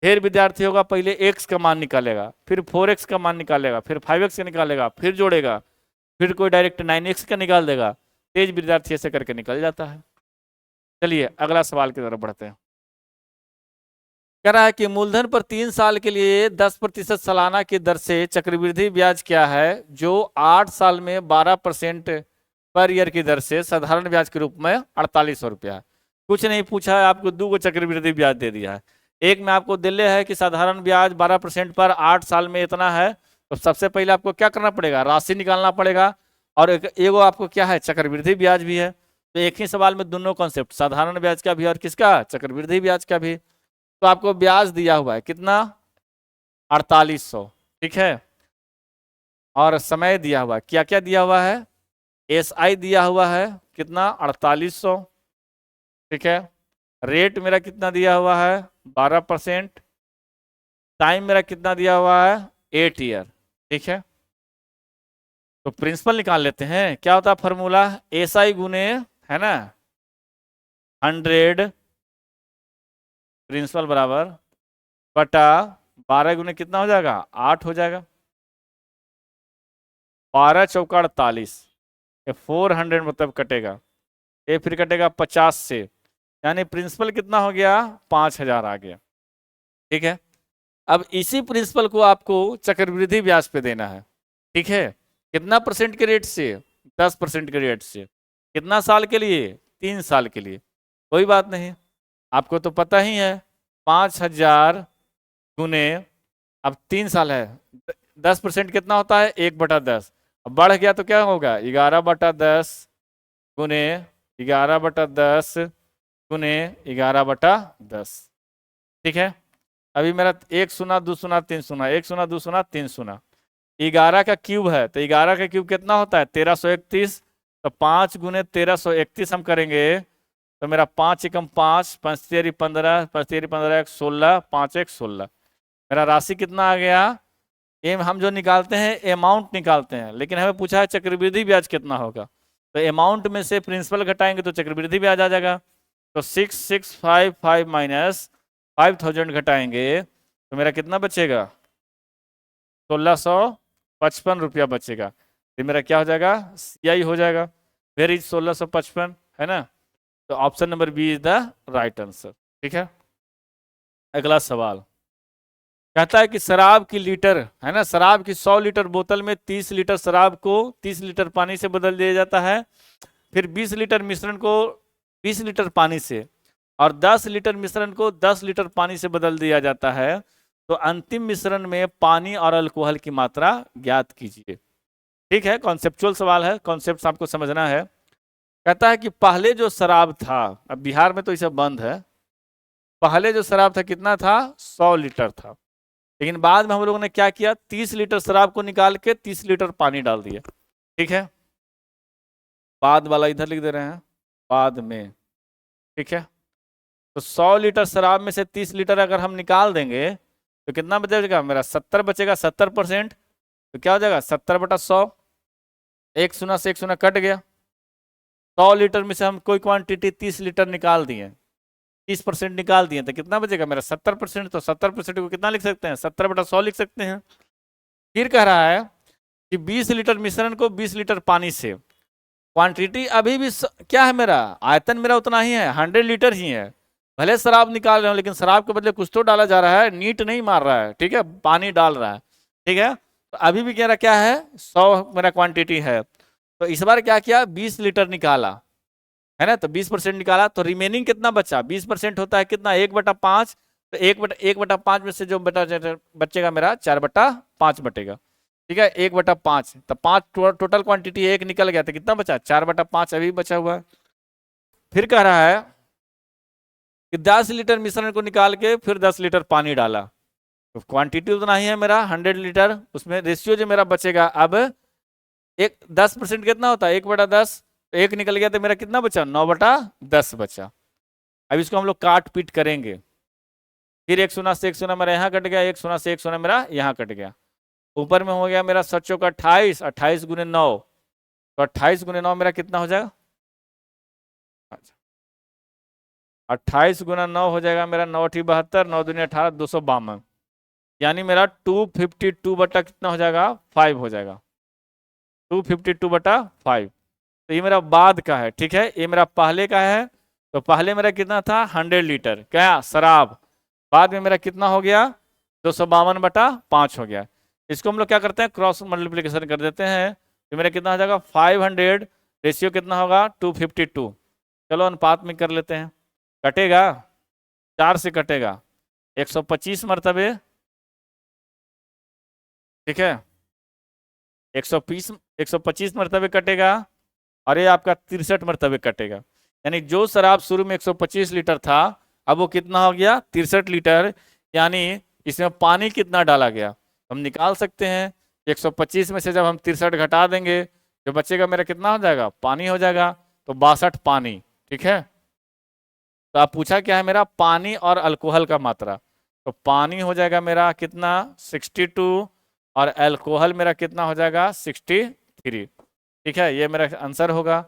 फिर विद्यार्थी होगा पहले x का मान निकालेगा, फिर 4x का मान निकालेगा, फिर 5x का निकालेगा, फिर जोड़ेगा, फिर कोई डायरेक्ट 9x का निकाल देगा। तेज विद्यार्थी ऐसे करके निकल जाता है। चलिए अगला सवाल की तरफ बढ़ते हैं। कह रहा है कि मूलधन पर 3 साल के लिए 10% सालाना की दर से चक्रवृद्धि ब्याज क्या है जो 8 साल में 12% पर ईयर की दर से साधारण ब्याज के रूप में 4800 रुपया है। कुछ नहीं पूछा है आपको, 2 को चक्रवृद्धि ब्याज दे दिया है। एक में आपको दिले है कि साधारण ब्याज 12% पर 8 साल में इतना है, तो सबसे पहले आपको क्या करना पड़ेगा राशि निकालना पड़ेगा, और एगो आपको क्या है चक्रवृद्धि ब्याज भी है। तो एक ही सवाल में दोनों कॉन्सेप्ट, साधारण ब्याज का भी और किसका चक्रवृद्धि ब्याज का भी। तो आपको ब्याज दिया हुआ है कितना 4800। ठीक है, और समय दिया हुआ है, क्या क्या दिया हुआ है SI दिया हुआ है कितना 4800। ठीक है, रेट मेरा कितना दिया हुआ है 12%, टाइम मेरा कितना दिया हुआ है 8 ईयर। ठीक है, तो प्रिंसिपल निकाल लेते हैं। क्या होता है फॉर्मूला SI गुने है ना 100 प्रिंसिपल बराबर बटा 12 गुने कितना हो जाएगा 8 हो जाएगा, 12 चौका 48, 400 मतलब कटेगा, ये फिर कटेगा 50 से, यानी प्रिंसिपल कितना हो गया 5000 आ गया। ठीक है, अब इसी प्रिंसिपल को आपको चक्रवृद्धि ब्याज पे देना है। ठीक है, कितना परसेंट के रेट से 10% के रेट से, कितना साल के लिए 3 साल के लिए। कोई बात नहीं, आपको तो पता ही है 5000 गुने, अब 3 साल है 10% कितना होता है 1/10, अब बढ़ गया तो क्या होगा 11/10 गुने 11/10 गुने 11/10। ठीक है, अभी मेरा 1 शून्य 2 शून्य 3 शून्य, 1 शून्य 2 शून्य 3 शून्य, 11 का क्यूब है, तो 11 का क्यूब कितना होता है 1331, तो 5 गुने 1331 हम करेंगे, तो मेरा 5 एकम 5, 5 तेरी 15, 5 तेरी 15 1 16, 5 1 16, मेरा राशि कितना आ गया। हम जो निकालते हैं अमाउंट निकालते हैं, लेकिन हमें पूछा है चक्रवृद्धि ब्याज कितना होगा, तो अमाउंट में से प्रिंसिपल घटाएंगे तो चक्रवृद्धि ब्याज आ जाएगा। तो 6655 माइनस 5000 घटाएंगे तो मेरा कितना बचेगा 1655 रुपया बचेगा। तो मेरा क्या हो जाएगा CI हो जाएगा, वेर इज 1655 है ना। तो option number B is the right answer. ठीक है, अगला सवाल कहता है कि शराब की लीटर है ना, शराब की 100 लीटर बोतल में 30 लीटर शराब को 30 लीटर पानी से बदल दिया जाता है, फिर 20 लीटर मिश्रण को 20 लीटर पानी से और 10 लीटर मिश्रण को 10 लीटर पानी से बदल दिया जाता है, तो अंतिम मिश्रण में पानी और अल्कोहल की मात्रा ज्ञात कीजिए। ठीक है, कॉन्सेप्चुअल सवाल है, कॉन्सेप्ट आपको समझना है। कहता है कि पहले जो शराब था, अब बिहार में तो इसे बंद है, पहले जो शराब था कितना था, 100 लीटर था, लेकिन बाद में हम लोगों ने क्या किया, 30 लीटर शराब को निकाल के 30 लीटर पानी डाल दिया। ठीक है, बाद वाला इधर लिख दे रहे हैं, बाद में। ठीक है, तो 100 लीटर शराब में से 30 लीटर अगर हम निकाल देंगे तो कितना बचेगा मेरा, 70 बचेगा, 70%। तो क्या हो जाएगा, 70/100, एक शून्य से एक शून्य कट गया। 100 लीटर में से हम कोई क्वांटिटी 30 लीटर निकाल दिए, 30% निकाल दिए, तो कितना बचेगा मेरा, 70%। तो 70% को कितना लिख सकते हैं, 70/100 लिख सकते हैं। फिर कह रहा है कि 20 लीटर मिश्रण को 20 लीटर पानी से, क्वांटिटी अभी भी क्या है मेरा, आयतन मेरा उतना ही है, 100 लीटर ही है। भले शराब निकाल रहे हो लेकिन शराब के बदले कुछ तो डाला जा रहा है, नीट नहीं मार रहा है। ठीक है, पानी डाल रहा है। ठीक है, तो अभी भी कह रहा क्या है, 100 मेरा क्वांटिटी है। तो इस बार क्या किया, 20 लीटर निकाला है ना, तो 20% निकाला, तो रिमेनिंग कितना बचा, 20% होता है कितना, 1/5। तो 1/5 में से जो बचेगा मेरा 4/5 बटेगा। ठीक है, 1/5, तो 5 टोटल क्वांटिटी 1 निकल गया, तो कितना बचा, 4/5 अभी बचा हुआ है। फिर कह रहा है कि 10 लीटर मिश्रण को निकाल के फिर 10 लीटर पानी डाला, तो क्वांटिटी उतना ही है मेरा 100 लीटर, उसमें रेशियो जो मेरा बचेगा अब, एक 10% कितना होता है, 1/10, तो 1 निकल गया, तो मेरा कितना बचा, 9/10 बचा। अब इसको हम लोग काट पीट करेंगे, फिर एक शून्य से एक शून्य मेरा यहाँ कट गया, एक शून्य से एक शून्य मेरा यहाँ कट गया, ऊपर में हो गया मेरा 7 का 28, 28 गुने 9, तो 28 गुने 9 मेरा कितना हो जाएगा, 28 गुना 9 हो जाएगा मेरा 9×72, 9×2 = 18, 252, यानी मेरा 252 कितना हो जाएगा, 5 हो जाएगा, 252/5। तो ये मेरा बाद का है। ठीक है, ये मेरा पहले का है, तो पहले मेरा कितना था, 100 लीटर क्या शराब, बाद में मेरा कितना हो गया, 252/5 हो गया। इसको हम लोग क्या करते हैं, क्रॉस मल्टीप्लीकेशन कर देते हैं, तो मेरा कितना हो जाएगा 500, रेशियो कितना होगा 252। चलो अनुपात में कर लेते हैं, कटेगा 4 से कटेगा, 125 मरतबे। ठीक है, 125 मरतबे कटेगा, और ये आपका 63 मरतबे कटेगा। यानी जो शराब शुरू में 125 लीटर था, अब वो कितना हो गया, 63 लीटर। यानी इसमें पानी कितना डाला गया, हम निकाल सकते हैं। 125 में से जब हम 63 घटा देंगे, जो बचेगा मेरा कितना हो जाएगा, पानी हो जाएगा, तो 62 पानी। ठीक है, तो आप पूछा क्या है मेरा, पानी और अल्कोहल का मात्रा, तो पानी हो जाएगा मेरा कितना, 62, और अल्कोहल मेरा कितना हो जाएगा, 63। ठीक है, ये मेरा आंसर होगा।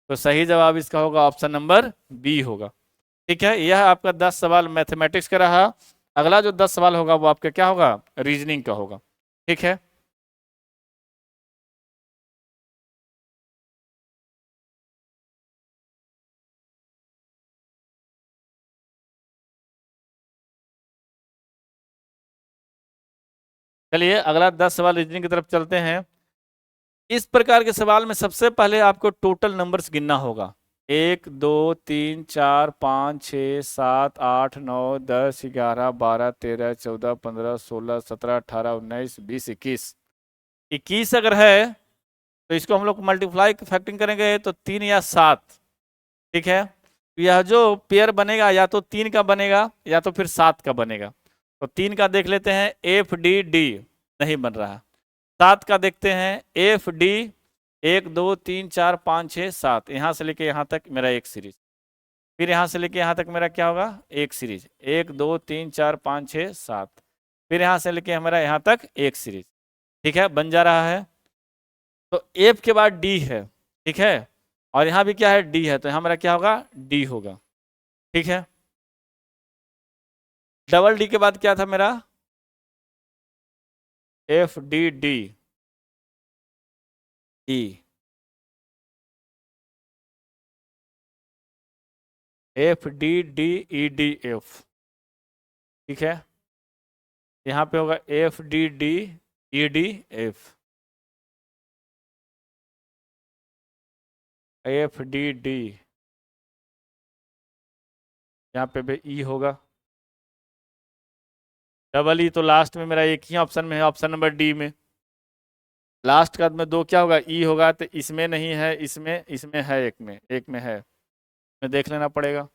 तो सही जवाब इसका होगा ऑप्शन नंबर बी होगा। ठीक है, यह आपका 10 सवाल मैथमेटिक्स का रहा। अगला जो 10 सवाल होगा वो आपका क्या होगा, रीजनिंग का होगा। ठीक है, चलिए अगला 10 सवाल रीजनिंग की तरफ चलते हैं। इस प्रकार के सवाल में सबसे पहले आपको टोटल नंबर्स गिनना होगा, 1 2 3 4 5 6 7 8 9 10 11 12 13 14 15 16 17 18 19 20 21। 21 अगर है तो इसको हम लोग मल्टीप्लाई फैक्टरिंग करेंगे तो 3 या 7। ठीक है, यह जो पेयर बनेगा या तो 3 का बनेगा या तो फिर 7 का बनेगा। तो 3 का देख लेते हैं, FDD नहीं बन रहा। 7 का देखते हैं, FD, 1 2 3 4 5 6 7, यहाँ से लेके यहाँ तक मेरा एक सीरीज, फिर यहाँ से लेके यहाँ तक मेरा क्या होगा, एक सीरीज, 1 2 3 4 5 6 7, फिर यहाँ से लेके हमारा यहाँ तक एक सीरीज। ठीक है, बन जा रहा है। तो F के बाद D है। ठीक है, और यहाँ भी क्या है, D है, तो यहाँ मेरा क्या होगा, D होगा। ठीक है, डबल D के बाद क्या था मेरा, FDD E, FDDEDF। ठीक है, यहाँ पे होगा F D D E D F, F D D, यहाँ पे भी ई होगा। डबल ई तो लास्ट में मेरा एक ही ऑप्शन में है, ऑप्शन नंबर डी में। लास्ट का में दो क्या होगा, ई होगा, तो इसमें नहीं है, इसमें है, एक में है, में देख लेना पड़ेगा।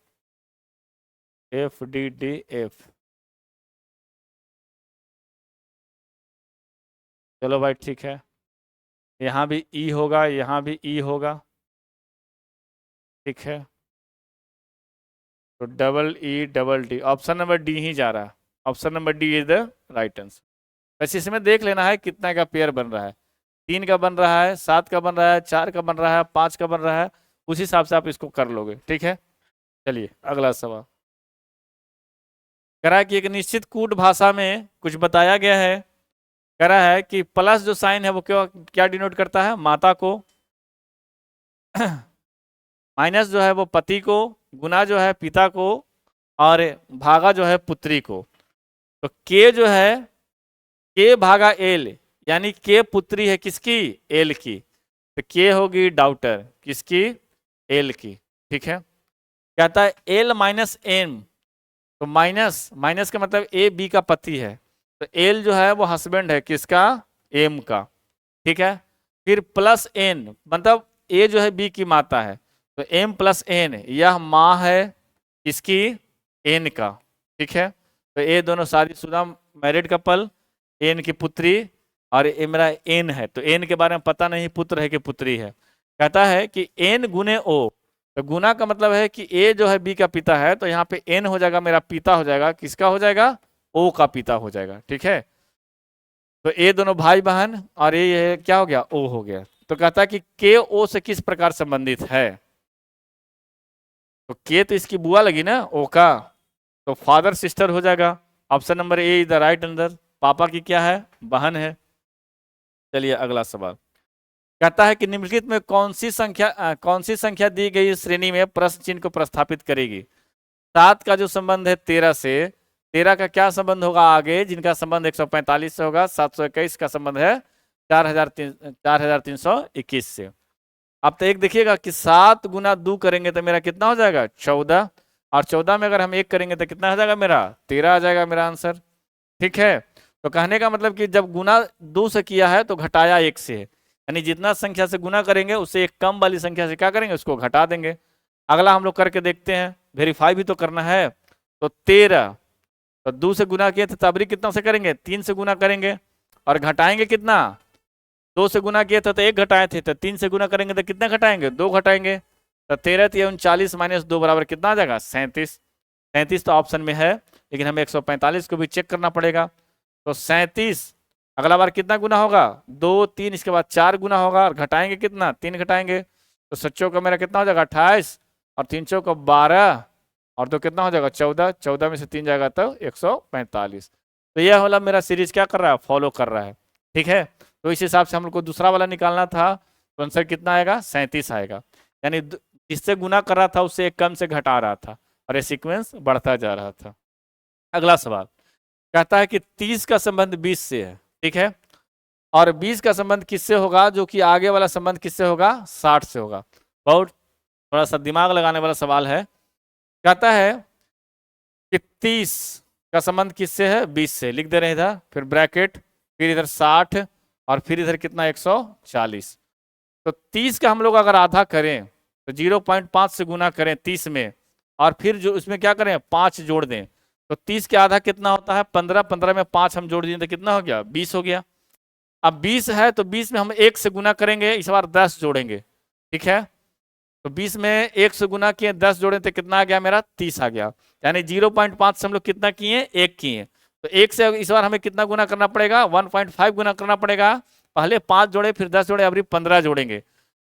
एफ डी डी एफ, चलो भाई ठीक है। यहाँ भी ई होगा, यहाँ भी ई होगा, ठीक है। तो double E double D, option number D ही जा रहा है, option number D is the right answer. वैसे इसमें देख लेना है कितना का पेयर बन रहा है, 3 का बन रहा है, 7 का बन रहा है, 4 का बन रहा है, 5 का बन रहा है, उस हिसाब से आप इसको कर लोगे, ठीक है। चलिए अगला सवाल कह रहा है कि एक निश्चित कूट भाषा में कुछ बताया गया है। कह रहा है कि प्लस जो साइन है वो क्या क्या डिनोट करता है, माता को, माइनस जो है वो पति को, गुना जो है पिता को, और भागा जो है पुत्री को। तो के जो है, के भागा एल, यानी के पुत्री है किसकी, एल की, तो के होगी डाउटर किसकी, एल की, ठीक है। कहता है एल माइनस एम, तो माइनस, माइनस का मतलब ए बी का पति है, तो एल जो है वो हस्बैंड है किसका, एम का, ठीक है। फिर प्लस एन, मतलब ए जो है बी की माता है, तो एम प्लस एन, यह माँ है इसकी, एन का, ठीक है। तो ये दोनों शादीशुदा मैरिड कपल, एन की पुत्री, और ये मेरा एन है, तो एन के बारे में पता नहीं पुत्र है कि पुत्री है। कहता है कि एन गुने ओ, तो गुना का मतलब है कि ए जो है बी का पिता है, तो यहाँ पे एन हो जाएगा मेरा पिता हो जाएगा, किसका हो जाएगा, ओ का पिता हो जाएगा, ठीक है। तो ए दोनों भाई बहन, और ये क्या हो गया, ओ हो गया। तो कहता है कि के ओ से किस प्रकार संबंधित है, तो के तो इसकी बुआ लगी ना, ओ का, तो फादर सिस्टर हो जाएगा, option number A is the right answer, पापा की क्या है, बहन है। चलिए अगला सवाल कहता है कि निम्नलिखित में कौन सी संख्या दी गई श्रेणी में प्रश्न चिन्ह को प्रस्थापित करेगी। 7 का जो संबंध है 13 से, 13 का क्या संबंध होगा आगे, जिनका संबंध 145 से होगा, 721 का संबंध है 4321 से। अब तो एक देखिएगा कि 7 गुना 2 करेंगे तो मेरा कितना हो जाएगा, 14, और 14 में अगर हम 1 करेंगे तो कितना हो जाएगा मेरा, 13 आ जाएगा मेरा आंसर, ठीक है। तो कहने का मतलब कि जब गुना 2 से किया है तो घटाया 1 से, यानी जितना संख्या से गुना करेंगे उससे एक कम वाली संख्या से क्या करेंगे, उसको घटा देंगे। अगला हम लोग करके देखते हैं, वेरीफाई भी तो करना है। तो 13, तो 2 से गुना किए थे, तबरी कितना से करेंगे, 3 से गुना करेंगे, और घटाएंगे कितना, 2 से गुना किए थे तो 1 घटाए थे, तो 3 से गुना करेंगे तो कितना घटाएंगे, 2 घटाएंगे, तो 13 39 माइनस 2 बराबर कितना आ जाएगा, 37। 37 तो ऑप्शन में है, लेकिन हमें 145 को भी चेक करना पड़ेगा। तो 37 अगला बार कितना गुना होगा, 2 3, इसके बाद 4 गुना होगा, और घटाएंगे कितना, 3 घटाएंगे, तो 7 का मेरा कितना हो जाएगा 28, और 3 का 12, और तो कितना हो जाएगा 14, 14 में से 3 जाएगा तो 145। तो यह वाला मेरा सीरीज क्या कर रहा है, फॉलो कर रहा है, ठीक है। तो इस हिसाब से हम लोग को दूसरा वाला निकालना था, तो आंसर कितना आएगा, 37 आएगा, यानी जिससे गुना कर रहा था उससे एक कम से घटा रहा था, और ये सीक्वेंस बढ़ता जा रहा था। अगला सवाल कहता है कि 30 का संबंध 20 से है, ठीक है, और 20 का संबंध किससे होगा, जो कि आगे वाला संबंध किससे होगा, 60 से होगा। बहुत थोड़ा सा दिमाग लगाने वाला सवाल है। कहता है कि 30 का संबंध किससे है, 20 से, लिख दे रहे इधर, फिर ब्रैकेट, फिर इधर 60, और फिर इधर कितना 140। तो 30 का हम लोग अगर आधा करें तो 0.5 से गुना करें 30 में, और फिर जो उसमें क्या करें 5 जोड़ दें, तो 30 के आधा कितना होता है 15, 15 में 5 हम जोड़ दिए तो कितना हो गया 20 हो गया। अब 20 है तो 20 में हम 1 से गुना करेंगे, इस बार 10 जोड़ेंगे, ठीक है। तो 20 में 1 से गुना किए 10 जोड़े तो कितना आ गया मेरा 30 आ गया, यानी 0.5 से हम लोग कितना किए 1 किए, तो 1 से इस बार हमें कितना गुना करना पड़ेगा 1.5 गुना करना पड़ेगा। पहले 5 जोड़े फिर 10 जोड़े, अभी 15 जोड़ेंगे,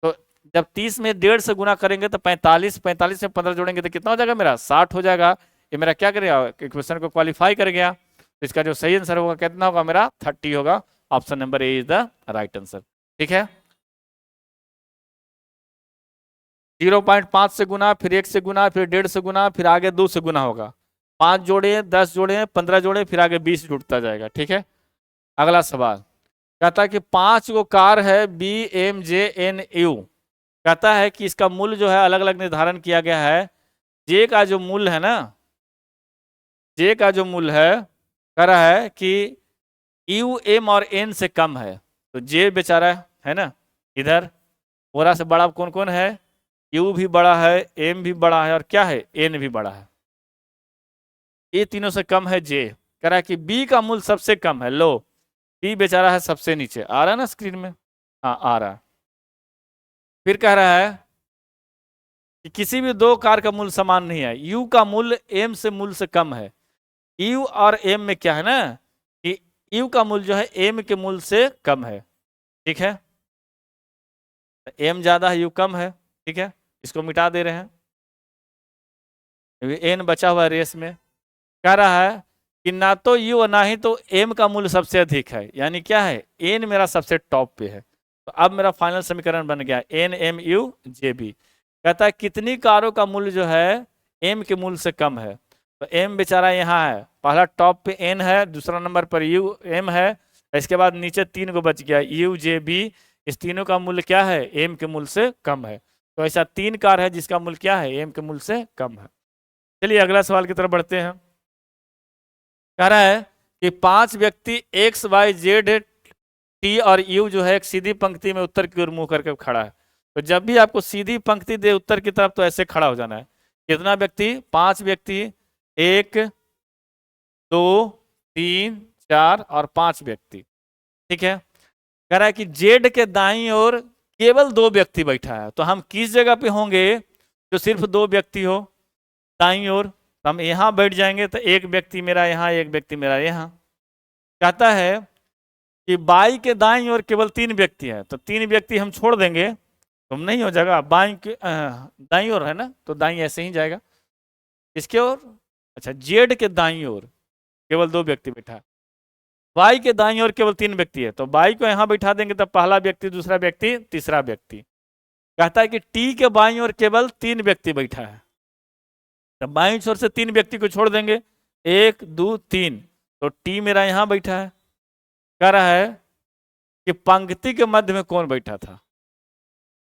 तो जब 30 में 1.5 से गुना करेंगे तो 45, 45 में 15 जोड़ेंगे तो कितना हो जाएगा मेरा 60 हो जाएगा। ये मेरा क्या करेगा, क्वेश्चन को क्वालिफाई कर गया। तो इसका जो सही आंसर होगा कितना होगा मेरा 30 होगा, option number A is the right answer, ठीक है। 0.5 से गुना, फिर 1 से गुना, फिर 1.5 से गुना, फिर आगे 2 से गुना होगा, 5 जोड़े हैं, 10 जोड़े हैं, 15 जोड़े, फिर आगे 20 जुड़ता जाएगा। ठीक है। अगला सवाल कहता है कि 5 गो कार है BMJNU। कहता है कि इसका मूल्य जो है अलग अलग निर्धारण किया गया है। जे का जो मूल्य है ना, जे का जो मूल्य कह रहा है कि यू एम और एन से कम है। तो जे बेचारा है ना इधर, पूरा से बड़ा कौन कौन है? यू भी बड़ा है, एम भी बड़ा है, और क्या है? एन भी बड़ा है। ये तीनों से कम है जे। कह रहा है कि बी का मूल्य सबसे कम है, लो बी बेचारा है सबसे नीचे। आ रहा है ना स्क्रीन में? हाँ आ रहा है। फिर कह रहा है कि किसी भी दो कार का मूल्य समान नहीं है, यू का मूल्य एम से मूल्य से कम है। यू और एम में क्या है ना कि यू का मूल्य जो है एम के मूल्य से कम है। ठीक है, एम ज्यादा है, यू कम है। ठीक है, इसको मिटा दे रहे हैं, एन बचा हुआ है रेस में। कह रहा है कि ना तो यू और ना ही तो एम का मूल्य सबसे अधिक है, यानी क्या है? एन मेरा सबसे टॉप पे है। तो अब मेरा फाइनल समीकरण बन गया N M U J B. कहता है कितनी कारों का मूल्य जो है एम के मूल्य से कम है। तो एम बेचारा यहाँ है, पहला टॉप पे एन है, दूसरा नंबर पर यू एम है, इसके बाद नीचे 3 को बच गया यू जे बी। इस तीनों का मूल्य क्या है? एम के मूल्य से कम है। तो ऐसा 3 कार है जिसका मूल्य क्या है? एम के मूल्य से कम है। चलिए अगला सवाल की तरफ बढ़ते हैं। कह रहा है कि 5 व्यक्ति एक्स वाई जेड टी और यू जो है एक सीधी पंक्ति में उत्तर की ओर मुंह करके खड़ा है। तो जब भी आपको सीधी पंक्ति दे उत्तर की तरफ तो ऐसे खड़ा हो जाना है। कितना व्यक्ति? 5 व्यक्ति, 1 2 3 4 और 5 व्यक्ति। ठीक है। कह रहा है कि जेड के दाईं ओर केवल 2 व्यक्ति बैठा है। तो हम किस जगह पे होंगे जो सिर्फ 2 व्यक्ति हो? दाईं ओर। तो हम यहाँ बैठ जाएंगे, तो एक व्यक्ति मेरा यहाँ, एक व्यक्ति मेरा यहाँ। कहता है कि बाई के दाईं ओर केवल 3 व्यक्ति है, तो 3 व्यक्ति हम छोड़ देंगे, तुम नहीं हो जाएगा। बाई के दाईं ओर है ना, तो दाईं ऐसे ही जाएगा। इसके ओर, अच्छा जेड के दाईं ओर केवल 2 व्यक्ति बैठा है, बाई के दाईं ओर केवल 3 व्यक्ति है, तो बाई को यहाँ बैठा देंगे, तो पहला व्यक्ति, दूसरा व्यक्ति, तीसरा व्यक्ति। कहता है कि टी के बाईं ओर केवल 3 व्यक्ति बैठा है, तो बाईं ओर से 3 व्यक्ति को छोड़ देंगे, 1 2 3, तो टी मेरा यहाँ बैठा है। कह रहा है कि पंक्ति के मध्य में कौन बैठा था?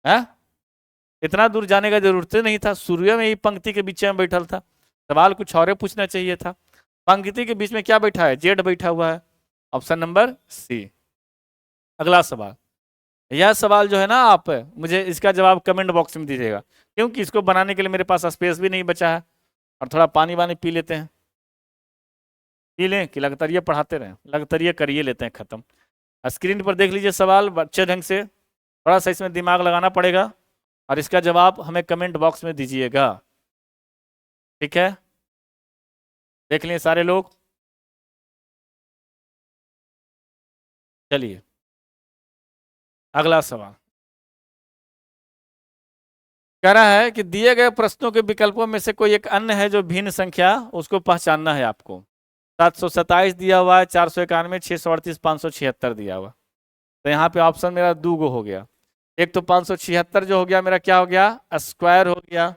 है? इतना दूर जाने का जरूरत नहीं था, शुरू में ही पंक्ति के बीच में बैठा था। सवाल कुछ और पूछना चाहिए था। पंक्ति के बीच में क्या बैठा है? जेड बैठा हुआ है, ऑप्शन नंबर सी। अगला सवाल, यह सवाल जो है ना, आप मुझे इसका जवाब कमेंट बॉक्स में दीजिएगा, क्योंकि इसको बनाने के लिए मेरे पास स्पेस भी नहीं बचा है। और थोड़ा पानी वानी पी लेते हैं, पी लें कि लगातार पढ़ाते रहें? लगातार करिए लेते हैं खत्म। स्क्रीन पर देख लीजिए सवाल अच्छे ढंग से, थोड़ा सा इसमें दिमाग लगाना पड़ेगा, और इसका जवाब हमें कमेंट बॉक्स में दीजिएगा। ठीक है, देख लें सारे लोग। चलिए अगला सवाल कह रहा है कि दिए गए प्रश्नों के विकल्पों में से कोई एक अन्य है जो भिन्न संख्या, उसको पहचानना है आपको। 727 दिया हुआ है, 491, 638, 576 दिया हुआ। तो यहाँ पे ऑप्शन मेरा 2 गो हो गया। एक तो 576 जो हो गया मेरा क्या हो गया? स्क्वायर हो गया।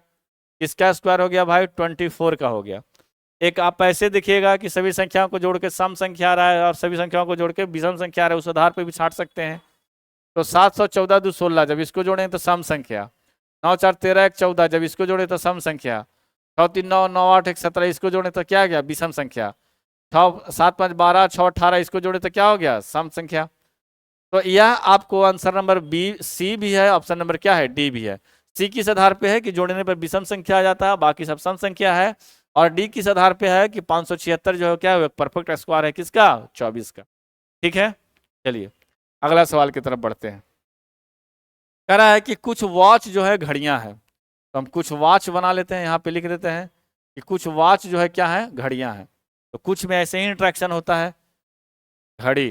किसका स्क्वायर हो गया भाई? 24 का हो गया। एक आप ऐसे देखिएगा कि सभी संख्याओं को जोड़ के सम संख्या आ रहा है और सभी संख्याओं को जोड़ के विषम संख्या आ रहा है, उस आधार पर भी छाट सकते हैं। तो 714 2 16, जब इसको जोड़ें तो सम संख्या। 9 4 13 1 14, जब इसको जोड़े तो सम संख्या। 6 3 9 9 8 1 17, इसको जोड़े तो क्या गया? विषम संख्या। 6 7 5 12 6 18, इसको जोड़े तो क्या हो गया? सम संख्या। तो यह आपको आंसर नंबर बी सी भी है, ऑप्शन नंबर क्या है? डी भी है। सी किस आधार पे है कि जोड़ने पर विषम संख्या आ जाता है, बाकी सब सम संख्या है। और डी किस आधार पे है कि 576 जो है क्या है? परफेक्ट स्क्वायर है किसका? 24 का। ठीक है, चलिए अगला सवाल की तरफ बढ़ते हैं। कह रहा है कि कुछ वॉच जो है घड़ियां हैं, तो हम कुछ वॉच बना लेते हैं, यहाँ पे लिख देते हैं कि कुछ वॉच जो है क्या है? घड़ियां हैं। तो कुछ में ऐसे ही इंट्रैक्शन होता है। घड़ी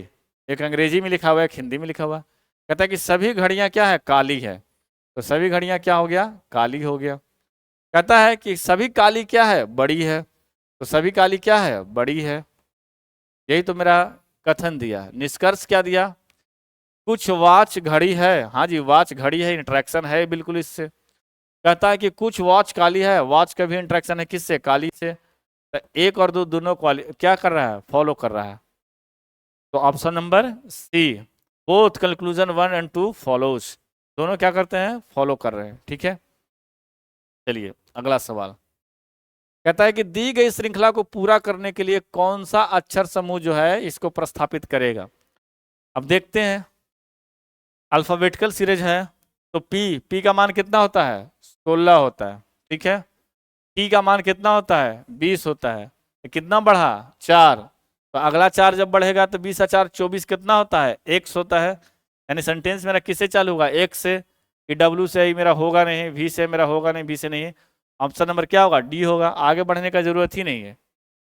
एक अंग्रेजी में लिखा हुआ है, एक हिंदी में लिखा हुआ है। कहता है कि सभी घड़ियां क्या है? काली है। तो सभी घड़ियां क्या हो गया? काली हो गया। कहता है कि सभी काली क्या है? बड़ी है। तो सभी काली क्या है? बड़ी है। यही तो मेरा कथन दिया, निष्कर्ष क्या दिया? कुछ वॉच घड़ी है, हाँ जी वॉच घड़ी है, इंटरेक्शन है बिल्कुल इससे। कहता है कि कुछ वॉच काली है, वॉच का भी इंटरेक्शन है किससे? काली से। तो एक और दो दोनों क्या कर रहा है, फॉलो कर रहा है। तो option number C, both conclusion 1 and 2 follows, दोनों क्या करते हैं, फॉलो कर रहे हैं। ठीक है, चलिए अगला सवाल कहता है कि दी गई श्रृंखला को पूरा करने के लिए कौन सा अक्षर समूह जो है इसको प्रस्थापित करेगा। अब देखते हैं, अल्फाबेटिकल सीरीज है तो पी का मान कितना होता है, 16 होता है। ठीक है, टी का मान कितना होता है, 20 होता है। तो कितना बढ़ा, 4। तो अगला 4 जब बढ़ेगा तो 20 और 4 24 कितना होता है, x होता है। यानी सेंटेंस मेरा किससे चालू होगा, x से। कि W से मेरा होगा नहीं, V से मेरा होगा नहीं, B से नहीं। ऑप्शन नंबर क्या होगा, डी होगा। आगे बढ़ने का जरूरत ही नहीं है,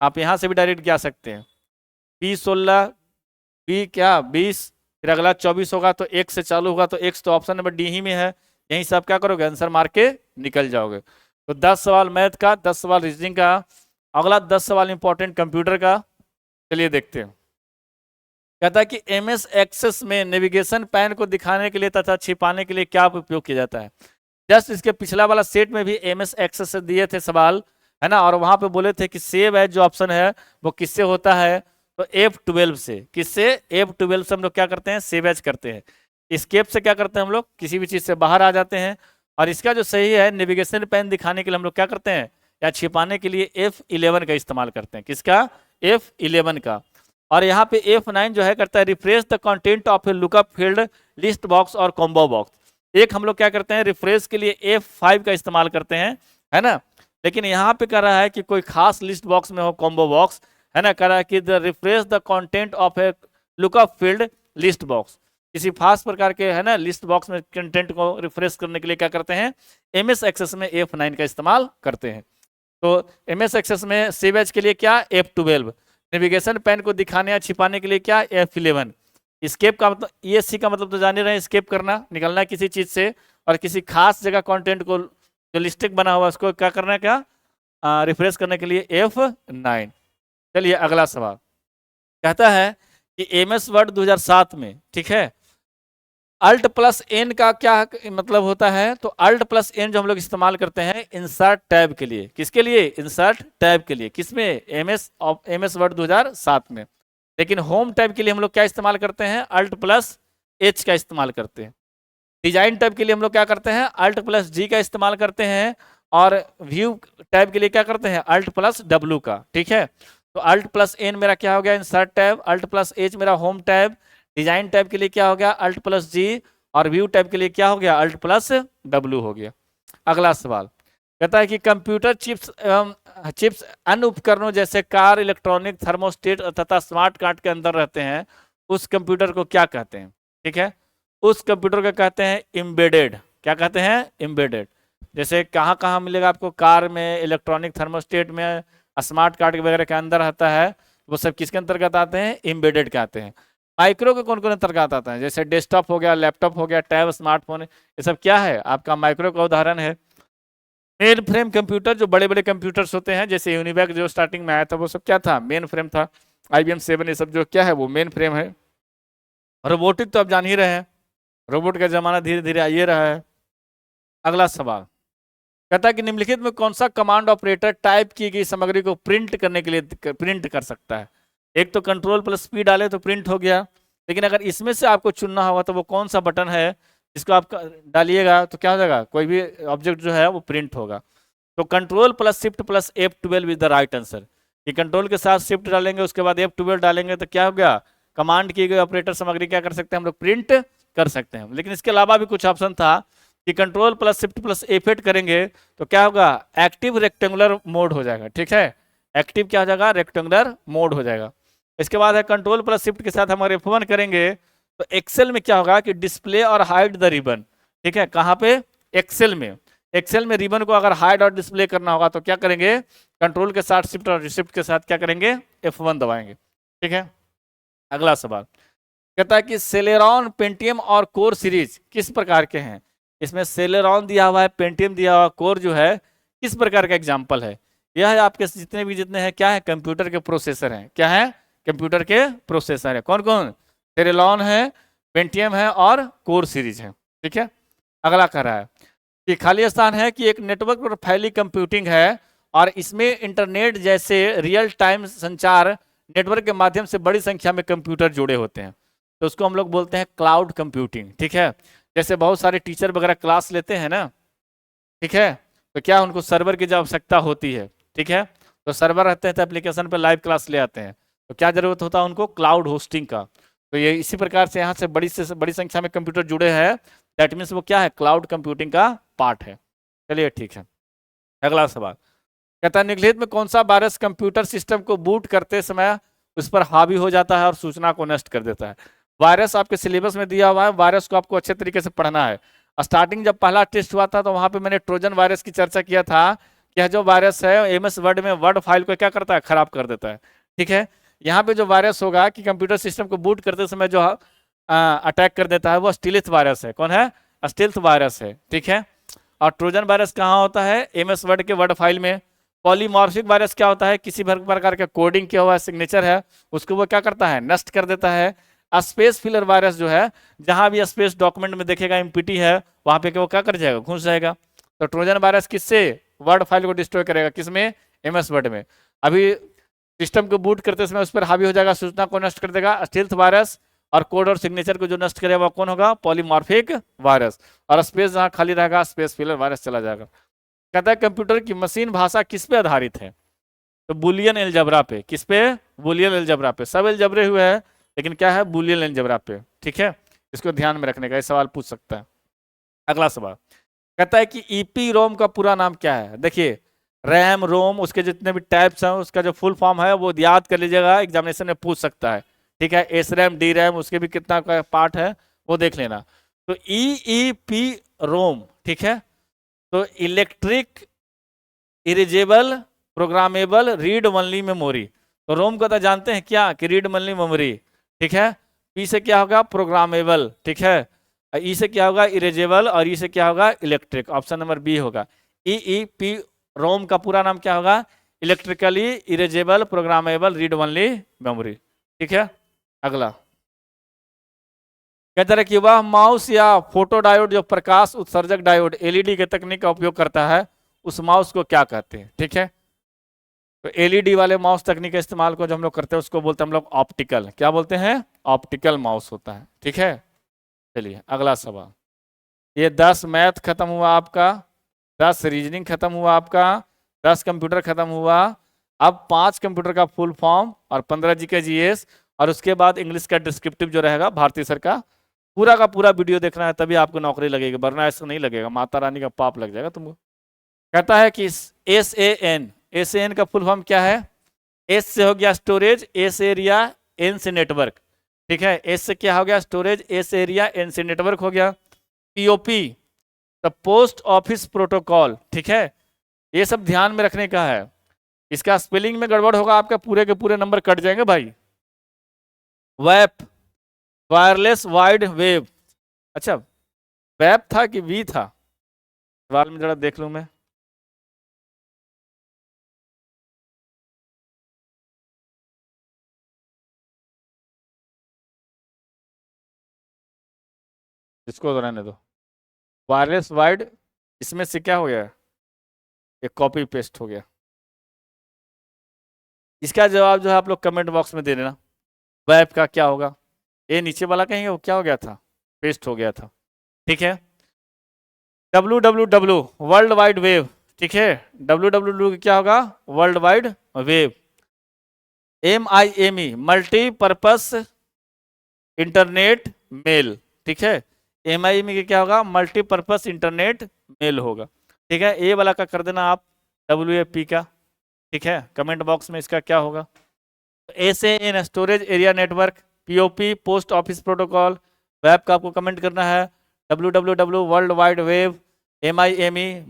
आप यहाँ से भी डायरेक्ट क्या सकते हैं। P 16, B क्या 20, फिर अगला 24 होगा तो x से चालू होगा तो x तो ऑप्शन नंबर डी ही में है। यहीं से आप क्या करोगे, आंसर मार के निकल जाओगे। तो 10 सवाल मैथ का, 10 सवाल रीजनिंग का। अगला 10 सवाल इंपॉर्टेंट कंप्यूटर का। चलिए देखते हैं, कहता है कि MS एक्सेस में नेविगेशन पैन को दिखाने के लिए तथा छिपाने के लिए क्या उपयोग किया जाता है। जस्ट इसके पिछला वाला सेट में भी MS एक्सेस से दिए थे सवाल, है ना, और वहां पे बोले थे कि सेव एज जो ऑप्शन है वो किससे होता है, तो F12 से। किससे, F12 से हम लोग क्या करते हैं, सेव एज करते हैं। स्केप से क्या करते हैं हम लोग, किसी भी चीज से बाहर आ जाते हैं। और इसका जो सही है, नेविगेशन पैन दिखाने के लिए हम लोग क्या करते हैं, या छिपाने के लिए F11 का इस्तेमाल करते हैं। किसका, F11 का। और यहाँ पे F9 जो है करता है refresh the content of A lookup field, list box और कॉम्बो बॉक्स। एक हम लोग क्या करते हैं, रिफ्रेश के लिए F5 का इस्तेमाल करते हैं, है ना। लेकिन यहाँ पे कह रहा है कि कोई खास लिस्ट बॉक्स में हो, कॉम्बो बॉक्स, है ना, कह रहा है कि the refresh the content of A lookup field list box. किसी खास प्रकार के, है ना, लिस्ट बॉक्स में कंटेंट को रिफ्रेश करने के लिए क्या करते हैं, MS एक्सेस में F9 का इस्तेमाल करते हैं। तो MS एक्सेस में सेव एज के लिए क्या, F12। नेविगेशन पैन को दिखाने या छिपाने के लिए क्या, F11। स्केप का मतलब, ESC का मतलब तो जान ही रहे हैं, स्केप करना, निकलना है किसी चीज से। और किसी खास जगह कंटेंट को जो लिस्टिक बना हुआ उसको क्या करना है, क्या रिफ्रेश करने के लिए F9। चलिए अगला सवाल कहता है कि MS वर्ड 2007 में, ठीक है, अल्ट प्लस एन का क्या मतलब होता है। तो अल्ट प्लस एन जो हम लोग इस्तेमाल करते हैं इंसर्ट टैब के लिए। किसके लिए, इंसर्ट टैब के लिए। किसमें, MS वर्ड 2007 में। लेकिन होम टैब के लिए हम लोग क्या इस्तेमाल करते हैं, अल्ट प्लस H का इस्तेमाल करते हैं। डिजाइन टैब के लिए हम लोग क्या करते हैं, अल्ट प्लस G का इस्तेमाल करते हैं। और व्यू टैब के लिए क्या करते हैं, अल्ट प्लस W का। ठीक है, तो अल्ट प्लस एन मेरा क्या हो गया, insert tab. Alt plus H मेरा होम टैब। डिजाइन टैब के लिए क्या हो गया, अल्ट प्लस G। और व्यू टैब के लिए क्या हो गया, अल्ट प्लस W हो गया। अगला सवाल कहता है कि कंप्यूटर चिप्स अन्य उपकरणों जैसे कार, इलेक्ट्रॉनिक, थर्मोस्टेट तथा स्मार्ट कार्ड के अंदर रहते हैं, उस कंप्यूटर को क्या कहते हैं। ठीक है, उस कंप्यूटर को कहते हैं एम्बेडेड। क्या कहते हैं, एम्बेडेड। जैसे कहाँ कहाँ मिलेगा आपको, कार में, इलेक्ट्रॉनिक, थर्मोस्टेट में, स्मार्ट कार्ड वगैरह के अंदर आता है, वो सब किसके अंतर्गत आते हैं, एम्बेडेड के आते हैं। माइक्रो के कौन कौन अंतर्गत आता है, जैसे डेस्कटॉप हो गया, लैपटॉप हो गया, टैब, स्मार्टफोन, ये सब क्या है, आपका माइक्रो का उदाहरण है। मेन फ्रेम कंप्यूटर, जो बड़े बड़े कंप्यूटर्स होते हैं, जैसे यूनिवैक जो स्टार्टिंग में आया था वो सब क्या था, मेन फ्रेम था। IBM 7 ये सब जो क्या है वो मेन फ्रेम है। रोबोटिक तो आप जान ही रहे हैं, रोबोट का जमाना धीरे धीरे आ ही रहा है। अगला सवाल कहता है कि निम्नलिखित में कौन सा कमांड ऑपरेटर टाइप की गई सामग्री को प्रिंट करने के लिए प्रिंट कर सकता है। एक तो कंट्रोल प्लस P डाले तो प्रिंट हो गया, लेकिन अगर इसमें से आपको चुनना होगा तो वो कौन सा बटन है जिसको आप डालिएगा तो क्या हो जाएगा, कोई भी ऑब्जेक्ट जो है वो प्रिंट होगा। तो control plus shift plus F12 is the right answer. कि कंट्रोल के साथ शिफ्ट डालेंगे, उसके बाद F12 डालेंगे तो क्या हो गया, कमांड की गई ऑपरेटर सामग्री क्या कर सकते हैं हम लोग, प्रिंट कर सकते हैं। लेकिन इसके अलावा भी कुछ ऑप्शन था कि control plus shift plus F8 करेंगे तो क्या होगा, एक्टिव रेक्टेंगुलर मोड हो जाएगा। ठीक है, एक्टिव क्या हो जाएगा, रेक्टेंगुलर मोड हो जाएगा। इसके बाद है कंट्रोल प्लस शिफ्ट के साथ हम अगर F1 करेंगे तो एक्सेल में क्या होगा कि डिस्प्ले और हाइड द रिबन। ठीक है, कहाँ पे, एक्सेल में। एक्सेल में रिबन को अगर हाइड और डिस्प्ले करना होगा तो क्या करेंगे, कंट्रोल के साथ शिफ्ट और शिफ्ट के साथ क्या करेंगे, F1 दबाएंगे। ठीक है, अगला सवाल कहता है कि सेलेरॉन, पेंटियम और कोर सीरीज किस प्रकार के हैं। इसमें सेलेरॉन दिया हुआ है, पेंटियम दिया हुआ, कोर जो है किस प्रकार का एग्जाम्पल है। यह है आपके जितने हैं क्या है, कंप्यूटर के प्रोसेसर हैं। क्या है, कंप्यूटर के प्रोसेसर है। कौन कौन, सेलेरॉन है, पेंटियम है और कोर सीरीज है। ठीक है, अगला कह रहा है कि खाली स्थान है कि एक नेटवर्क पर फैली कंप्यूटिंग है और इसमें इंटरनेट जैसे रियल टाइम संचार नेटवर्क के माध्यम से बड़ी संख्या में कंप्यूटर जुड़े होते हैं, तो उसको हम लोग बोलते हैं क्लाउड कंप्यूटिंग। ठीक है, जैसे बहुत सारे टीचर वगैरह क्लास लेते हैं ना, ठीक है, तो क्या उनको सर्वर की जो आवश्यकता होती है, ठीक है, तो सर्वर रहते हैं तो एप्लीकेशन पर लाइव क्लास ले आते हैं, तो क्या जरूरत होता है उनको, क्लाउड होस्टिंग का। तो ये इसी प्रकार से यहाँ से बड़ी संख्या में कंप्यूटर जुड़े हैं, दैट मीन्स वो क्या है, क्लाउड कंप्यूटिंग का पार्ट है। चलिए ठीक है, अगला सवाल कहता है निम्नलिखित में कौन सा वायरस कंप्यूटर सिस्टम को बूट करते समय उस पर हावी हो जाता है और सूचना को नष्ट कर देता है। वायरस आपके सिलेबस में दिया हुआ है, वायरस को आपको अच्छे तरीके से पढ़ना है। स्टार्टिंग जब पहला टेस्ट हुआ था तो वहां पे मैंने ट्रोजन वायरस की चर्चा किया था कि यह जो वायरस है एमएस वर्ड में वर्ड फाइल को क्या करता है, खराब कर देता है। ठीक है, यहाँ पे जो वायरस होगा कि कंप्यूटर सिस्टम को बूट करते समय जो अटैक कर देता है वो स्टील्थ वायरस है। कौन है, स्टील्थ वायरस है। ठीक है, और ट्रोजन वायरस कहाँ होता है, एमएस वर्ड के वर्ड फाइल में। पॉलीमॉर्फिक वायरस क्या होता है, किसी प्रकार का कोडिंग किया हुआ सिग्नेचर है उसको वो क्या करता है, नष्ट कर देता है। स्पेस फिलर वायरस जो है, जहां भी स्पेस डॉक्यूमेंट में देखेगा एमपीटी है वहां पे वो क्या कर जाएगा, घुस जाएगा। तो ट्रोजन वायरस किससे वर्ड फाइल को डिस्ट्रॉय करेगा, किसमें, एमएस वर्ड में। अभी सिस्टम को बूट करते समय उस पर हावी हो जाएगा, सूचना को नष्ट कर देगा स्टील्थ वायरस, और कोड और सिग्नेचर को जो नष्ट करेगा वो कौन होगा, पॉलीमॉर्फिक वायरस। और स्पेस जहां खाली रहेगा स्पेस फिलर वायरस चला जाएगा। कहता है कंप्यूटर की मशीन भाषा किस पे आधारित है, तो बुलियन एलजबरा पे। किस पे, बुलियन एलजबरा पे। सब एलजबरे हुए हैं लेकिन क्या है, बुलियन एलजबरा पे। ठीक है, इसको ध्यान में रखने का, ये सवाल पूछ सकता है। अगला सवाल कहता है कि ईपी रोम का पूरा नाम क्या है। देखिए रैम रोम उसके जितने भी टाइप्स हैं उसका जो फुल फॉर्म है वो याद कर लीजिएगा, एग्जामिनेशन में पूछ सकता है। ठीक है, एस रैम डी रैम उसके भी कितना का पार्ट है वो देख लेना। तो ई पी रोम, ठीक है, तो electric erasable programmable read only memory. तो रोम को तो जानते हैं क्या कि रीड ओनली मेमोरी। ठीक है, पी से क्या होगा, प्रोग्रामेबल। ठीक है, ई से क्या होगा, इरेजेबल, और ई से क्या होगा, इलेक्ट्रिक। ऑप्शन नंबर बी होगा। ई पी रोम का पूरा नाम क्या होगा, electrically erasable programmable read only memory. ठीक है, अगला कहता है कि वह माउस या फोटो डायोड जो प्रकाश उत्सर्जक डायोड एलईडी के तकनीक का उपयोग करता है उस माउस को क्या कहते हैं। ठीक है, तो एलईडी वाले माउस तकनीक का इस्तेमाल को जो हम लोग करते हैं उसको बोलते हैं हम लोग ऑप्टिकल। क्या बोलते हैं, ऑप्टिकल माउस होता है। ठीक है, चलिए अगला सवाल। ये 10 मैथ खत्म हुआ आपका, 10 रीजनिंग खत्म हुआ आपका, 10 कंप्यूटर खत्म हुआ। अब 5 कंप्यूटर का फुल फॉर्म और 15 जीके जीएस, और उसके बाद इंग्लिश का डिस्क्रिप्टिव जो रहेगा भारतीय सर का पूरा वीडियो देखना है, तभी आपको नौकरी लगेगी, वरना ऐसा नहीं लगेगा, माता रानी का पाप लग जाएगा तुमको। कहता है कि एस ए एन का फुल फॉर्म क्या है। एस से हो गया स्टोरेज, एस एरिया, एन से नेटवर्क। ठीक है, एस से क्या हो गया, स्टोरेज, एस एरिया, एन से नेटवर्क हो गया। POP the post office protocol. ठीक है, ये सब ध्यान में रखने का है, इसका स्पेलिंग में गड़बड़ होगा आपका पूरे के पूरे नंबर कट जाएंगे भाई। वेप, वायरलेस वाइड वेव। अच्छा वेब था कि वी था, सवाल में जरा देख लूं मैं। इसको तो रहने दो। वायरलेस वाइड, इसमें से क्या हो गया, एक कॉपी पेस्ट हो गया। इसका जवाब जो है आप लोग कमेंट बॉक्स में दे देना। वेब का क्या होगा, ये नीचे वाला कहेंगे वो क्या हो गया था, पेस्ट हो गया था। ठीक है, www वर्ल्ड वाइड वेव। ठीक है, www क्या होगा, world wide wave. MIME multipurpose internet mail. ठीक है, MIME के क्या होगा, मल्टीपर्पस इंटरनेट मेल होगा। ठीक है, ए वाला का कर देना आप WAP का। ठीक है, कमेंट बॉक्स में इसका क्या होगा। SAN storage area network, POP post office protocol, web का आपको कमेंट करना है, www world wide wave, MIME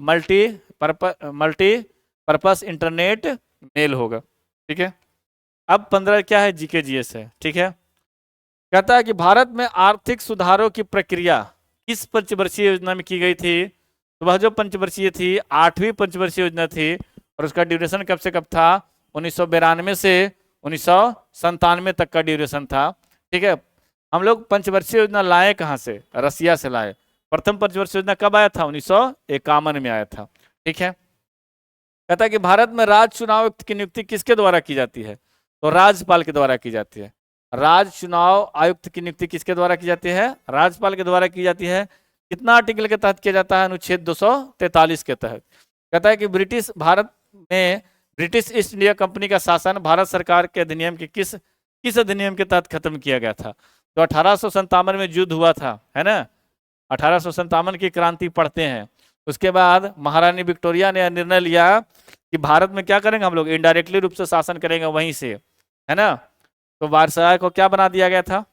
multipurpose internet mail होगा। ठीक है, अब 15 क्या है, जीके जीएस है। ठीक है, कहता है कि भारत में आर्थिक सुधारों की प्रक्रिया किस पंचवर्षीय योजना में की गई थी। तो वह जो पंचवर्षीय थी 8वीं पंचवर्षीय योजना थी, और उसका ड्यूरेशन कब से कब था, 1992 से 1997 तक का ड्यूरेशन था। ठीक है, हम लोग पंचवर्षीय योजना लाए कहाँ से, रसिया से लाए। प्रथम पंचवर्षीय योजना कब आया था, 1951 में आया था। ठीक है, कहता है कि भारत में राज्य चुनाव आयुक्त की नियुक्ति किसके द्वारा की जाती है? तो राज्यपाल के द्वारा की जाती है। राज्य चुनाव आयुक्त की नियुक्ति किसके द्वारा की जाती है? राज्यपाल के द्वारा की जाती है। कितना आर्टिकल के तहत किया जाता है? अनुच्छेद 243 के तहत। कहता है कि ब्रिटिश भारत में ब्रिटिश ईस्ट इंडिया कंपनी का शासन भारत सरकार के अधिनियम के किस अधिनियम के तहत खत्म किया गया था? तो 1857 में युद्ध हुआ था, है ना। 1857 की क्रांति पढ़ते हैं। उसके बाद महारानी विक्टोरिया ने निर्णय लिया कि भारत में क्या करेंगे हम लोग, इनडायरेक्टली रूप से शासन करेंगे वहीं से, है ना। तो वायसराय को क्या बना दिया गया था?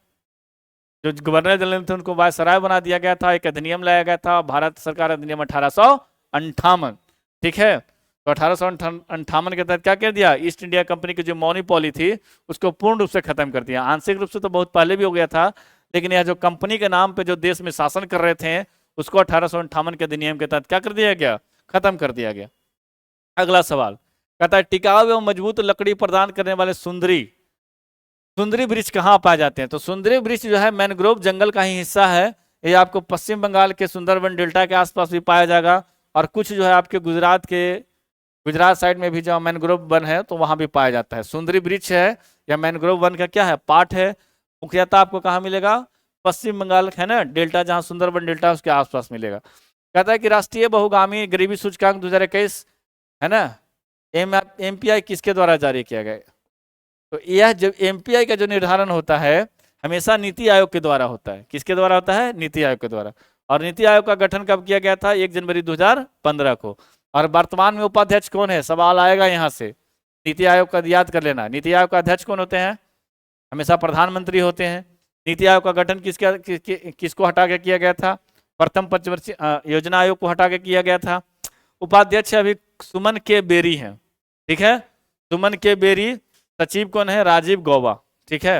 जो गवर्नर जनरल थे उनको वायसराय बना दिया गया था। एक अधिनियम लाया गया था, भारत सरकार अधिनियम 1858, ठीक है। तो 1858 के तहत क्या कर दिया? ईस्ट इंडिया कंपनी की जो मोनोपोली थी उसको पूर्ण रूप से खत्म कर दिया। आंशिक रूप से तो बहुत पहले भी हो गया था, लेकिन यह जो कंपनी के नाम पे जो देश में शासन कर रहे थे उसको 1858 के अधिनियम के तहत क्या कर दिया गया? खत्म कर दिया गया। अगला सवाल कहता है टिकाऊ एवं मजबूत लकड़ी प्रदान करने वाले सुंदरी वृक्ष कहाँ पाए जाते हैं? तो सुंदरी वृक्ष जो है मैनग्रोव जंगल का ही हिस्सा है। ये आपको पश्चिम बंगाल के सुंदरबन डेल्टा के आसपास भी पाया जाएगा, और कुछ जो है आपके गुजरात साइड में भी जो मैनग्रोव वन है तो वहां भी पाया जाता है। सुंदरी वृक्ष है या मैनग्रोव वन का क्या है? पार्ट है। मुख्यतः आपको कहाँ मिलेगा? पश्चिम बंगाल, है ना, डेल्टा, जहाँ सुंदरबन डेल्टा उसके आसपास मिलेगा। कहता है कि राष्ट्रीय बहुगामी गरीबी सूचकांक 2021, है ना, MPI किसके द्वारा जारी किया गया? तो यह जब MPI का जो निर्धारण होता है हमेशा नीति आयोग के द्वारा होता है। किसके द्वारा होता है? नीति आयोग के द्वारा। और नीति आयोग का गठन कब किया गया था? 1 जनवरी 2015 को। और वर्तमान में उपाध्यक्ष कौन है? सवाल आएगा यहाँ से, नीति आयोग का याद कर लेना। नीति आयोग का अध्यक्ष कौन होते हैं? हमेशा प्रधानमंत्री होते हैं। नीति आयोग का गठन किसको हटा के किया गया था? प्रथम पंचवर्षीय योजना आयोग को हटा के किया गया था। उपाध्यक्ष अभी सुमन के बेरी हैं, ठीक है, सुमन के बेरी। सचिव कौन है? राजीव गौबा, ठीक है।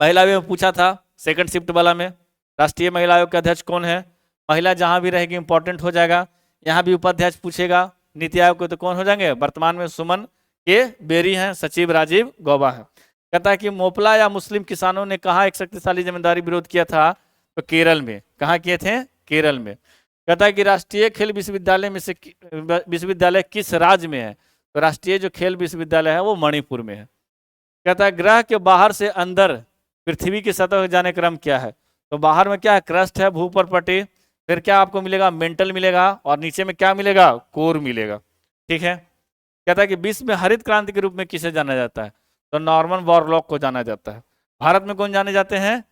महिला में पूछा था सेकंड शिफ्ट वाला में, राष्ट्रीय महिला आयोग के अध्यक्ष कौन है? महिला जहां भी रहेगी इंपॉर्टेंट हो जाएगा। यहाँ भी उपाध्यक्ष पूछेगा। नीति आयोग को तो कौन हो जाएंगे? वर्तमान में सुमन के बेरी हैं, सचिव राजीव गौबा है। कहता है कि मोपला या मुस्लिम किसानों ने कहाँ एक शक्तिशाली जमींदारी विरोध किया था? तो केरल में। कहाँ किए थे? केरल में। कहता है कि राष्ट्रीय खेल विश्वविद्यालय किस राज्य में है? तो राष्ट्रीय जो खेल विश्वविद्यालय है वो मणिपुर में है। कहता है ग्रह के बाहर से अंदर पृथ्वी की सतह पर जाने क्रम क्या है? तो बाहर में क्या है? क्रस्ट है, भूपर्पटी। फिर क्या आपको मिलेगा? मेंटल मिलेगा। और नीचे में क्या मिलेगा? कोर मिलेगा, ठीक है। कहता है कि विश्व में हरित क्रांति के रूप में किसे जाना जाता है? तो नॉर्मन बोरलॉग को जाना जाता है। भारत में कौन जाने जाते हैं?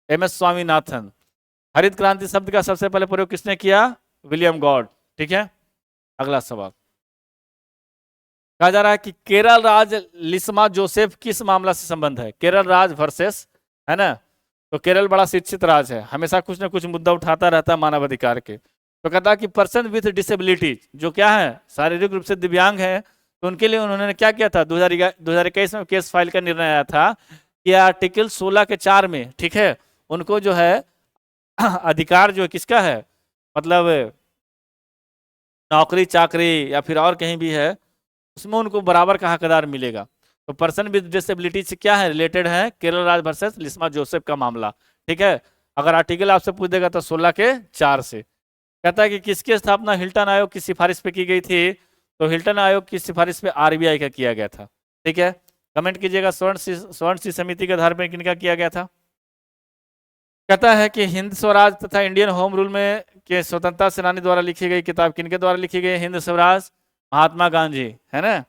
MS स्वामीनाथन। हरित क्रांति शब्द का सबसे पहले प्रयोग किसने किया? विलियम गॉड, ठीक है। अगला सवाल कहा जा रहा है कि केरल राज्य लिस्मा जोसेफ किस मामला से संबंध है? केरल राज्य वर्सेस, है ना। तो केरल बड़ा शिक्षित राज्य है, हमेशा कुछ ना कुछ मुद्दा उठाता रहता है मानव अधिकार के। तो कहता है कि पर्सन विथ डिसेबिलिटीज जो क्या है, शारीरिक रूप से दिव्यांग है, तो उनके लिए उन्होंने क्या किया था? 2021 में केस फाइल का निर्णय आया था कि आर्टिकल 16 के 4 में, ठीक है, उनको जो है अधिकार जो है किसका है, मतलब नौकरी चाकरी या फिर और कहीं भी है उसमें उनको बराबर का हकदार मिलेगा। तो पर्सन विद डिसेबिलिटी से क्या है? रिलेटेड है केरल राज्य वर्सेस लिस्मा जोसेफ का मामला, ठीक है। अगर आर्टिकल आपसे पूछ देगा तो 16 के 4 से। कहता है कि किसकी स्थापना हिल्टन आयोग की सिफारिश पे की गई थी? तो हिल्टन आयोग की सिफारिश पे RBI का किया गया था, ठीक है। कमेंट कीजिएगा स्वर्ण सिंह समिति के आधार पर किनका किया गया था? कहता है कि हिंद स्वराज तथा इंडियन होम रूल में के स्वतंत्रता सेनानी द्वारा लिखी गई किताब किनके द्वारा लिखी गई? हिंद स्वराज, महात्मा गांधी, है ना।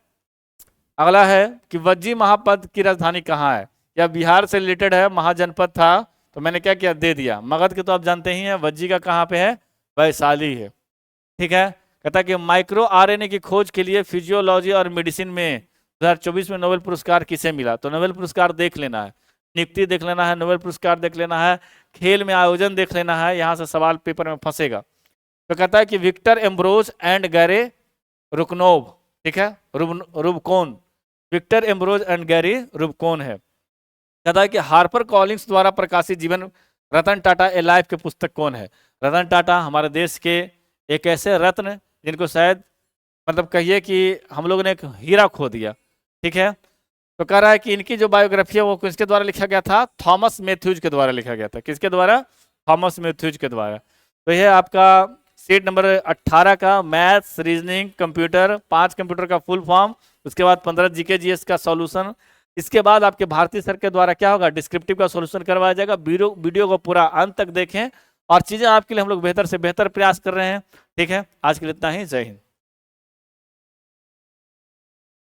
अगला है कि वज्जी महापद की राजधानी कहाँ है? या बिहार से रिलेटेड है, महाजनपद था तो मैंने क्या किया? दे दिया। मगध के तो आप जानते ही हैं, वज्जी का कहाँ पे है? वैशाली है, ठीक है। कहता है कि माइक्रो RNA की खोज के लिए फिजियोलॉजी और मेडिसिन में 2024 में नोबेल पुरस्कार किसे मिला? तो नोबेल पुरस्कार देख लेना है, नियुक्ति देख लेना है, नोबेल पुरस्कार देख लेना है, खेल में आयोजन देख लेना है, यहाँ से सवाल पेपर में फंसेगा। तो कहता है कि विक्टर एम्ब्रोज एंड गैरे रुकनोव, ठीक है, रुबकोन, विक्टर एम्ब्रोज एंड गैरी रुबकोन है। कहता है कि हार्पर कॉलिंग्स द्वारा प्रकाशित जीवन रतन टाटा ए लाइफ के पुस्तक कौन है? रतन टाटा हमारे देश के एक ऐसे रत्न जिनको शायद मतलब कहिए कि हम लोगों ने एक हीरा खो दिया, ठीक है। तो कह रहा है कि इनकी जो बायोग्राफी है वो किसके द्वारा लिखा गया था? थॉमस मैथ्यूज के द्वारा लिखा गया था। किसके द्वारा? थॉमस मैथ्यूज के द्वारा। तो यह आपका सेट नंबर 18 का मैथ्स, रीजनिंग, कंप्यूटर, 5 कंप्यूटर का फुल फॉर्म, उसके बाद 15 जीके जीएस का सॉल्यूशन। इसके बाद आपके भारती सर के द्वारा क्या होगा, डिस्क्रिप्टिव का सॉल्यूशन करवाया जाएगा। वीडियो को पूरा अंत तक देखें और चीजें आपके लिए हम लोग बेहतर से बेहतर प्रयास कर रहे हैं। ठीक है, आज के लिए इतना ही। जय हिंद।